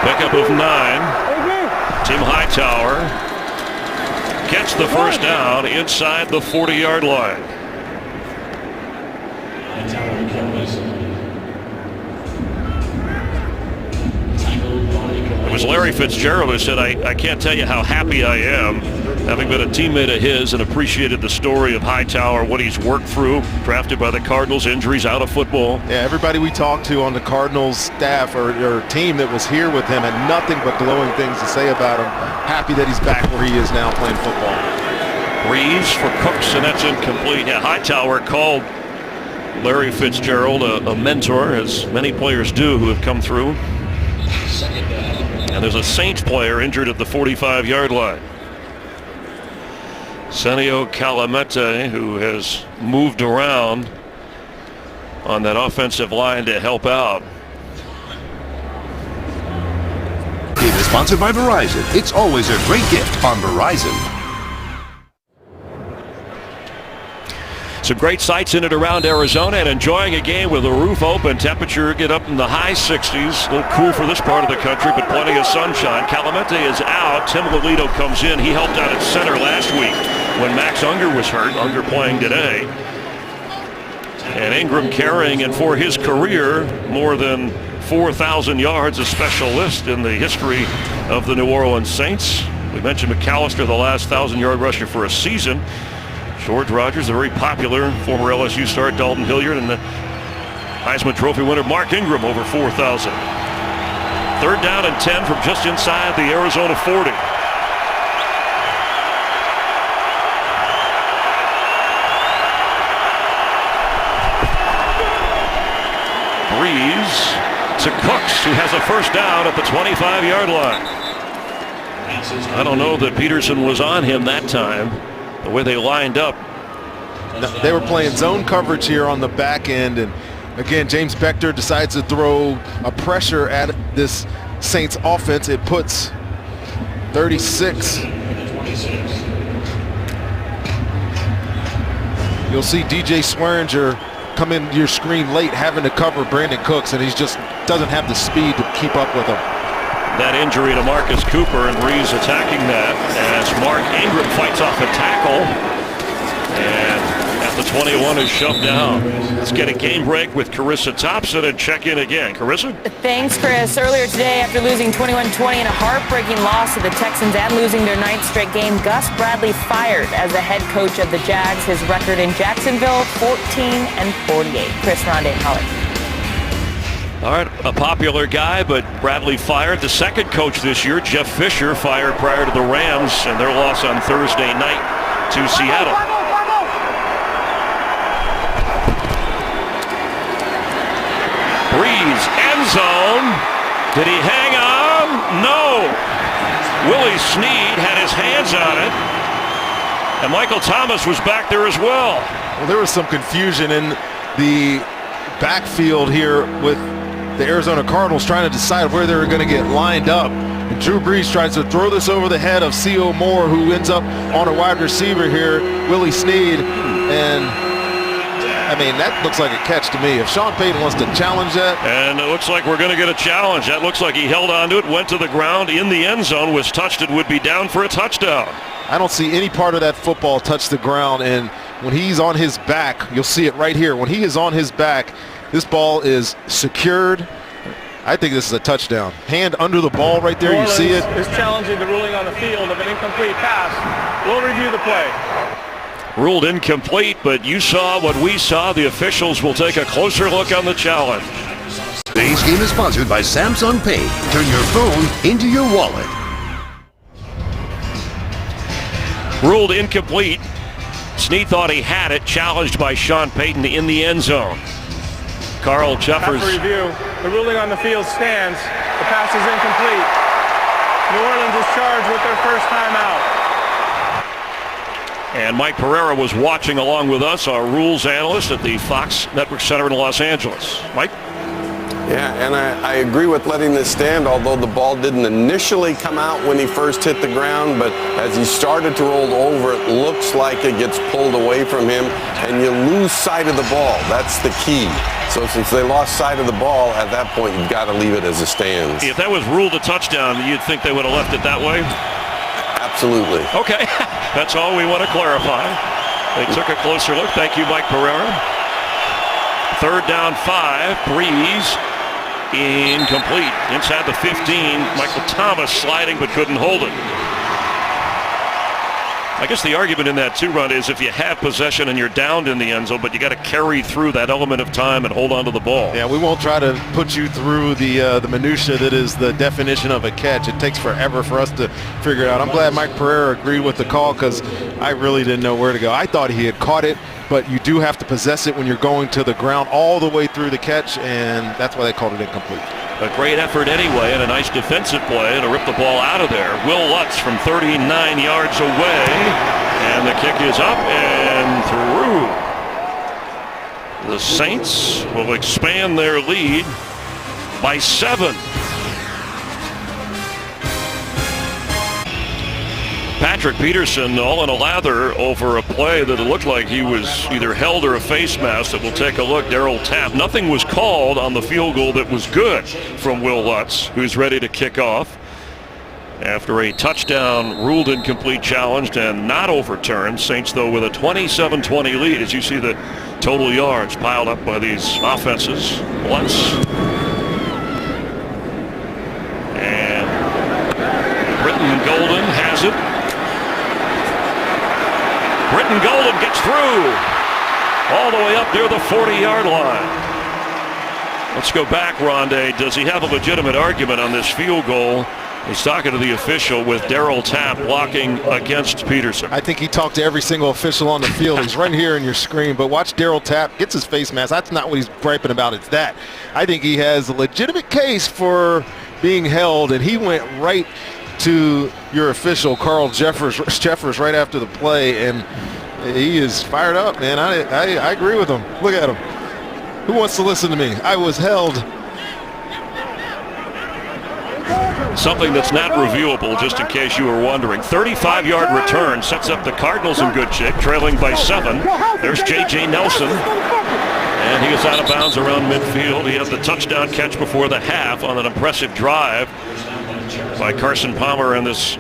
Pickup of 9. Tim Hightower gets the first down inside the 40-yard line. It was Larry Fitzgerald who said, I can't tell you how happy I am having been a teammate of his and appreciated the story of Hightower, what he's worked through, drafted by the Cardinals, injuries, out of football. Yeah, everybody we talked to on the Cardinals staff or team that was here with him had nothing but glowing things to say about him. Happy that he's back where he is now playing football. Breeze for Cooks, and that's incomplete. Yeah, Hightower called Larry Fitzgerald a mentor, as many players do who have come through. And there's a Saints player injured at the 45-yard line. Senio Calamete, who has moved around on that offensive line to help out. Game is sponsored by Verizon. It's always a great gift on Verizon. Some great sights in and around Arizona, and enjoying a game with the roof open. Temperature get up in the high 60s. A little cool for this part of the country, but plenty of sunshine. Calamete is out. Tim Lolito comes in. He helped out at center last week when Max Unger was hurt. Unger playing today. And Ingram carrying, and for his career, more than 4,000 yards, a specialist in the history of the New Orleans Saints. We mentioned McAllister, the last 1,000-yard rusher for a season. George Rogers, a very popular former LSU star, Dalton Hilliard, and the Heisman Trophy winner Mark Ingram, over 4,000. Third down and 10 from just inside the Arizona 40. Breeze to Cooks, who has a first down at the 25-yard line. I don't know that Peterson was on him that time. The way they lined up. They were playing zone coverage here on the back end, and again, James Beckter decides to throw a pressure at this Saints offense. It puts 36. You'll see DJ Swearinger come into your screen late, having to cover Brandon Cooks, and he just doesn't have the speed to keep up with him. That injury to Marcus Cooper, and Breeze attacking that as Mark Ingram fights off a tackle, and at the 21 is shoved down. Let's get a game break with Carissa Thompson and check in again. Carissa? Thanks, Chris. Earlier today, after losing 21-20 in a heartbreaking loss to the Texans and losing their 9th straight game, Gus Bradley fired as the head coach of the Jags. His record in Jacksonville, 14-48. Chris, Rondé, and Holly. All right, a popular guy, but Bradley fired. The second coach this year, Jeff Fisher, fired prior to the Rams and their loss on Thursday night to Seattle. Breeze, end zone. Did he hang on? No. Willie Snead had his hands on it. And Michael Thomas was back there as well. Well, there was some confusion in the backfield here with the Arizona Cardinals trying to decide where they were going to get lined up. And Drew Brees tries to throw this over the head of C.O. Moore, who ends up on a wide receiver here, Willie Snead. And, I mean, that looks like a catch to me. If Sean Payton wants to challenge that. And it looks like we're going to get a challenge. That looks like he held onto it, went to the ground in the end zone, was touched, it would be down for a touchdown. I don't see any part of that football touch the ground. And when he's on his back, you'll see it right here. When he is on his back, this ball is secured. I think this is a touchdown. Hand under the ball right there, you see it. Is challenging the ruling on the field of an incomplete pass. We'll review the play. Ruled incomplete, but you saw what we saw. The officials will take a closer look on the challenge. Today's game is sponsored by Samsung Pay. Turn your phone into your wallet. Ruled incomplete. Snead thought he had it, challenged by Sean Payton in the end zone. Carl Jeffers. After review, the ruling on the field stands. The pass is incomplete. New Orleans is charged with their first timeout. And Mike Pereira was watching along with us, our rules analyst at the Fox Network Center in Los Angeles. Mike? Yeah, and I agree with letting this stand, although the ball didn't initially come out when he first hit the ground, but as he started to roll over, it looks like it gets pulled away from him, and you lose sight of the ball. That's the key. So since they lost sight of the ball, at that point, you've got to leave it as it stands. If that was ruled a touchdown, you'd think they would have left it that way? Absolutely. Okay, that's all we want to clarify. They took a closer look. Thank you, Mike Pereira. Third down 5, Breeze. Incomplete. Inside the 15, Michael Thomas sliding but couldn't hold it. I guess the argument in that too, Ron, is if you have possession and you're downed in the end zone, but you got to carry through that element of time and hold on to the ball. Yeah, we won't try to put you through the minutia that is the definition of a catch. It takes forever for us to figure it out. I'm glad Mike Pereira agreed with the call because I really didn't know where to go. I thought he had caught it, but you do have to possess it when you're going to the ground all the way through the catch, and that's why they called it incomplete. A great effort anyway, and a nice defensive play to rip the ball out of there. Will Lutz from 39 yards away, and the kick is up and through. The Saints will expand their lead by 7. Patrick Peterson all in a lather over a play that it looked like he was either held or a face mask. That we'll take a look. Darryl Tapp. Nothing was called on the field goal that was good from Will Lutz, who's ready to kick off after a touchdown ruled incomplete, challenged, and not overturned. Saints, though, with a 27-20 lead as you see the total yards piled up by these offenses. Lutz. And Britton Golden has it. Britton Golden gets through all the way up near the 40-yard line. Let's go back, Rondé. Does he have a legitimate argument on this field goal? He's talking to the official with Darryl Tapp blocking against Peterson. I think he talked to every single official on the field. He's right here in your screen, but watch Darryl Tapp gets his face mask. That's not what he's griping about. It's that. I think he has a legitimate case for being held, and he went right to your official, Carl Jeffers right after the play, and he is fired up, man. I agree with him. Look at him. Who wants to listen to me? I was held. Something that's not reviewable, just in case you were wondering. 35-yard return sets up the Cardinals in good shape, trailing by 7. There's J.J. Nelson, and he is out of bounds around midfield. He has the touchdown catch before the half on an impressive drive by Carson Palmer and this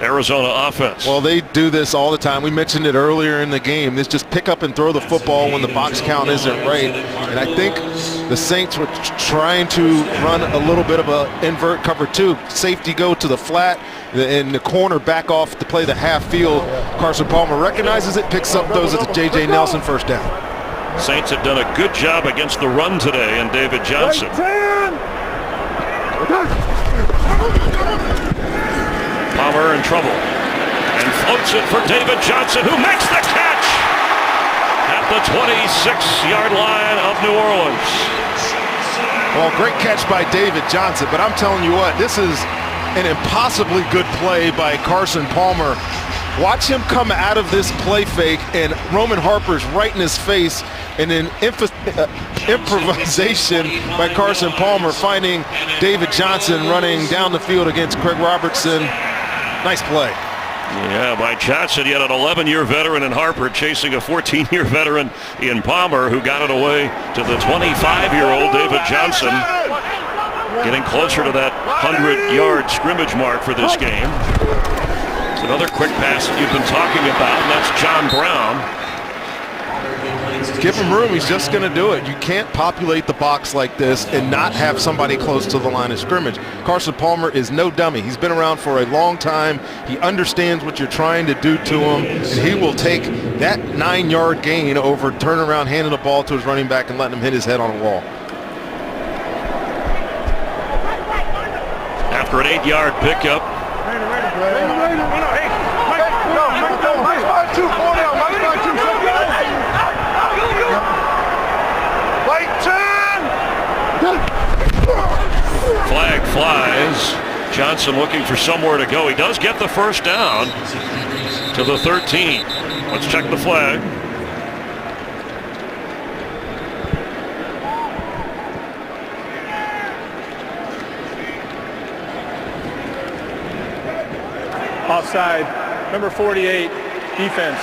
Arizona offense. Well, they do this all the time. We mentioned it earlier in the game. This just pick up and throw the football when the box count isn't right. And I think the Saints were trying to run a little bit of a invert cover 2. Safety go to the flat, and the corner back off to play the half field. Carson Palmer recognizes it, picks up those at the J.J. Nelson first down. Saints have done a good job against the run today, and David Johnson. Palmer in trouble and floats it for David Johnson, who makes the catch at the 26-yard line of New Orleans. Well, great catch by David Johnson, but I'm telling you what, this is an impossibly good play by Carson Palmer. Watch him come out of this play fake, and Roman Harper's right in his face, and then improvisation by Carson Palmer, finding David Johnson running down the field against Craig Robertson. Nice play. Yeah, by Johnson, yet an 11-year veteran in Harper chasing a 14-year veteran in Palmer, who got it away to the 25-year-old David Johnson, getting closer to that 100-yard scrimmage mark for this game. It's another quick pass that you've been talking about, and that's John Brown. Give him room. He's just going to do it. You can't populate the box like this and not have somebody close to the line of scrimmage. Carson Palmer is no dummy. He's been around for a long time. He understands what you're trying to do to him, and he will take that 9-yard gain over turn around, handing the ball to his running back and letting him hit his head on a wall. After an 8-yard pickup. Flag flies. Johnson looking for somewhere to go. He does get the first down to the 13. Let's check the flag. Offside, number 48, defense.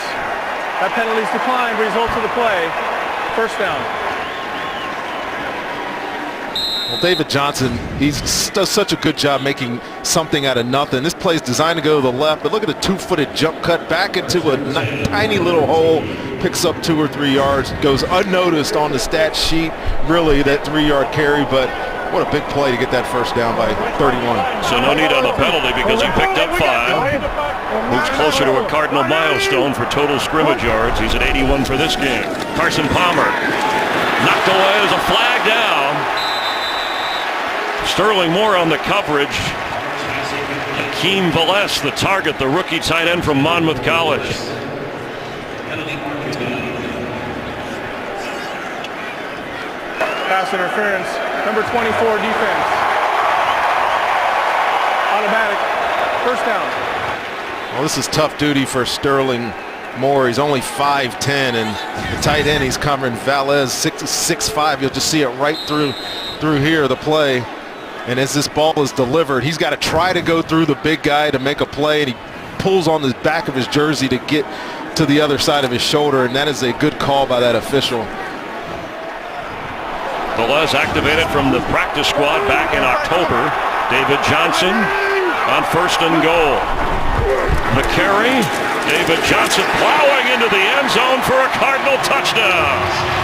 That penalty's declined, result of the play, first down. Well, David Johnson, he does such a good job making something out of nothing. This play is designed to go to the left, but look at the 2-footed jump cut back into a tiny little hole, picks up 2 or 3 yards, goes unnoticed on the stat sheet, really, that 3-yard carry, but what a big play to get that first down by 31. So no need on the penalty because he picked up 5. Moves closer to a Cardinal milestone for total scrimmage yards. He's at 81 for this game. Carson Palmer knocked away as a flag down. Sterling Moore on the coverage. Akeem Velez, the target, the rookie tight end from Monmouth College. Pass interference. Number 24 defense. Automatic. First down. Well, this is tough duty for Sterling Moore. He's only 5'10", and the tight end he's covering, Velez, 6'5". You'll just see it right through here, the play. And as this ball is delivered, he's got to try to go through the big guy to make a play, and he pulls on the back of his jersey to get to the other side of his shoulder, and that is a good call by that official. Velez activated from the practice squad back in October. David Johnson on 1st and goal. The carry, David Johnson plowing into the end zone for a Cardinal touchdown.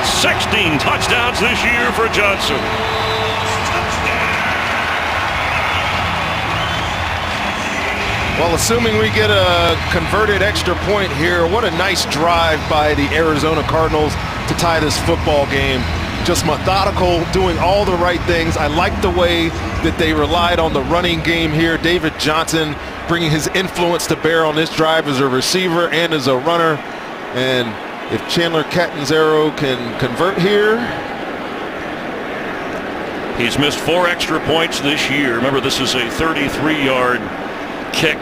16 touchdowns this year for Johnson. Well, assuming we get a converted extra point here, what a nice drive by the Arizona Cardinals to tie this football game. Just methodical, doing all the right things. I like the way that they relied on the running game here. David Johnson bringing his influence to bear on this drive as a receiver and as a runner. And if Chandler Catanzaro can convert here. He's missed 4 extra points this year. Remember, this is a 33-yard kick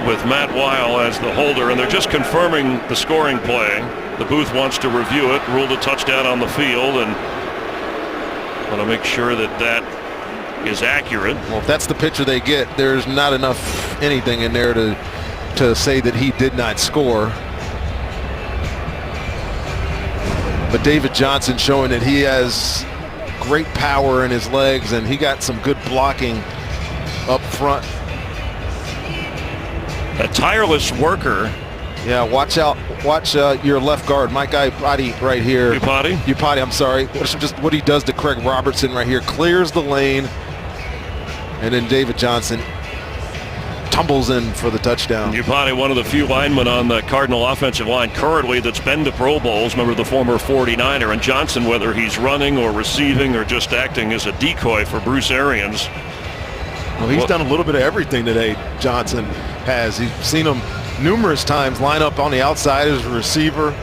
with Matt Weil as the holder, and they're just confirming the scoring play. The booth wants to review it, ruled a touchdown on the field, and want to make sure that that is accurate. Well, if that's the picture they get, there's not enough anything in there to say that he did not score. But David Johnson showing that he has great power in his legs, and he got some good blocking up front. A tireless worker. Yeah, watch out. Watch your left guard, my guy Iupati right here. Iupati, I'm sorry. Just what he does to Craig Robertson right here. Clears the lane, and then David Johnson tumbles in for the touchdown. Iupati, one of the few linemen on the Cardinal offensive line currently that's been to Pro Bowls. Remember, the former 49er. And Johnson, whether he's running or receiving or just acting as a decoy for Bruce Arians. Well, he's done a little bit of everything today, Johnson has. He's seen him numerous times line up on the outside as a receiver,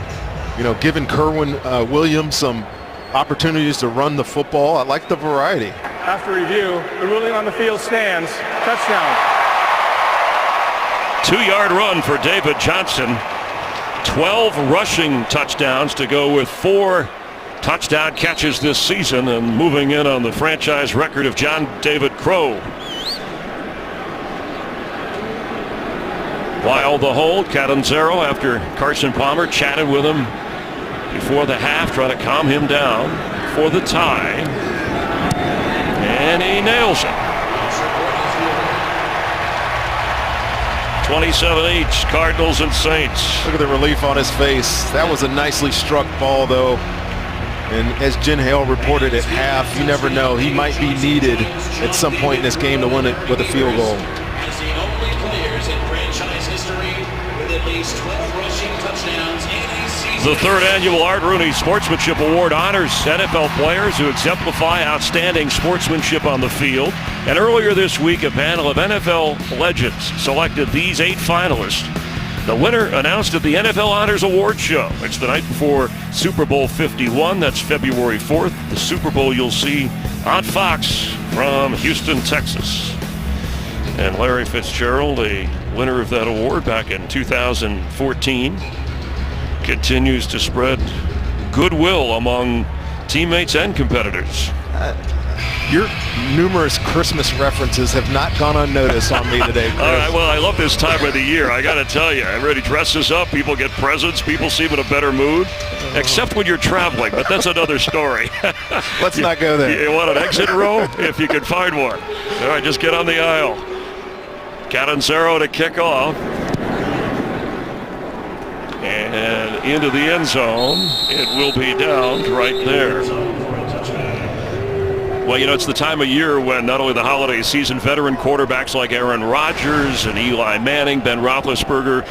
you know, giving Kerwin Williams some opportunities to run the football. I like the variety. After review, the ruling on the field stands. Touchdown. 2-yard run for David Johnson. 12 rushing touchdowns to go with 4 touchdown catches this season, and moving in on the franchise record of John David Crow. While the hold, Catanzaro, after Carson Palmer chatted with him before the half, trying to calm him down for the tie. And he nails it. 27 each, Cardinals and Saints. Look at the relief on his face. That was a nicely struck ball, though. And as Jen Hale reported at half, you never know. He might be needed at some point in this game to win it with a field goal. As the only players in franchise history with at least 12 rushing touchdowns in a season. The 3rd annual Art Rooney Sportsmanship Award honors NFL players who exemplify outstanding sportsmanship on the field. And earlier this week, a panel of NFL legends selected these 8 finalists. The winner announced at the NFL Honors Award Show. It's the night before Super Bowl 51. That's February 4th. The Super Bowl you'll see on Fox from Houston, Texas. And Larry Fitzgerald, a winner of that award back in 2014, continues to spread goodwill among teammates and competitors. Your numerous Christmas references have not gone unnoticed on me today, Chris. All right, well, I love this time of the year. I got to tell you, everybody dresses up. People get presents. People seem in a better mood, except when you're traveling. But that's another story. Let's not go there. You want an exit row? If you can find one. All right, just get on the aisle. Catanzaro to kick off. And into the end zone. It will be down right there. Well, you know, it's the time of year when not only the holiday season, veteran quarterbacks like Aaron Rodgers and Eli Manning, Ben Roethlisberger,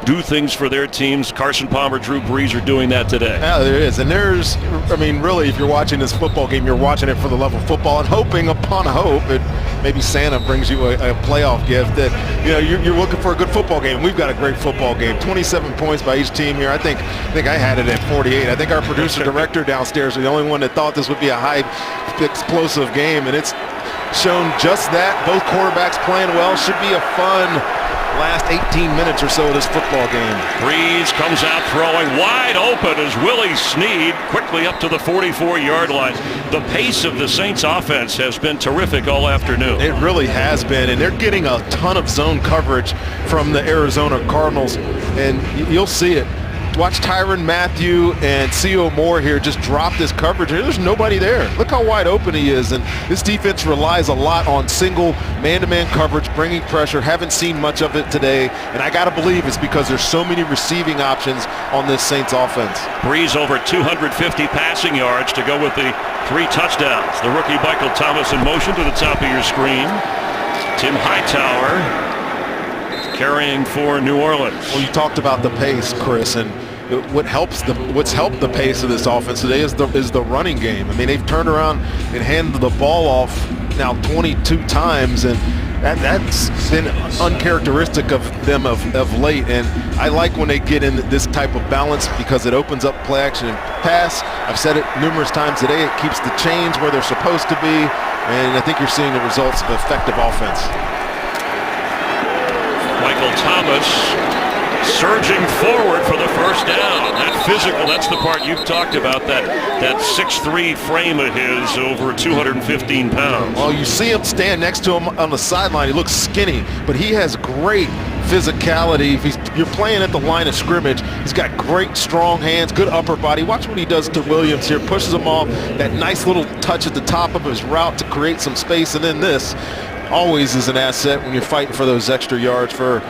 do things for their teams. Carson Palmer, Drew Brees are doing that today. Yeah, there is. And there's, I mean, really, if you're watching this football game, you're watching it for the love of football and hoping upon hope that maybe Santa brings you a playoff gift, that, you know, you're looking for a good football game. We've got a great football game. 27 points by each team here. I think I had it at 48. I think our producer director downstairs was the only one that thought this would be a high explosive game, and it's shown just that. Both quarterbacks playing well. Should be a fun last 18 minutes or so of this football game. Brees comes out throwing wide open as Willie Snead quickly up to the 44-yard line. The pace of the Saints offense has been terrific all afternoon. It really has been, and they're getting a ton of zone coverage from the Arizona Cardinals, and you'll see it. Watch Tyrann Mathieu and C.O. Moore here just drop this coverage. There's nobody there. Look how wide open he is. And this defense relies a lot on single man-to-man coverage, bringing pressure. Haven't seen much of it today. And I got to believe it's because there's so many receiving options on this Saints offense. Brees over 250 passing yards to go with the 3 touchdowns. The rookie Michael Thomas in motion to the top of your screen. Tim Hightower carrying for New Orleans. Well, you talked about the pace, Chris, and what's helped the pace of this offense today is the running game. I mean, they've turned around and handed the ball off now 22 times, and that's been uncharacteristic of them of late. And I like when they get in this type of balance because it opens up play action and pass. I've said it numerous times today. It keeps the chains where they're supposed to be, and I think you're seeing the results of effective offense. Michael Thomas surging forward for the first down. That physical, that's the part you've talked about, that 6'3" frame of his, over 215 pounds. Well, you see him stand next to him on the sideline. He looks skinny, but he has great physicality. You're playing at the line of scrimmage. He's got great strong hands, good upper body. Watch what he does to Williams here. Pushes him off. That nice little touch at the top of his route to create some space, and then this always is an asset when you're fighting for those extra yards for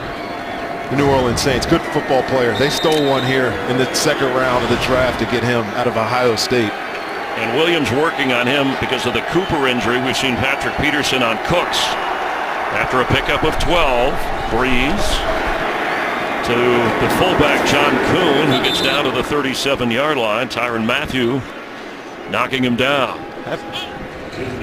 the New Orleans Saints. Good football player. They stole one here in the second round of the draft to get him out of Ohio State. And Williams working on him because of the Cooper injury. We've seen Patrick Peterson on Cooks. After a pickup of 12, Brees to the fullback John Kuhn, who gets down to the 37-yard line. Tyrann Mathieu knocking him down.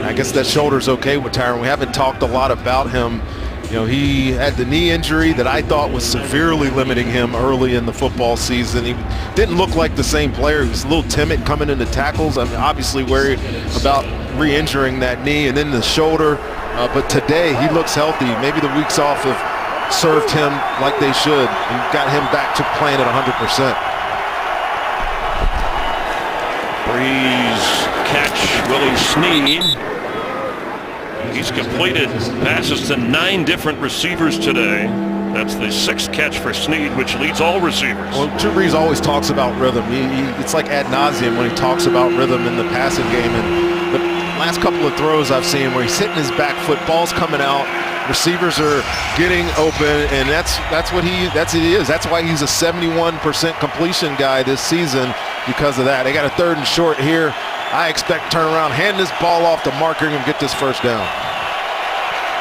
I guess that shoulder's okay with Tyrann. We haven't talked a lot about him. You know, he had the knee injury that I thought was severely limiting him early in the football season. He didn't look like the same player. He was a little timid coming into tackles. I mean, obviously worried about re-injuring that knee and then the shoulder. But today he looks healthy. Maybe the weeks off have served him like they should and got him back to playing at 100%. Brees catch, Willie Snead. He's completed passes to 9 different receivers today. That's the 6th catch for Snead, which leads all receivers. Well, Drew Brees always talks about rhythm. It's like ad nauseum when he talks about rhythm in the passing game. And the last couple of throws I've seen where he's hitting his back foot, ball's coming out, receivers are getting open, and that's what he is. That's why he's a 71% completion guy this season, because of that. They got a 3rd and short here. I expect turn around, hand this ball off to Marker and get this first down.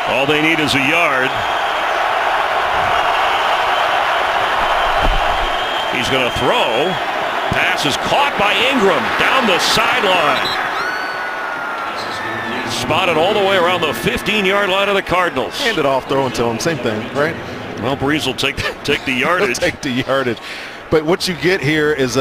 All they need is a yard. He's going to throw. Pass is caught by Ingram down the sideline. Spotted all the way around the 15-yard line of the Cardinals. Hand it off, throw it to him. Same thing, right? Well, Brees will take the yardage. He'll take the yardage. But what you get here is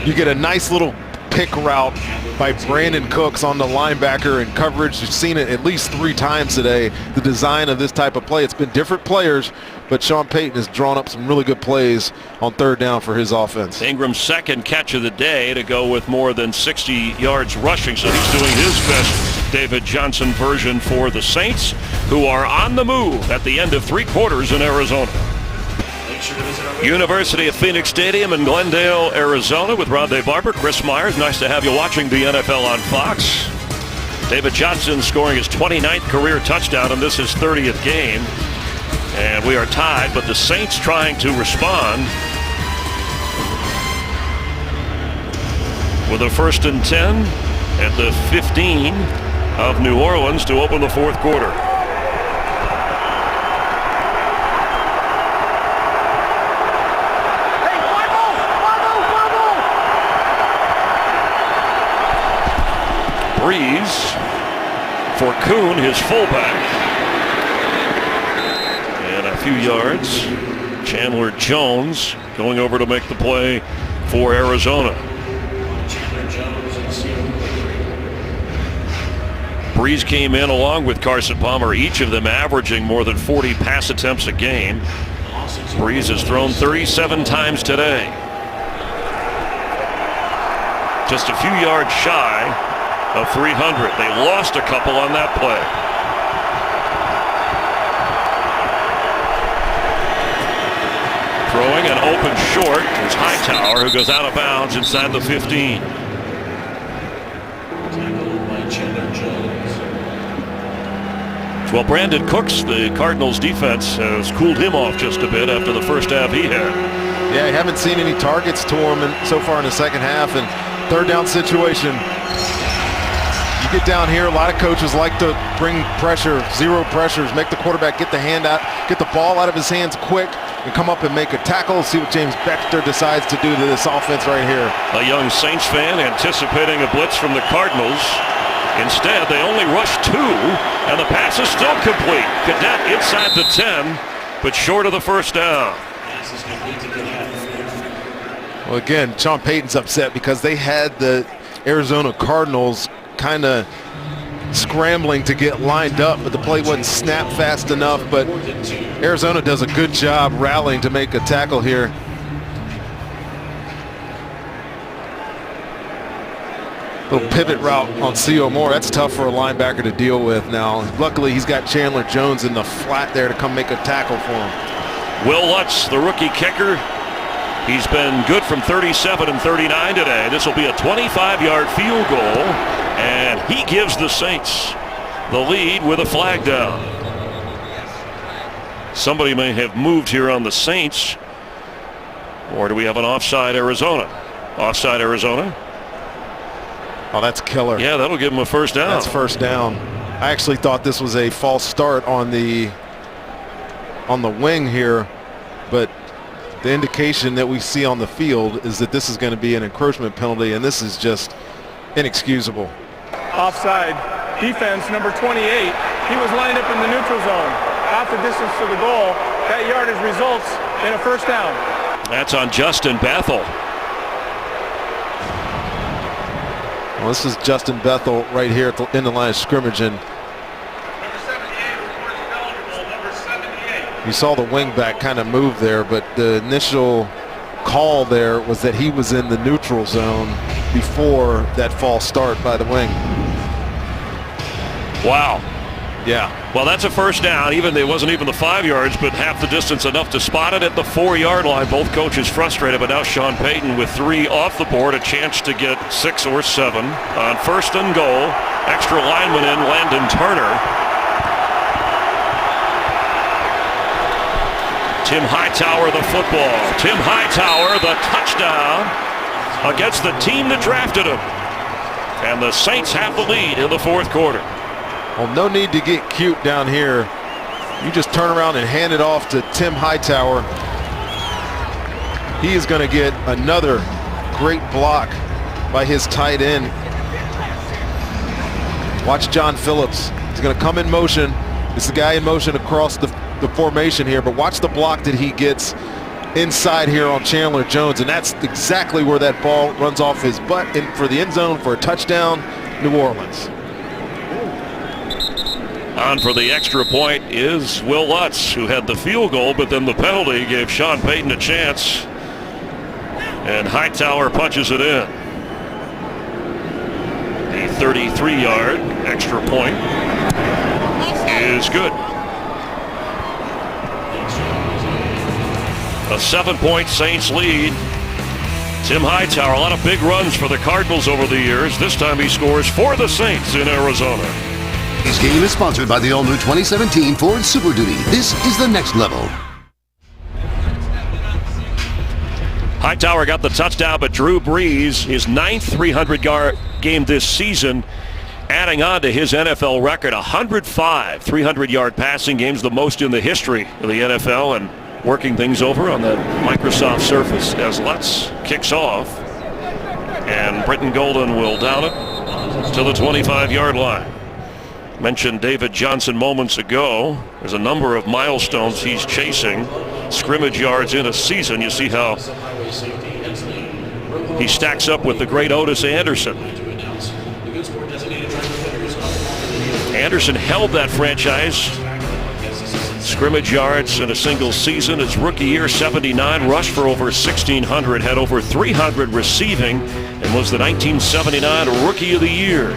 you get a nice little pick route by Brandon Cooks on the linebacker and coverage. You've seen it at least 3 times today, the design of this type of play. It's been different players, but Sean Payton has drawn up some really good plays on 3rd down for his offense. Ingram's 2nd catch of the day to go with more than 60 yards rushing, so he's doing his best David Johnson version for the Saints, who are on the move at the end of 3 quarters in Arizona. University of Phoenix Stadium in Glendale, Arizona, with Rondé Barber, Chris Myers. Nice to have you watching the NFL on Fox. David Johnson scoring his 29th career touchdown, and this is his 30th game. And we are tied, but the Saints trying to respond with a 1st and 10 at the 15 of New Orleans to open the fourth quarter. Breeze for Kuhn, his fullback. And a few yards. Chandler Jones going over to make the play for Arizona. Breeze came in along with Carson Palmer, each of them averaging more than 40 pass attempts a game. Breeze has thrown 37 times today. Just a few yards shy of 300. They lost a couple on that play. Throwing an open short is Hightower, who goes out of bounds inside the 15. Well, Brandon Cooks, the Cardinals defense, has cooled him off just a bit after the first half he had. Yeah, I haven't seen any targets to him so far in the second half. And third down situation, you get down here, a lot of coaches like to bring pressure, zero pressures, make the quarterback get the hand out, get the ball out of his hands quick, and come up and make a tackle. See what James Baxter decides to do to this offense right here. A young Saints fan anticipating a blitz from the Cardinals. Instead, they only rush 2, and the pass is still complete. Cadet inside the 10, but short of the first down. Well, again, Sean Payton's upset because they had the Arizona Cardinals kind of scrambling to get lined up, but the play wasn't snapped fast enough. But Arizona does a good job rallying to make a tackle here. Little pivot route on C.O. Moore. That's tough for a linebacker to deal with now. Luckily, he's got Chandler Jones in the flat there to come make a tackle for him. Will Lutz, the rookie kicker, he's been good from 37 and 39 today. This will be a 25-yard field goal, and he gives the Saints the lead with a flag down. Somebody may have moved here on the Saints, or do we have an offside Arizona? Offside Arizona. Oh, that's killer. Yeah, that'll give him a first down. That's first down. I actually thought this was a false start on the wing here, but the indication that we see on the field is that this is going to be an encroachment penalty, and this is just inexcusable. Offside. Defense, number 28. He was lined up in the neutral zone. Half the distance to the goal. That yardage results in a first down. That's on Justin Bethel. Well, this is Justin Bethel right here in the line of scrimmage, and you saw the wingback kind of move there, but the initial call there was that he was in the neutral zone before that false start by the wing. Wow. Yeah. Well, that's a first down. It wasn't even the 5 yards, but half the distance enough to spot it at the 4-yard line. Both coaches frustrated, but now Sean Payton with 3 off the board, a chance to get 6 or 7 on first and goal. Extra lineman in, Landon Turner. Tim Hightower the football. Tim Hightower the touchdown against the team that drafted him. And the Saints have the lead in the fourth quarter. Well, no need to get cute down here. You just turn around and hand it off to Tim Hightower. He is going to get another great block by his tight end. Watch John Phillips. He's going to come in motion. It's the guy in motion across the formation here, but watch the block that he gets inside here on Chandler Jones, and that's exactly where that ball runs off his butt in for the end zone for a touchdown, New Orleans. On for the extra point is Will Lutz, who had the field goal, but then the penalty gave Sean Payton a chance. And Hightower punches it in. The 33-yard extra point is good. A 7-point Saints lead. Tim Hightower, a lot of big runs for the Cardinals over the years. This time he scores for the Saints in Arizona. This game is sponsored by the all-new 2017 Ford Super Duty. This is the next level. Hightower got the touchdown, but Drew Brees, his 9th 300-yard game this season, adding on to his NFL record, 105 300-yard passing games, the most in the history of the NFL, and working things over on the Microsoft Surface as Lutz kicks off. And Britton Golden will down it to the 25-yard line. Mentioned David Johnson moments ago. There's a number of milestones he's chasing. Scrimmage yards in a season. You see how he stacks up with the great Otis Anderson. Anderson held that franchise scrimmage yards in a single season. His rookie year, 79, rushed for over 1,600, had over 300 receiving, and was the 1979 Rookie of the Year.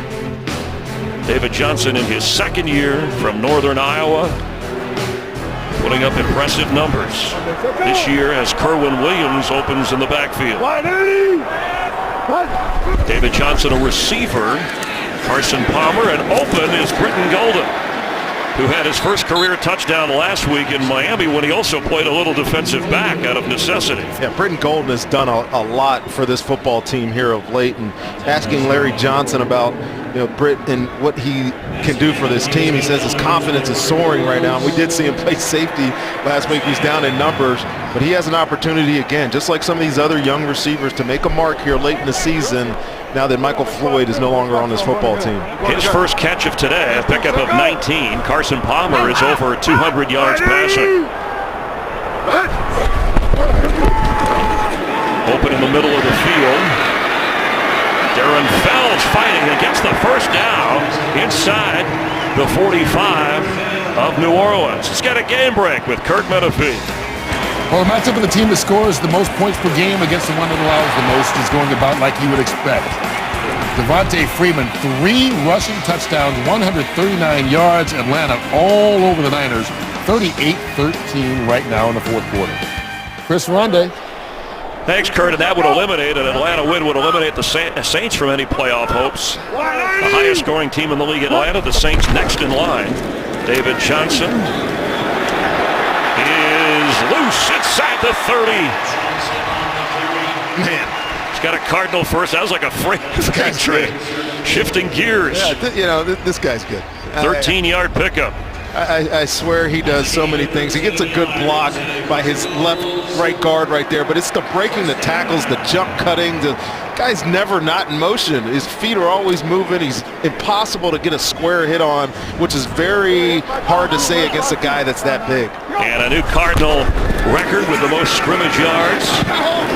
David Johnson in his second year from Northern Iowa, putting up impressive numbers this year as Kerwin Williams opens in the backfield. David Johnson, a receiver. Carson Palmer, and open is Britton Golden, who had his first career touchdown last week in Miami when he also played a little defensive back out of necessity. Yeah, Britton Golden has done a lot for this football team here of late, and asking Larry Johnson about Britt and what he can do for this team. He says his confidence is soaring right now. We did see him play safety last week. He's down in numbers, but he has an opportunity again, just like some of these other young receivers, to make a mark here late in the season now that Michael Floyd is no longer on this football team. His first catch of today, a pickup of 19. Carson Palmer is over 200 yards passing. Open in the middle of the field. Darren Fells fighting and gets the first down inside the 45 of New Orleans. He's got a game break with Kurt Menefee. Well, the matchup of the team that scores the most points per game against the one that allows the most is going about like you would expect. Devontae Freeman, 3 rushing touchdowns, 139 yards. Atlanta all over the Niners, 38-13 right now in the fourth quarter. Chris Ronde. Thanks, Kurt, and that would eliminate, an Atlanta win would eliminate the Saints from any playoff hopes. The highest scoring team in the league, Atlanta, the Saints next in line. David Johnson is loose inside the 30. Man, he's got a Cardinal first. That was like a freight train. Shifting gears. Yeah, this guy's good. 13-yard pickup. I swear he does so many things. He gets a good block by his right guard right there, but it's the breaking the tackles, the jump cutting. The guy's never not in motion. His feet are always moving. He's impossible to get a square hit on, which is very hard to say against a guy that's that big. And a new Cardinal record with the most scrimmage yards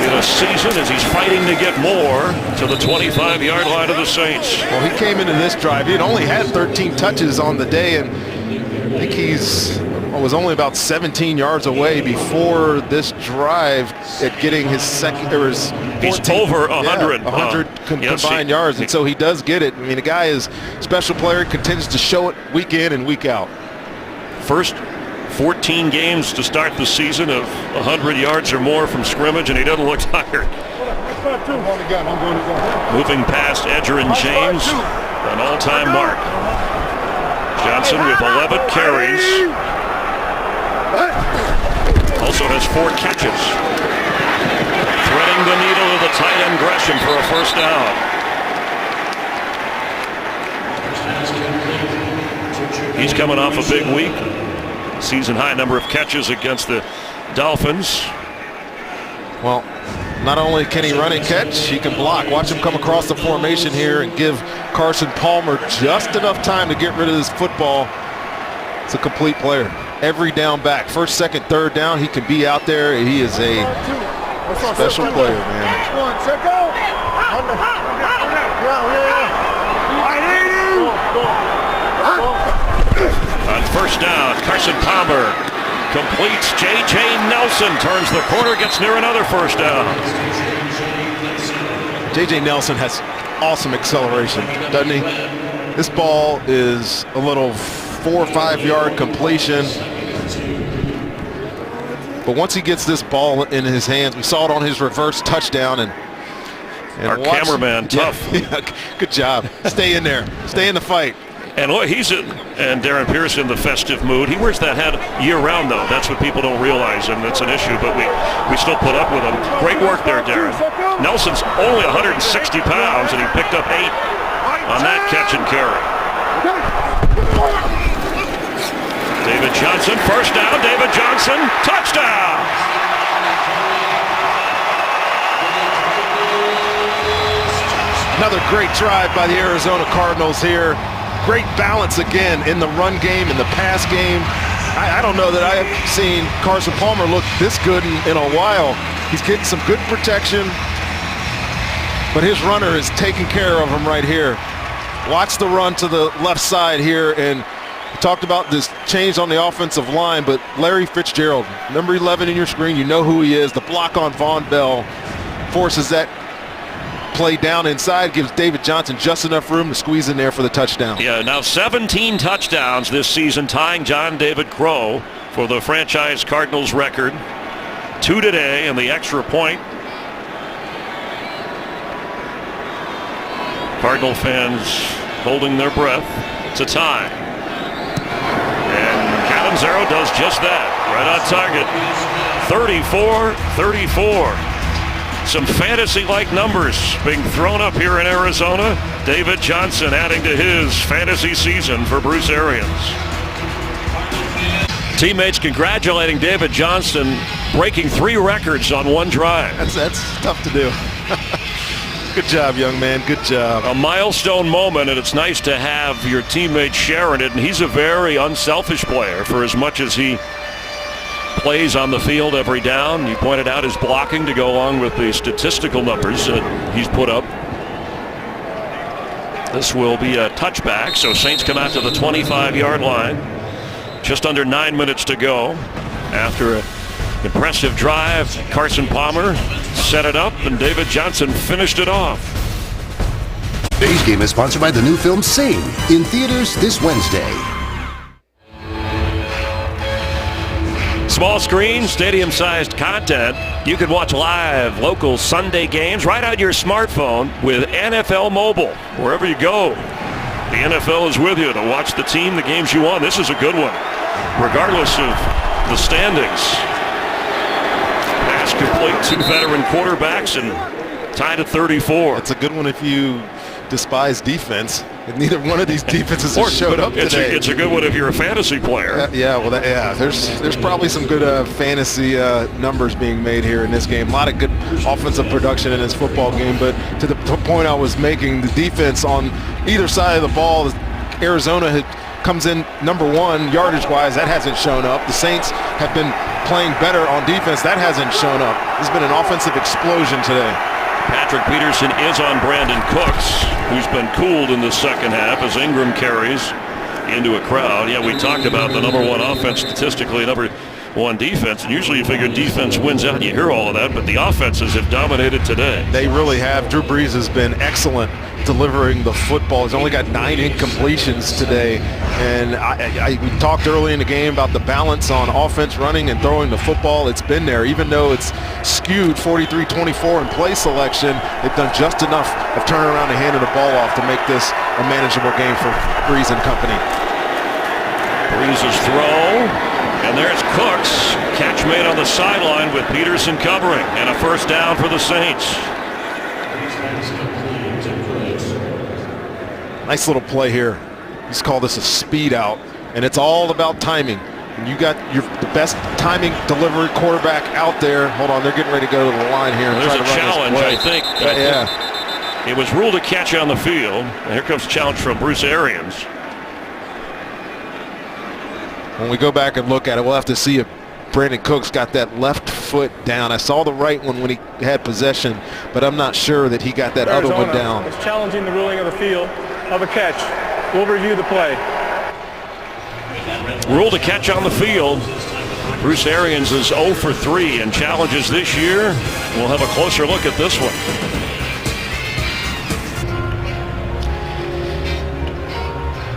in a season as he's fighting to get more to the 25-yard line of the Saints. Well, he came into this drive. He had only had 13 touches on the day, and I think was only about 17 yards away before this drive at getting his second. He's over 100. 100 combined yards, and so he does get it. I mean, the guy is a special player, continues to show it week in and week out. First 14 games to start the season of 100 yards or more from scrimmage, and he doesn't look tired. Moving past Edgerrin James, an all-time mark. Johnson with 11 carries. Also has 4 catches. Threading the needle of the tight end Gresham for a first down. He's coming off a big week. Season high number of catches against the Dolphins. Well, not only can he run and catch, he can block. Watch him come across the formation here and give Carson Palmer just enough time to get rid of this football. It's a complete player. Every down back, first, second, third down, he can be out there. He is a special player, man. On first down, Carson Palmer completes. J.J. Nelson turns the corner, gets near another first down. J.J. Nelson has awesome acceleration, doesn't he? This ball is a little 4 or 5 yard completion. But once he gets this ball in his hands, we saw it on his reverse touchdown. And our cameraman, tough. Yeah, good job. Stay in there. Stay in the fight. And look, and Darren Pierce in the festive mood. He wears that hat year-round, though. That's what people don't realize, and it's an issue, but we still put up with him. Great work there, Darren. Nelson's only 160 pounds, and he picked up 8. on that catch and carry. David Johnson, first down. David Johnson, touchdown. Another great drive by the Arizona Cardinals here. Great balance again in the run game, in the pass game. I don't know that I have seen Carson Palmer look this good in a while. He's getting some good protection, but his runner is taking care of him right here. Watch the run to the left side here, and we talked about this change on the offensive line, but Larry Fitzgerald, number 11 in your screen, you know who he is. The block on Von Bell forces that play down inside, gives David Johnson just enough room to squeeze in there for the touchdown. Yeah, now 17 touchdowns this season, tying John David Crow for the franchise Cardinals record. 2 today and the extra point. Cardinal fans holding their breath. It's a tie. And Catanzaro does just that. Right on target. 34-34. Some fantasy-like numbers being thrown up here in Arizona. David Johnson adding to his fantasy season for Bruce Arians. Teammates congratulating David Johnson, breaking 3 records on one drive. That's tough to do. Good job, young man. Good job. A milestone moment, and it's nice to have your teammates sharing it. And he's a very unselfish player for as much as he plays on the field every down. You pointed out his blocking to go along with the statistical numbers that he's put up. This will be a touchback, so Saints come out to the 25-yard line. Just under 9 minutes to go after an impressive drive. Carson Palmer set it up, and David Johnson finished it off. Today's game is sponsored by the new film Sing, in theaters this Wednesday. Small screen, stadium-sized content. You can watch live local Sunday games right on your smartphone with NFL Mobile. Wherever you go, the NFL is with you to watch the team, the games you want. This is a good one, regardless of the standings. Pass complete, 2 veteran quarterbacks, and tied at 34. It's a good one if you despise defense. And neither one of these defenses has showed up today. It's a good one if you're a fantasy player. There's probably some good fantasy numbers being made here in this game. A lot of good offensive production in this football game, but to the point I was making, the defense on either side of the ball, Arizona comes in number 1 yardage-wise. That hasn't shown up. The Saints have been playing better on defense. That hasn't shown up. There's been an offensive explosion today. Patrick Peterson is on Brandon Cooks, who's been cooled in the second half as Ingram carries into a crowd. Yeah, we talked about the number 1 offense statistically, number 1 defense. And usually you figure defense wins out and you hear all of that, but the offenses have dominated today. They really have. Drew Brees has been excellent delivering the football. He's only got 9 incompletions today. And we talked early in the game about the balance on offense, running and throwing the football. It's been there. Even though it's skewed 43-24 in play selection, they've done just enough of turning around and handing the ball off to make this a manageable game for Brees and company. Brees' throw, and there's Cooks. Catch made on the sideline with Peterson covering, and a first down for the Saints. Nice little play here. He's called this a speed out, and it's all about timing. And you got the best timing delivery quarterback out there. Hold on, they're getting ready to go to the line here. There's a challenge, I think. Yeah. It was ruled a catch on the field. And here comes a challenge from Bruce Arians. When we go back and look at it, we'll have to see if Brandon Cooks got that left foot down. I saw the right one when he had possession, but I'm not sure that he got that Arizona other one down. Is challenging the ruling of the field of a catch. We'll review the play. Ruled a catch on the field. Bruce Arians is 0 for 3 in challenges this year. We'll have a closer look at this one.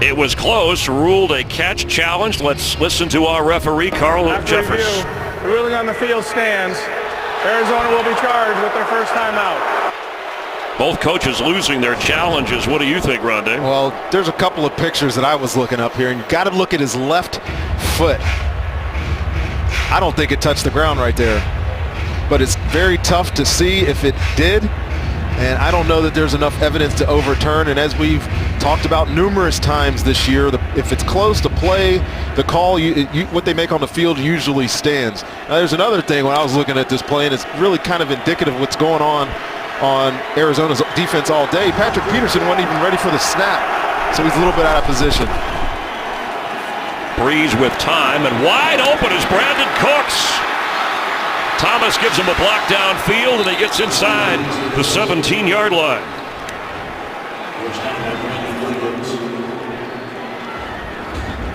It was close, ruled a catch challenge. Let's listen to our referee, Carl Jeffers. The ruling on the field stands. Arizona will be charged with their first timeout. Both coaches losing their challenges. What do you think, Rondé? Well, there's a couple of pictures that I was looking up here, and you got to look at his left foot. I don't think it touched the ground right there, but it's very tough to see if it did, and I don't know that there's enough evidence to overturn. And as we've talked about numerous times this year. If it's close to play, the call, what they make on the field usually stands. Now, there's another thing when I was looking at this play, and it's really kind of indicative of what's going on Arizona's defense all day. Patrick Peterson wasn't even ready for the snap, so he's a little bit out of position. Breeze with time, and wide open is Brandon Cooks. Thomas gives him a block downfield, and he gets inside the 17-yard line.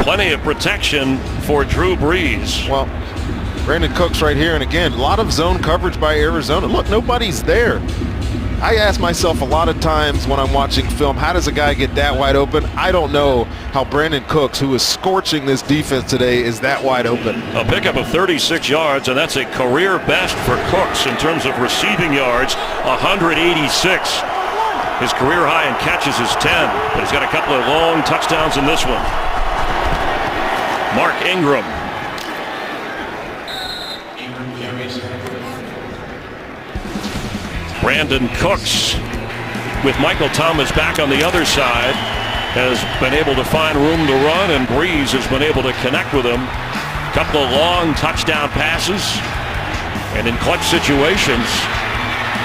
Plenty of protection for Drew Brees. Well, Brandon Cooks right here, and again, a lot of zone coverage by Arizona. Look, nobody's there. I ask myself a lot of times when I'm watching film, how does a guy get that wide open? I don't know how Brandon Cooks, who is scorching this defense today, is that wide open. A pickup of 36 yards, and that's a career best for Cooks in terms of receiving yards, 186. His career high in catches is 10, but he's got a couple of long touchdowns in this one. Mark Ingram. Brandon Cooks, with Michael Thomas back on the other side, has been able to find room to run, and Breeze has been able to connect with him. A couple of long touchdown passes, and in clutch situations,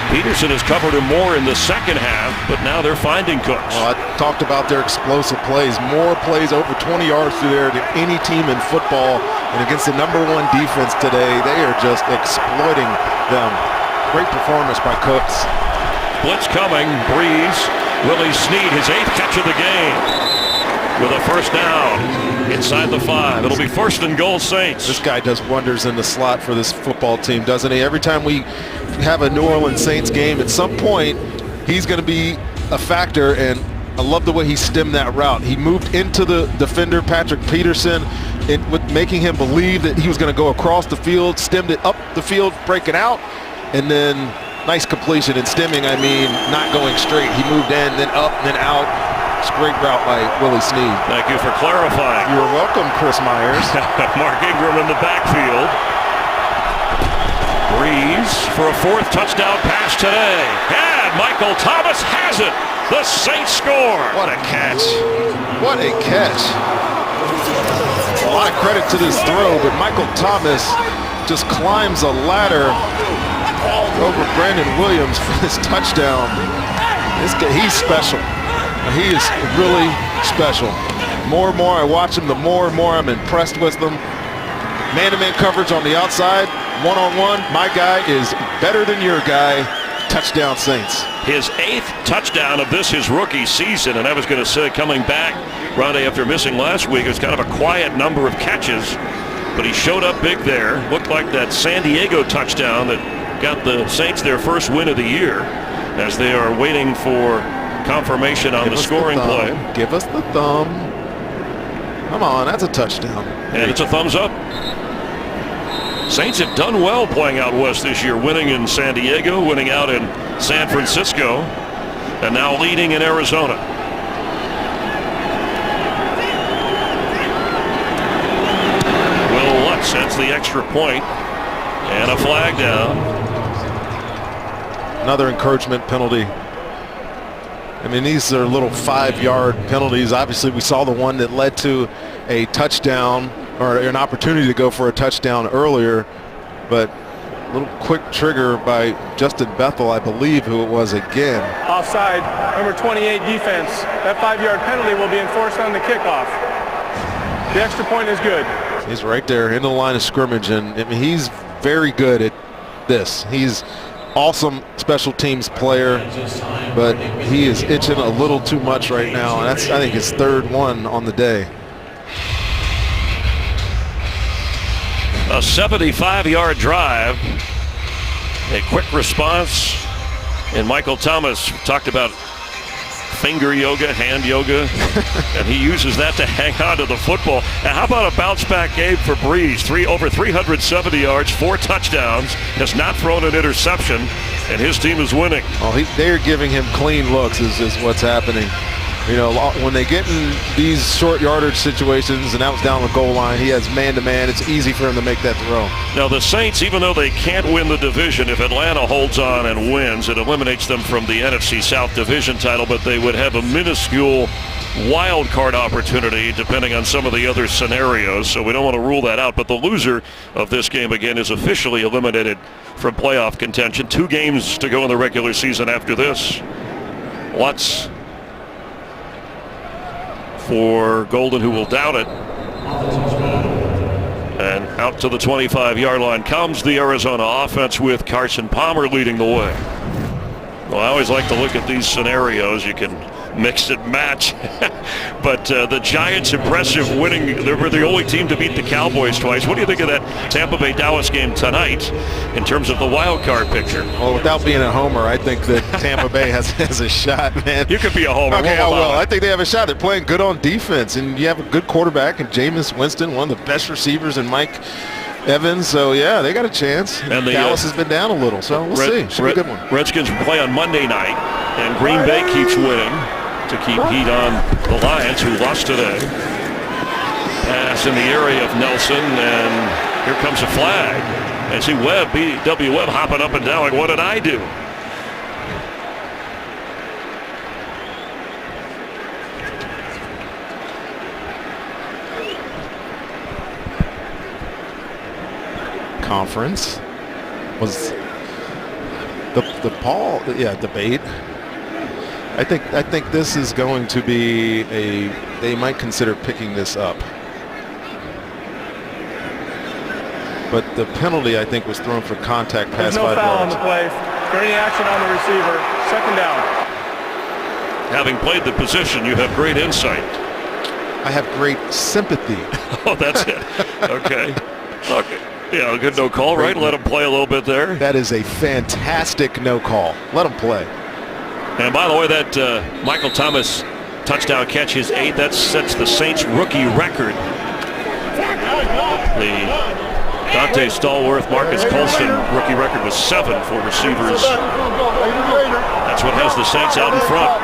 Peterson has covered him more in the second half, but now they're finding Cooks. Well, I talked about their explosive plays. More plays over 20 yards through there than any team in football, and against the #1 defense today, they are just exploiting them. Great performance by Cooks. Blitz coming. Breeze. Willie Snead, his 8th catch of the game, with a first down inside the 5. It'll be 1st and goal, Saints. This guy does wonders in the slot for this football team, doesn't he? Every time we have a New Orleans Saints game, at some point, he's going to be a factor, and I love the way he stemmed that route. He moved into the defender, Patrick Peterson, with making him believe that he was going to go across the field, stemmed it up the field, breaking out, and then nice completion. And stemming, I mean not going straight. He moved in, then up, then out. It's a great route by Willie Snead. Thank you for clarifying. You're welcome, Chris Myers. Mark Ingram in the backfield. Breeze for a 4th touchdown pass today. And Michael Thomas has it. The Saints score. What a catch. What a catch. A lot of credit to this throw, but Michael Thomas just climbs a ladder over Brandon Williams for this touchdown. This guy, he's special. He is really special. More and more I watch him, the more and more I'm impressed with him. Man-to-man coverage on the outside, one-on-one. My guy is better than your guy. Touchdown, Saints. His 8th touchdown of his rookie season, and I was going to say, coming back, Rondé, after missing last week, it was kind of a quiet number of catches, but he showed up big there. Looked like that San Diego touchdown that got the Saints their first win of the year, as they are waiting for confirmation on the scoring play. Give us the thumb. Come on, that's a touchdown. And it's a thumbs up. Saints have done well playing out west this year, winning in San Diego, winning out in San Francisco, and now leading in Arizona. Will Lutz sets the extra point, and a flag down. Another encouragement penalty. I mean, these are little 5-yard penalties. Obviously, we saw the one that led to a touchdown, or an opportunity to go for a touchdown earlier, but a little quick trigger by Justin Bethel, I believe, who it was again. Offside, number 28 defense. That 5-yard penalty will be enforced on the kickoff. The extra point is good. He's right there in the line of scrimmage, and I mean, he's very good at this. He's awesome special teams player, but he is itching a little too much right now, and that's, I think, his 3rd one on the day. A 75-yard drive, a quick response, and Michael Thomas talked about finger yoga, hand yoga, and he uses that to hang on to the football. And how about a bounce-back game for Breeze? Over 370 yards, 4 touchdowns, has not thrown an interception, and his team is winning. Oh, they're giving him clean looks is what's happening. You know, when they get in these short yardage situations, and that was down the goal line, he has man-to-man. It's easy for him to make that throw. Now, the Saints, even though they can't win the division, if Atlanta holds on and wins, it eliminates them from the NFC South division title, but they would have a minuscule wild card opportunity depending on some of the other scenarios, so we don't want to rule that out. But the loser of this game, again, is officially eliminated from playoff contention. 2 games to go in the regular season after this. Lots for Golden, who will down it. And out to the 25-yard line comes the Arizona offense with Carson Palmer leading the way. Well, I always like to look at these scenarios. You can mix and match. But the Giants' impressive winning. They were the only team to beat the Cowboys twice. What do you think of that Tampa Bay-Dallas game tonight in terms of the wild card picture? Well, without being a homer, I think that Tampa Bay has a shot, man. You could be a homer. Okay, I will. I think they have a shot. They're playing good on defense, and you have a good quarterback in Jameis Winston, one of the best receivers in Mike Evans. So, yeah, they got a chance. And Dallas has been down a little, so we'll see. Should be a good one. Redskins play on Monday night, and Green Bay keeps winning to keep heat on the Lions, who lost today. Pass in the area of Nelson, and here comes a flag. And see Webb, B.W. Webb, hopping up and down like, what did I do? Conference was the Paul debate. I think this is going to be they might consider picking this up. But the penalty, I think, was thrown for contact past 5 yards. There's no foul on the play. For any action on the receiver, 2nd down. Having played the position, you have great insight. I have great sympathy. Oh, that's it. Okay. Yeah, a good no call, right? Let him play a little bit there. That is a fantastic no call. Let him play. And by the way, that Michael Thomas touchdown catch, his 8th, that sets the Saints rookie record. The Dante Stallworth, Marcus Colston rookie record was 7 for receivers. That's what has the Saints out in front.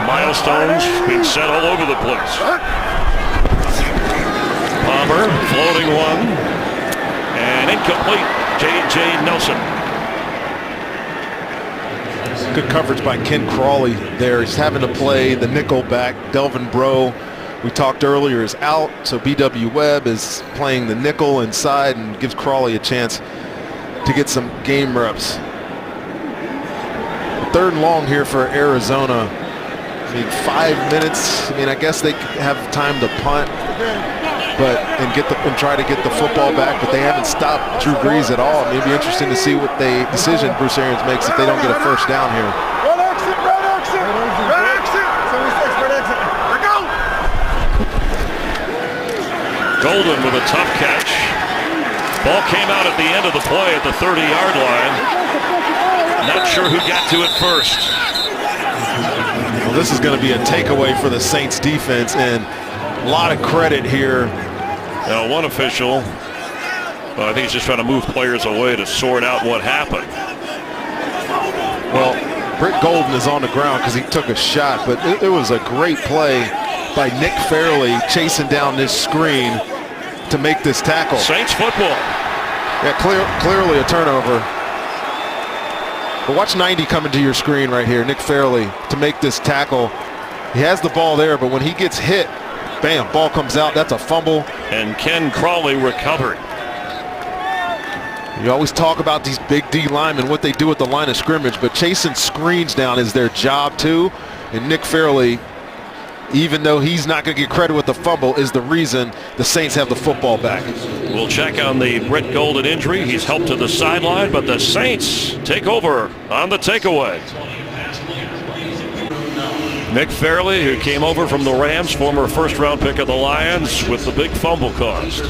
Milestones being set all over the place. Palmer, floating one, and incomplete. J.J. Nelson. Good coverage by Ken Crawley there. He's having to play the nickel back. Delvin Breaux, we talked earlier, is out, so B.W. Webb is playing the nickel inside and gives Crawley a chance to get some game reps. 3rd and long here for Arizona. I mean, 5 minutes. I mean, I guess they have time to punt, and try to get the football back, but they haven't stopped Drew Brees at all. It'd be interesting to see what decision Bruce Arians makes if they don't get a 1st down here. Red exit, red exit, red exit. 76, red exit. Let go. Golden with a tough catch. Ball came out at the end of the play at the 30-yard line. Not sure who got to it first. Well, this is going to be a takeaway for the Saints defense, and a lot of credit here. Now, one official, I think he's just trying to move players away to sort out what happened. Well, Britt Golden is on the ground because he took a shot, but it was a great play by Nick Fairley chasing down this screen to make this tackle. Saints football. Yeah, clearly a turnover. But watch 90 coming to your screen right here. Nick Fairley to make this tackle. He has the ball there, but when he gets hit, bam, ball comes out. That's a fumble. And Ken Crawley recovered. You always talk about these big D linemen, what they do at the line of scrimmage, but chasing screens down is their job too. And Nick Fairley, even though he's not going to get credit with the fumble, is the reason the Saints have the football back. We'll check on the Britt Golden injury. He's helped to the sideline, but the Saints take over on the takeaway. Nick Fairley, who came over from the Rams, former 1st-round pick of the Lions, with the big fumble caused.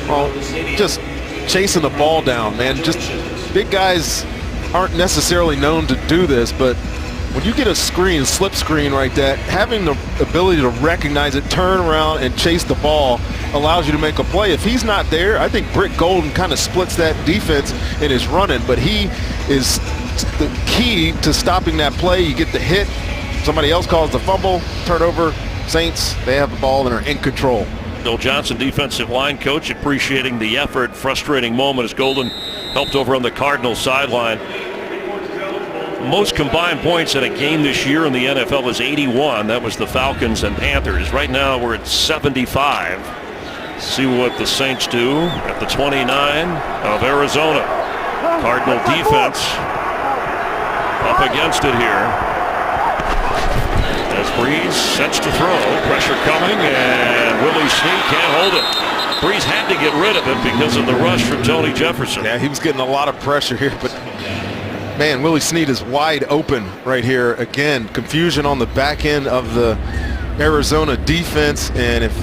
Well, just chasing the ball down, man. Just big guys aren't necessarily known to do this, but when you get a screen, slip screen like that, having the ability to recognize it, turn around, and chase the ball allows you to make a play. If he's not there, I think Britt Golden kind of splits that defense and is running, but he is that's the key to stopping that play. You get the hit, somebody else calls the fumble, turnover. Saints, they have the ball and are in control. Bill Johnson, defensive line coach, appreciating the effort. Frustrating moment as Golden helped over on the Cardinals sideline. Most combined points in a game this year in the NFL is 81. That was the Falcons and Panthers. Right now we're at 75. See what the Saints do at the 29 of Arizona. Cardinal defense up against it here. As Breeze sets to throw, pressure coming, and Willie Snead can't hold it. Breeze had to get rid of it because of the rush from Tony Jefferson. Yeah, he was getting a lot of pressure here, but man, Willie Snead is wide open right here. Again, confusion on the back end of the Arizona defense, and if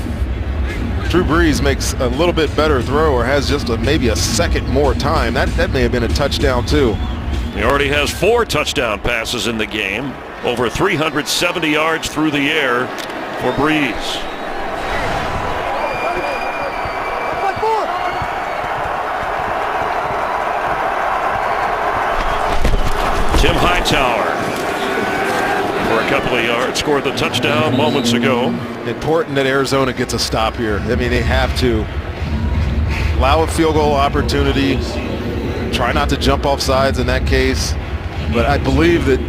Drew Brees makes a little bit better throw or has just maybe a second more time, that may have been a touchdown too. He already has 4 touchdown passes in the game. Over 370 yards through the air for Brees. Tim Hightower for a couple of yards, scored the touchdown moments ago. Important that Arizona gets a stop here. I mean, they have to allow a field goal opportunity. Try not to jump off sides in that case. But I believe that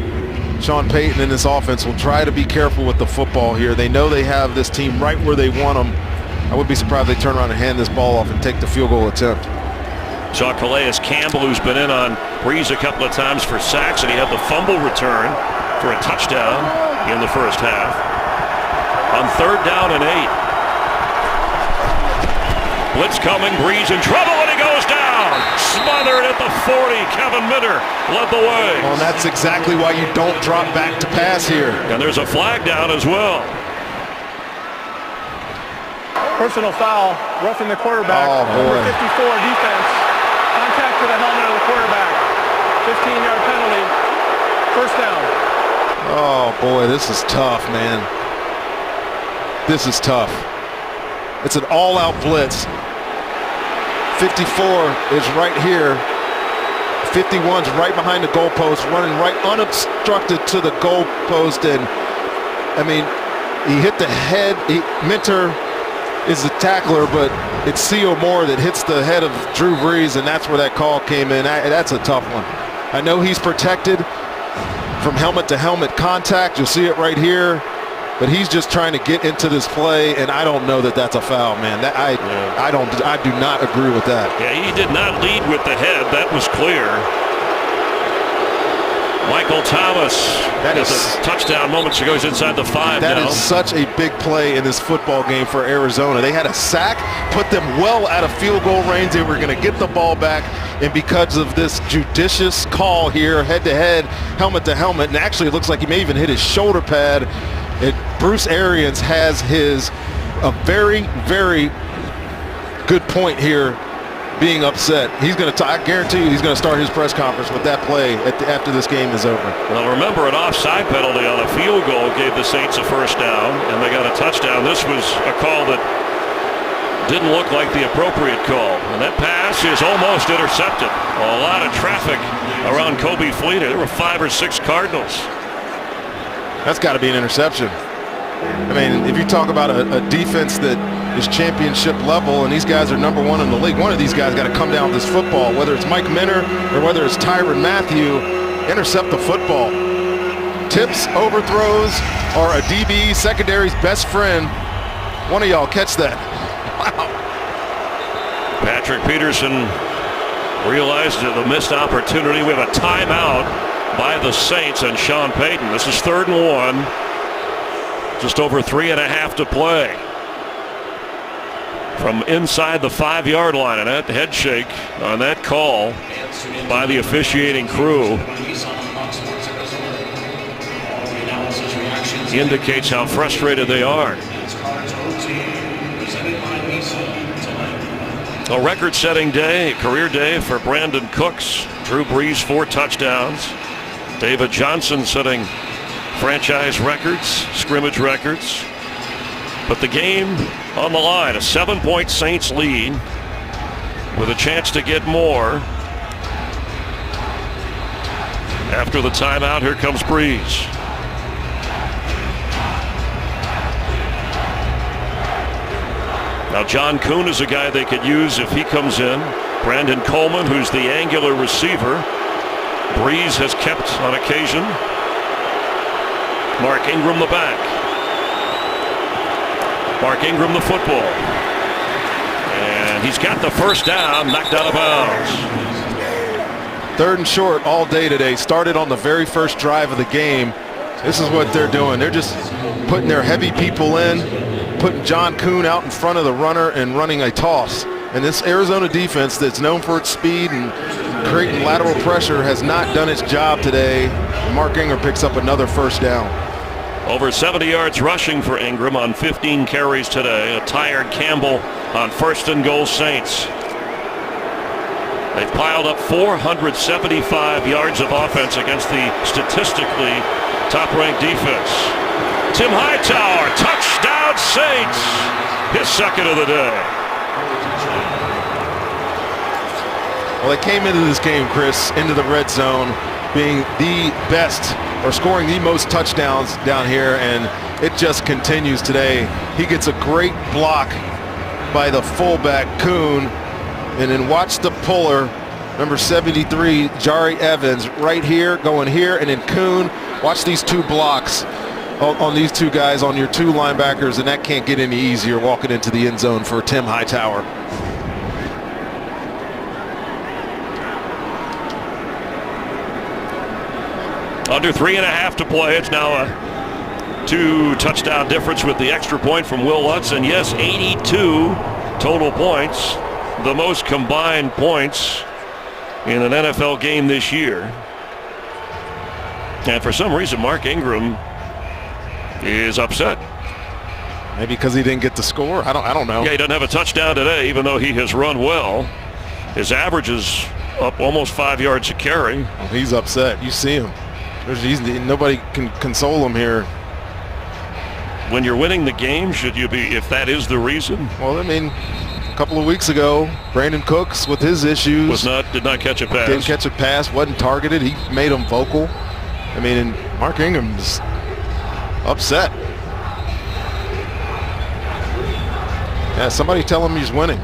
Sean Payton and this offense will try to be careful with the football here. They know they have this team right where they want them. I would be surprised if they turn around and hand this ball off and take the field goal attempt. Saw Calais Campbell, who's been in on Breeze a couple of times for sacks, and he had the fumble return for a touchdown in the first half. On 3rd down and 8. Blitz coming, Breeze in trouble, and he goes down. Smothered at the 40. Kevin Minter led the way. Well, and that's exactly why you don't drop back to pass here. And there's a flag down as well. Personal foul, roughing the quarterback. Oh, boy. Number 54 defense. Contact to the helmet of the quarterback. 15-yard penalty. First down. Oh, boy, this is tough, man. This is tough. It's an all-out blitz. 54 is right here. 51's right behind the goalpost, running right unobstructed to the goalpost. And, I mean, he hit the head. Minter is the tackler, but it's C.O. Moore that hits the head of Drew Brees, and that's where that call came in. That's a tough one. I know he's protected from helmet-to-helmet contact. You'll see it right here. But he's just trying to get into this play, and I don't know that that's a foul, man. I do not agree with that. Yeah, he did not lead with the head. That was clear. Michael Thomas, that is a touchdown moments ago. He's inside the 5 now. That is such a big play in this football game for Arizona. They had a sack, put them well out of field goal range. They were going to get the ball back, and because of this judicious call here, head-to-head, helmet-to-helmet, and actually it looks like he may even hit his shoulder pad. Bruce Arians has a very, very good point here, being upset. He's going to, I guarantee you, he's going to start his press conference with that play after this game is over. Well, remember, an offside penalty on a field goal gave the Saints a first down, and they got a touchdown. This was a call that didn't look like the appropriate call, and that pass is almost intercepted. A lot of traffic around Kobe Fleener. There were 5 or 6 Cardinals. That's got to be an interception. I mean, if you talk about a defense that is championship level and these guys are number 1 in the league, one of these guys got to come down with this football, whether it's Mike Minter or whether it's Tyrann Mathieu, intercept the football. Tips, overthrows are a DB secondary's best friend. One of y'all catch that. Wow. Patrick Peterson realized the missed opportunity. We have a timeout by the Saints and Sean Payton. This is 3rd and 1. Just over 3.5 to play. From inside the 5-yard line, and that head shake on that call by the officiating crew indicates how frustrated they are. A record-setting day, career day for Brandon Cooks. Drew Brees 4 touchdowns. David Johnson setting franchise records, scrimmage records. But the game on the line, a 7-point Saints lead with a chance to get more. After the timeout, here comes Breeze. Now John Kuhn is a guy they could use if he comes in. Brandon Coleman, who's the angular receiver. Breeze has kept on occasion. Mark Ingram the back. Mark Ingram the football. And he's got the first down, knocked out of bounds. 3rd and short all day today. Started on the very first drive of the game. This is what they're doing. They're just putting their heavy people in, putting John Kuhn out in front of the runner and running a toss. And this Arizona defense that's known for its speed and creating lateral pressure has not done its job today. Mark Ingram picks up another first down. Over 70 yards rushing for Ingram on 15 carries today. A tired Campbell on 1st and goal Saints. They've piled up 475 yards of offense against the statistically top-ranked defense. Tim Hightower, touchdown Saints. His 2nd of the day. Well, they came into this game, Chris, into the red zone, being the best or scoring the most touchdowns down here, and it just continues today. He gets a great block by the fullback, Kuhn, and then watch the puller, number 73, Jari Evans, right here, going here, and then Kuhn. Watch these 2 blocks on these 2 guys, on your 2 linebackers, and that can't get any easier walking into the end zone for Tim Hightower. Under 3.5 to play. It's now a 2 touchdown difference with the extra point from Will Lutz. And yes, 82 total points. The most combined points in an NFL game this year. And for some reason, Mark Ingram is upset. Maybe because he didn't get the score. I don't know. Yeah, he doesn't have a touchdown today, even though he has run well. His average is up almost 5 yards a carry. Well, he's upset. You see him. Nobody can console him here. When you're winning the game, should you be, if that is the reason? Well, I mean, a couple of weeks ago, Brandon Cooks with his issues did not catch a pass. Didn't catch a pass, wasn't targeted. He made him vocal. I mean, and Mark Ingram's upset. Yeah, somebody tell him he's winning.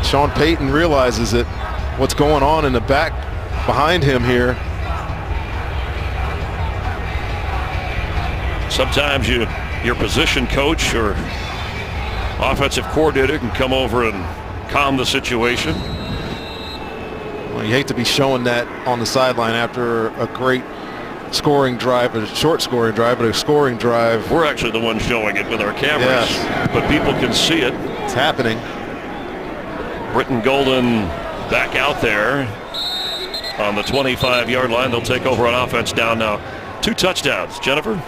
Sean Payton realizes that what's going on in the back behind him here. Sometimes your position coach or offensive coordinator can come over and calm the situation. Well, you hate to be showing that on the sideline after a great scoring drive, a short scoring drive, but a scoring drive. We're actually the ones showing it with our cameras, yes, but people can see it. It's happening. Britton Golden back out there on the 25-yard line. They'll take over on offense down now. 2 touchdowns. Jennifer?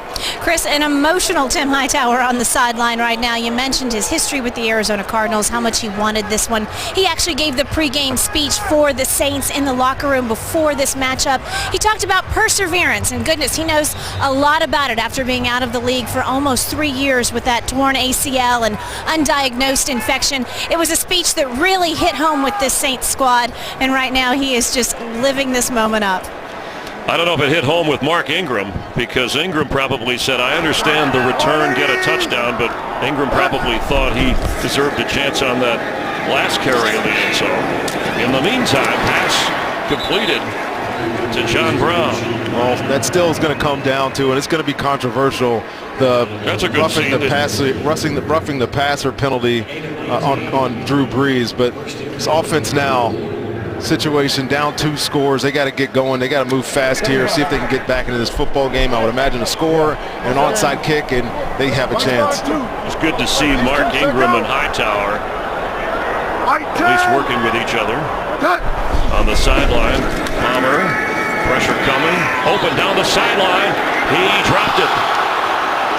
Chris, an emotional Tim Hightower on the sideline right now. You mentioned his history with the Arizona Cardinals, how much he wanted this one. He actually gave the pregame speech for the Saints in the locker room before this matchup. He talked about perseverance, and goodness, he knows a lot about it after being out of the league for almost 3 years with that torn ACL and undiagnosed infection. It was a speech that really hit home with this Saints squad, and right now he is just living this moment up. I don't know if it hit home with Mark Ingram, because Ingram probably said, I understand the return, get a touchdown, but Ingram probably thought he deserved a chance on that last carry of the end zone. In the meantime, pass completed to John Brown. Well, that still is going to come down to, and it's going to be controversial, That's a good roughing the passer penalty on Drew Brees. But this offense now, situation down 2 scores. They got to get going. They got to move fast here, see if they can get back into this football game. I would imagine a score and an onside kick, and they have a chance. It's good to see Mark Ingram and Hightower at least working with each other. On the sideline, Palmer, pressure coming, open down the sideline. He dropped it.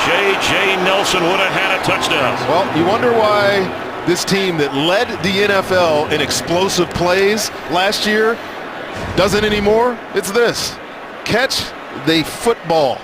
J.J. Nelson would have had a touchdown. Well, you wonder why this team that led the NFL in explosive plays last year doesn't anymore. It's this: catch the football.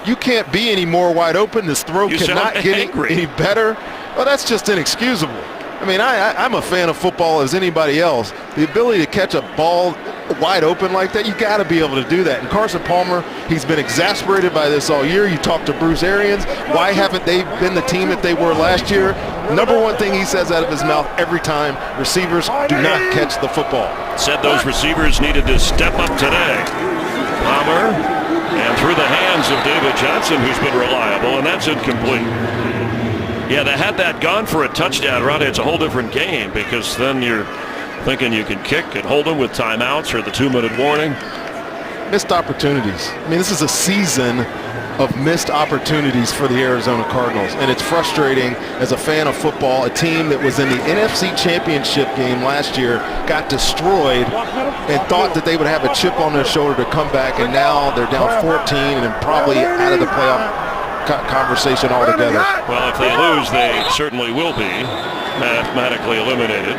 You can't be any more wide open. This throw cannot get any better. Well, that's just inexcusable. I mean, I'm a fan of football as anybody else. The ability to catch a ball wide open like that, you got to be able to do that. And Carson Palmer, he's been exasperated by this all year. You talk to Bruce Arians. Why haven't they been the team that they were last year? Number one thing he says out of his mouth every time, receivers do not catch the football. Said those receivers needed to step up today. Palmer, and through the hands of David Johnson, who's been reliable, and that's incomplete. Yeah, they had that gone for a touchdown run. It's a whole different game because then you're thinking you can kick and hold them with timeouts or the 2-minute warning. Missed opportunities. I mean, this is a season of missed opportunities for the Arizona Cardinals, and it's frustrating as a fan of football. A team that was in the NFC Championship game last year got destroyed and thought that they would have a chip on their shoulder to come back, and now they're down 14 and probably out of the playoff conversation altogether. Well, if they lose, they certainly will be mathematically eliminated.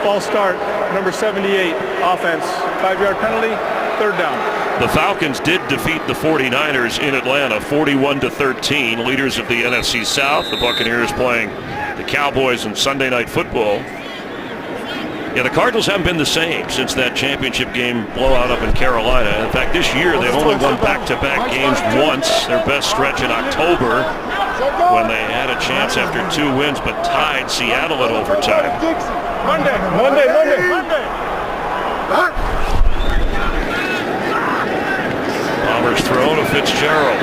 False start, number 78, offense. 5-yard penalty, 3rd down. The Falcons did defeat the 49ers in Atlanta 41-13, leaders of the NFC South. The Buccaneers playing the Cowboys in Sunday Night Football. Yeah, the Cardinals haven't been the same since that championship game blowout up in Carolina. In fact, this year they've only won back-to-back games once. Their best stretch in October when they had a chance after 2 wins but tied Seattle at overtime. Monday. Palmer's throw to Fitzgerald.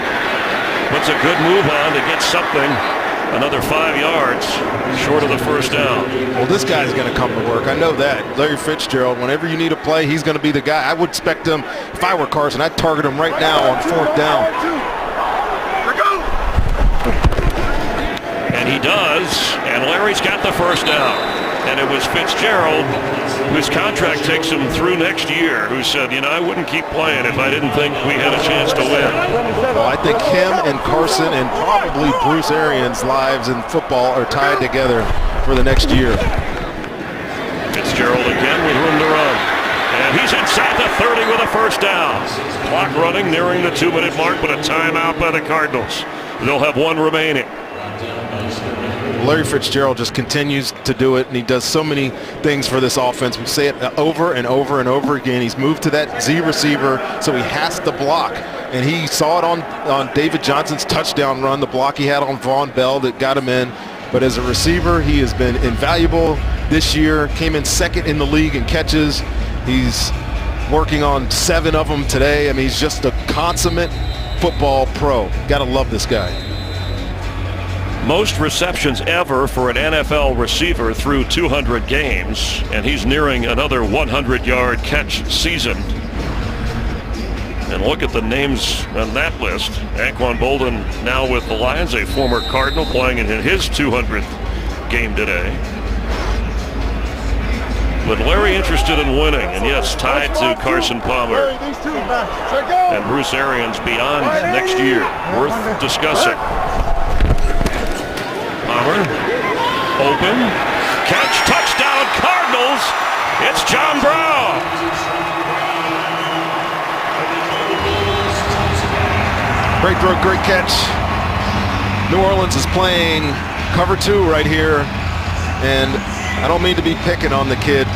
Puts a good move on to get something. Another 5 yards short of the 1st down. Well, this guy's going to come to work. I know that. Larry Fitzgerald, whenever you need a play, he's going to be the guy. I would expect him, if I were Carson, I'd target him right now on 4th down. And he does, and Larry's got the 1st down. And it was Fitzgerald, whose contract takes him through next year, who said, I wouldn't keep playing if I didn't think we had a chance to win. Well, I think him and Carson and probably Bruce Arians' lives in football are tied together for the next year. Fitzgerald again with room to run. And he's inside the 30 with a 1st down. Clock running, nearing the 2-minute mark, but a timeout by the Cardinals. They'll have 1 remaining. Larry Fitzgerald just continues to do it, and he does so many things for this offense. We say it over and over and over again. He's moved to that Z receiver, so he has to block. And he saw it on David Johnson's touchdown run, the block he had on Von Bell that got him in. But as a receiver, he has been invaluable this year. Came in 2nd in the league in catches. He's working on 7 of them today. I mean, he's just a consummate football pro. Gotta love this guy. Most receptions ever for an NFL receiver through 200 games, and he's nearing another 100-yard catch season. And look at the names on that list. Anquan Bolden now with the Lions, a former Cardinal, playing in his 200th game today. But Larry interested in winning, and yes, tied to Carson Palmer. And Bruce Arians beyond next year. Worth discussing. Palmer, open, catch, touchdown, Cardinals. It's John Brown. Great throw, great catch. New Orleans is playing cover 2 right here, and I don't mean to be picking on the kid,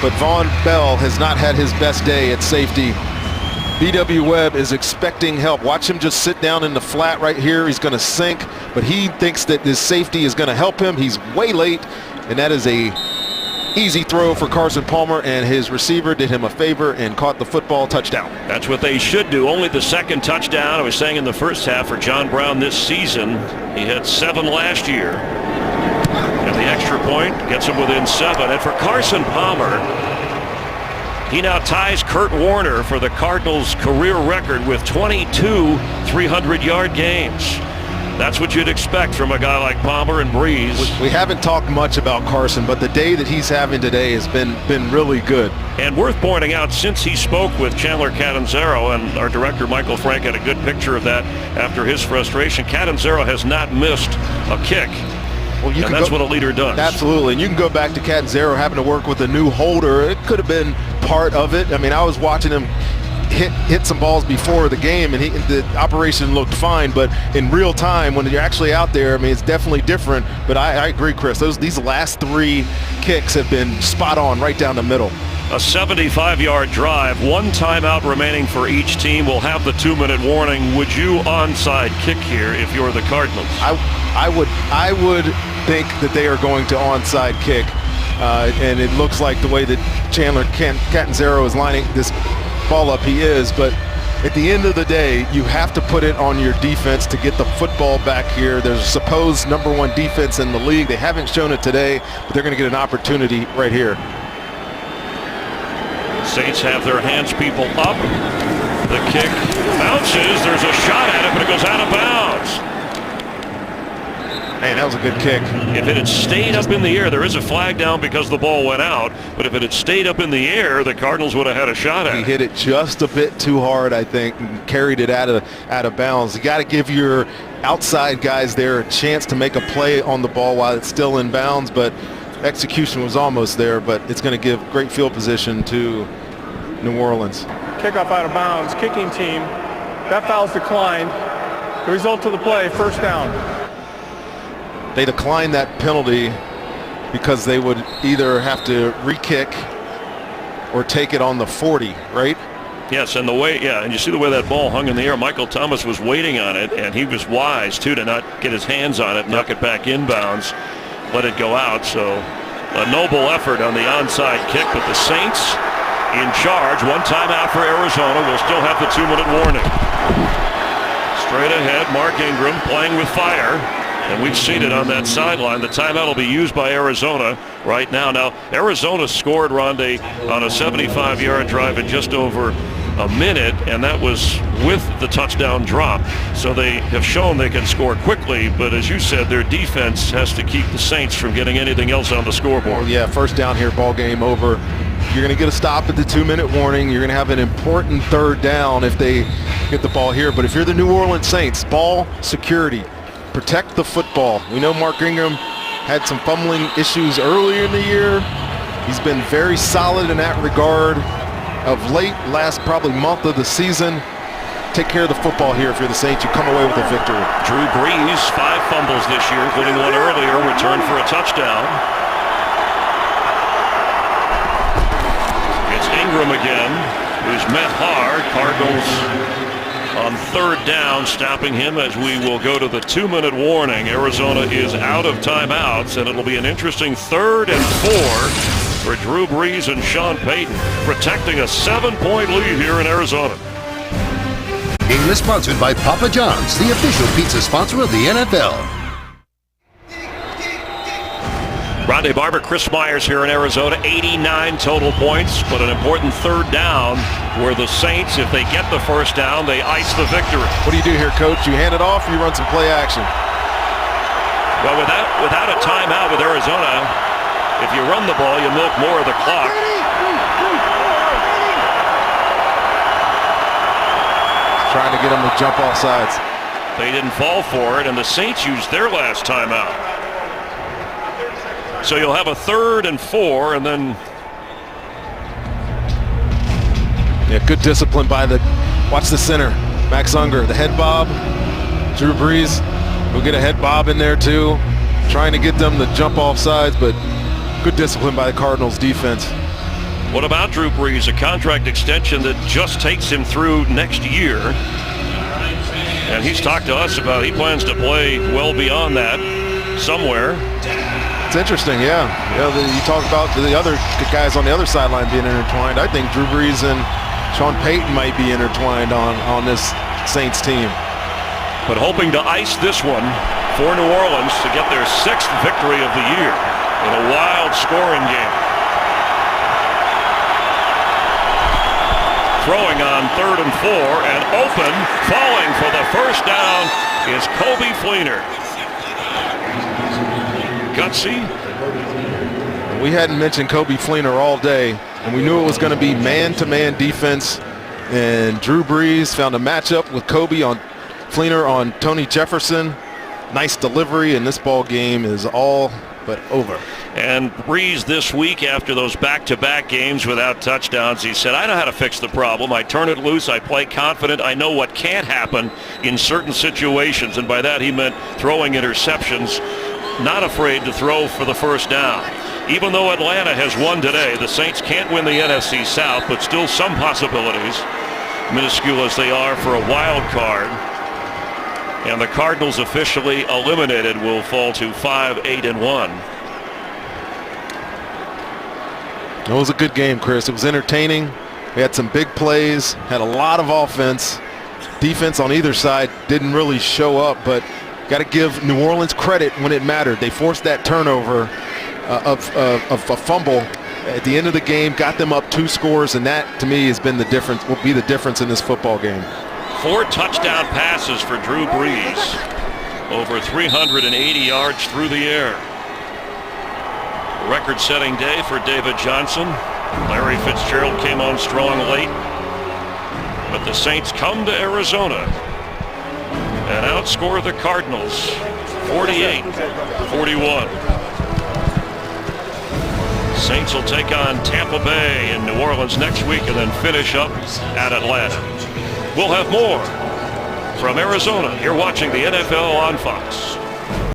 but Von Bell has not had his best day at safety. B.W. Webb is expecting help. Watch him just sit down in the flat right here. He's going to sink, but he thinks that his safety is going to help him. He's way late, and that is a easy throw for Carson Palmer, and his receiver did him a favor and caught the football. Touchdown. That's what they should do. Only the 2nd touchdown, I was saying, in the 1st half for John Brown this season. He had 7 last year. And the extra point gets him within 7. And for Carson Palmer, he now ties Kurt Warner for the Cardinals' career record with 22 300-yard games. That's what you'd expect from a guy like Palmer and Breeze. We haven't talked much about Carson, but the day that he's having today has been really good. And worth pointing out, since he spoke with Chandler Catanzaro, and our director Michael Frank had a good picture of that after his frustration, Catanzaro has not missed a kick. Well, and that's what a leader does. Absolutely. And you can go back to Catanzaro having to work with a new holder. It could have been part of it. I mean, I was watching him hit some balls before the game, and the operation looked fine. But in real time, when you're actually out there, I mean, it's definitely different. But I agree, Chris. These last 3 kicks have been spot on, right down the middle. A 75-yard drive, 1 timeout remaining for each team. We'll have the 2-minute warning. Would you onside kick here if you're the Cardinals? I would think that they are going to onside kick, and it looks like the way that Chandler Catanzaro is lining this ball up, he is. But at the end of the day, you have to put it on your defense to get the football back here. There's a supposed #1 defense in the league. They haven't shown it today, but they're going to get an opportunity right here. Saints have their hands people up. The kick bounces. There's a shot at it, but it goes out of bounds. Man, that was a good kick. If it had stayed up in the air, there is a flag down because the ball went out. But if it had stayed up in the air, the Cardinals would have had a shot at it. He hit it just a bit too hard, I think, and carried it out of bounds. You got to give your outside guys there a chance to make a play on the ball while it's still in bounds. But execution was almost there, but it's going to give great field position to New Orleans. Kickoff out of bounds, kicking team. That foul's declined. The result of the play, first down. They declined that penalty because they would either have to re-kick or take it on the 40, right? Yes, and and you see the way that ball hung in the air. Michael Thomas was waiting on it, and he was wise, too, to not get his hands on it, knock it back inbounds, let it go out. So a noble effort on the onside kick, but the Saints in charge. 1 timeout for Arizona. We'll still have the 2-minute warning. Straight ahead, Mark Ingram playing with fire. And we've seen it on that sideline. The timeout will be used by Arizona right now. Now, Arizona scored, Rondé, on a 75-yard drive in just over a minute, and that was with the touchdown drop. So they have shown they can score quickly, but as you said, their defense has to keep the Saints from getting anything else on the scoreboard. Well, yeah, first down here, ball game over. You're going to get a stop at the 2-minute warning. You're going to have an important 3rd down if they get the ball here. But if you're the New Orleans Saints, ball security. Protect the football. We know Mark Ingram had some fumbling issues earlier in the year. He's been very solid in that regard. Of late, last probably month of the season, take care of the football here if you're the Saints. You come away with a victory. Drew Brees, 5 fumbles this year, including one earlier, returned for a touchdown. It's Ingram again, who's met hard. Cardinals on 3rd down, stopping him as we will go to the 2-minute warning. Arizona is out of timeouts, and it'll be an interesting 3rd and 4 for Drew Brees and Sean Payton, protecting a 7-point lead here in Arizona. Game is sponsored by Papa John's, the official pizza sponsor of the NFL. Rondé Barber, Chris Myers here in Arizona. 89 total points, but an important 3rd down where the Saints, if they get the first down, they ice the victory. What do you do here, Coach? You hand it off or you run some play action? Well, without a timeout with Arizona, if you run the ball, you milk more of the clock. Trying to get them to jump off sides. They didn't fall for it, and the Saints used their last timeout. So you'll have a 3rd and 4, and then... Yeah, good discipline by watch the center. Max Unger, the head bob. Drew Brees will get a head bob in there too. Trying to get them to jump off sides, but good discipline by the Cardinals defense. What about Drew Brees? A contract extension that just takes him through next year. And he's talked to us about he plans to play well beyond that somewhere. It's interesting, yeah. You talk about the other guys on the other sideline being intertwined. I think Drew Brees and Sean Payton might be intertwined on this Saints team. But hoping to ice this one for New Orleans to get their 6th victory of the year in a wild scoring game. Throwing on 3rd and 4, and open, falling for the first down is Kobe Fleener. Gutsy. We hadn't mentioned Kobe Fleener all day, and we knew it was going to be man-to-man defense. And Drew Brees found a matchup with Kobe on Fleener on Tony Jefferson. Nice delivery, and this ball game is all but over. And Breeze this week, after those back-to-back games without touchdowns, he said, I know how to fix the problem. I turn it loose. I play confident. I know what can't happen in certain situations. And by that he meant throwing interceptions, not afraid to throw for the first down. Even though Atlanta has won today, the Saints can't win the NFC South, but still some possibilities, minuscule as they are, for a wild card. And the Cardinals officially eliminated will fall to 5-8-1. It was a good game, Chris. It was entertaining. We had some big plays, had a lot of offense. Defense on either side didn't really show up, but got to give New Orleans credit when it mattered. They forced that turnover of a fumble at the end of the game, got them up 2 scores, and that to me has been the difference, will be the difference in this football game. 4 touchdown passes for Drew Brees, over 380 yards through the air. Record-setting day for David Johnson. Larry Fitzgerald came on strong late, but the Saints come to Arizona and outscore the Cardinals 48-41. Saints will take on Tampa Bay in New Orleans next week and then finish up at Atlanta. We'll have more from Arizona. You're watching the NFL on Fox.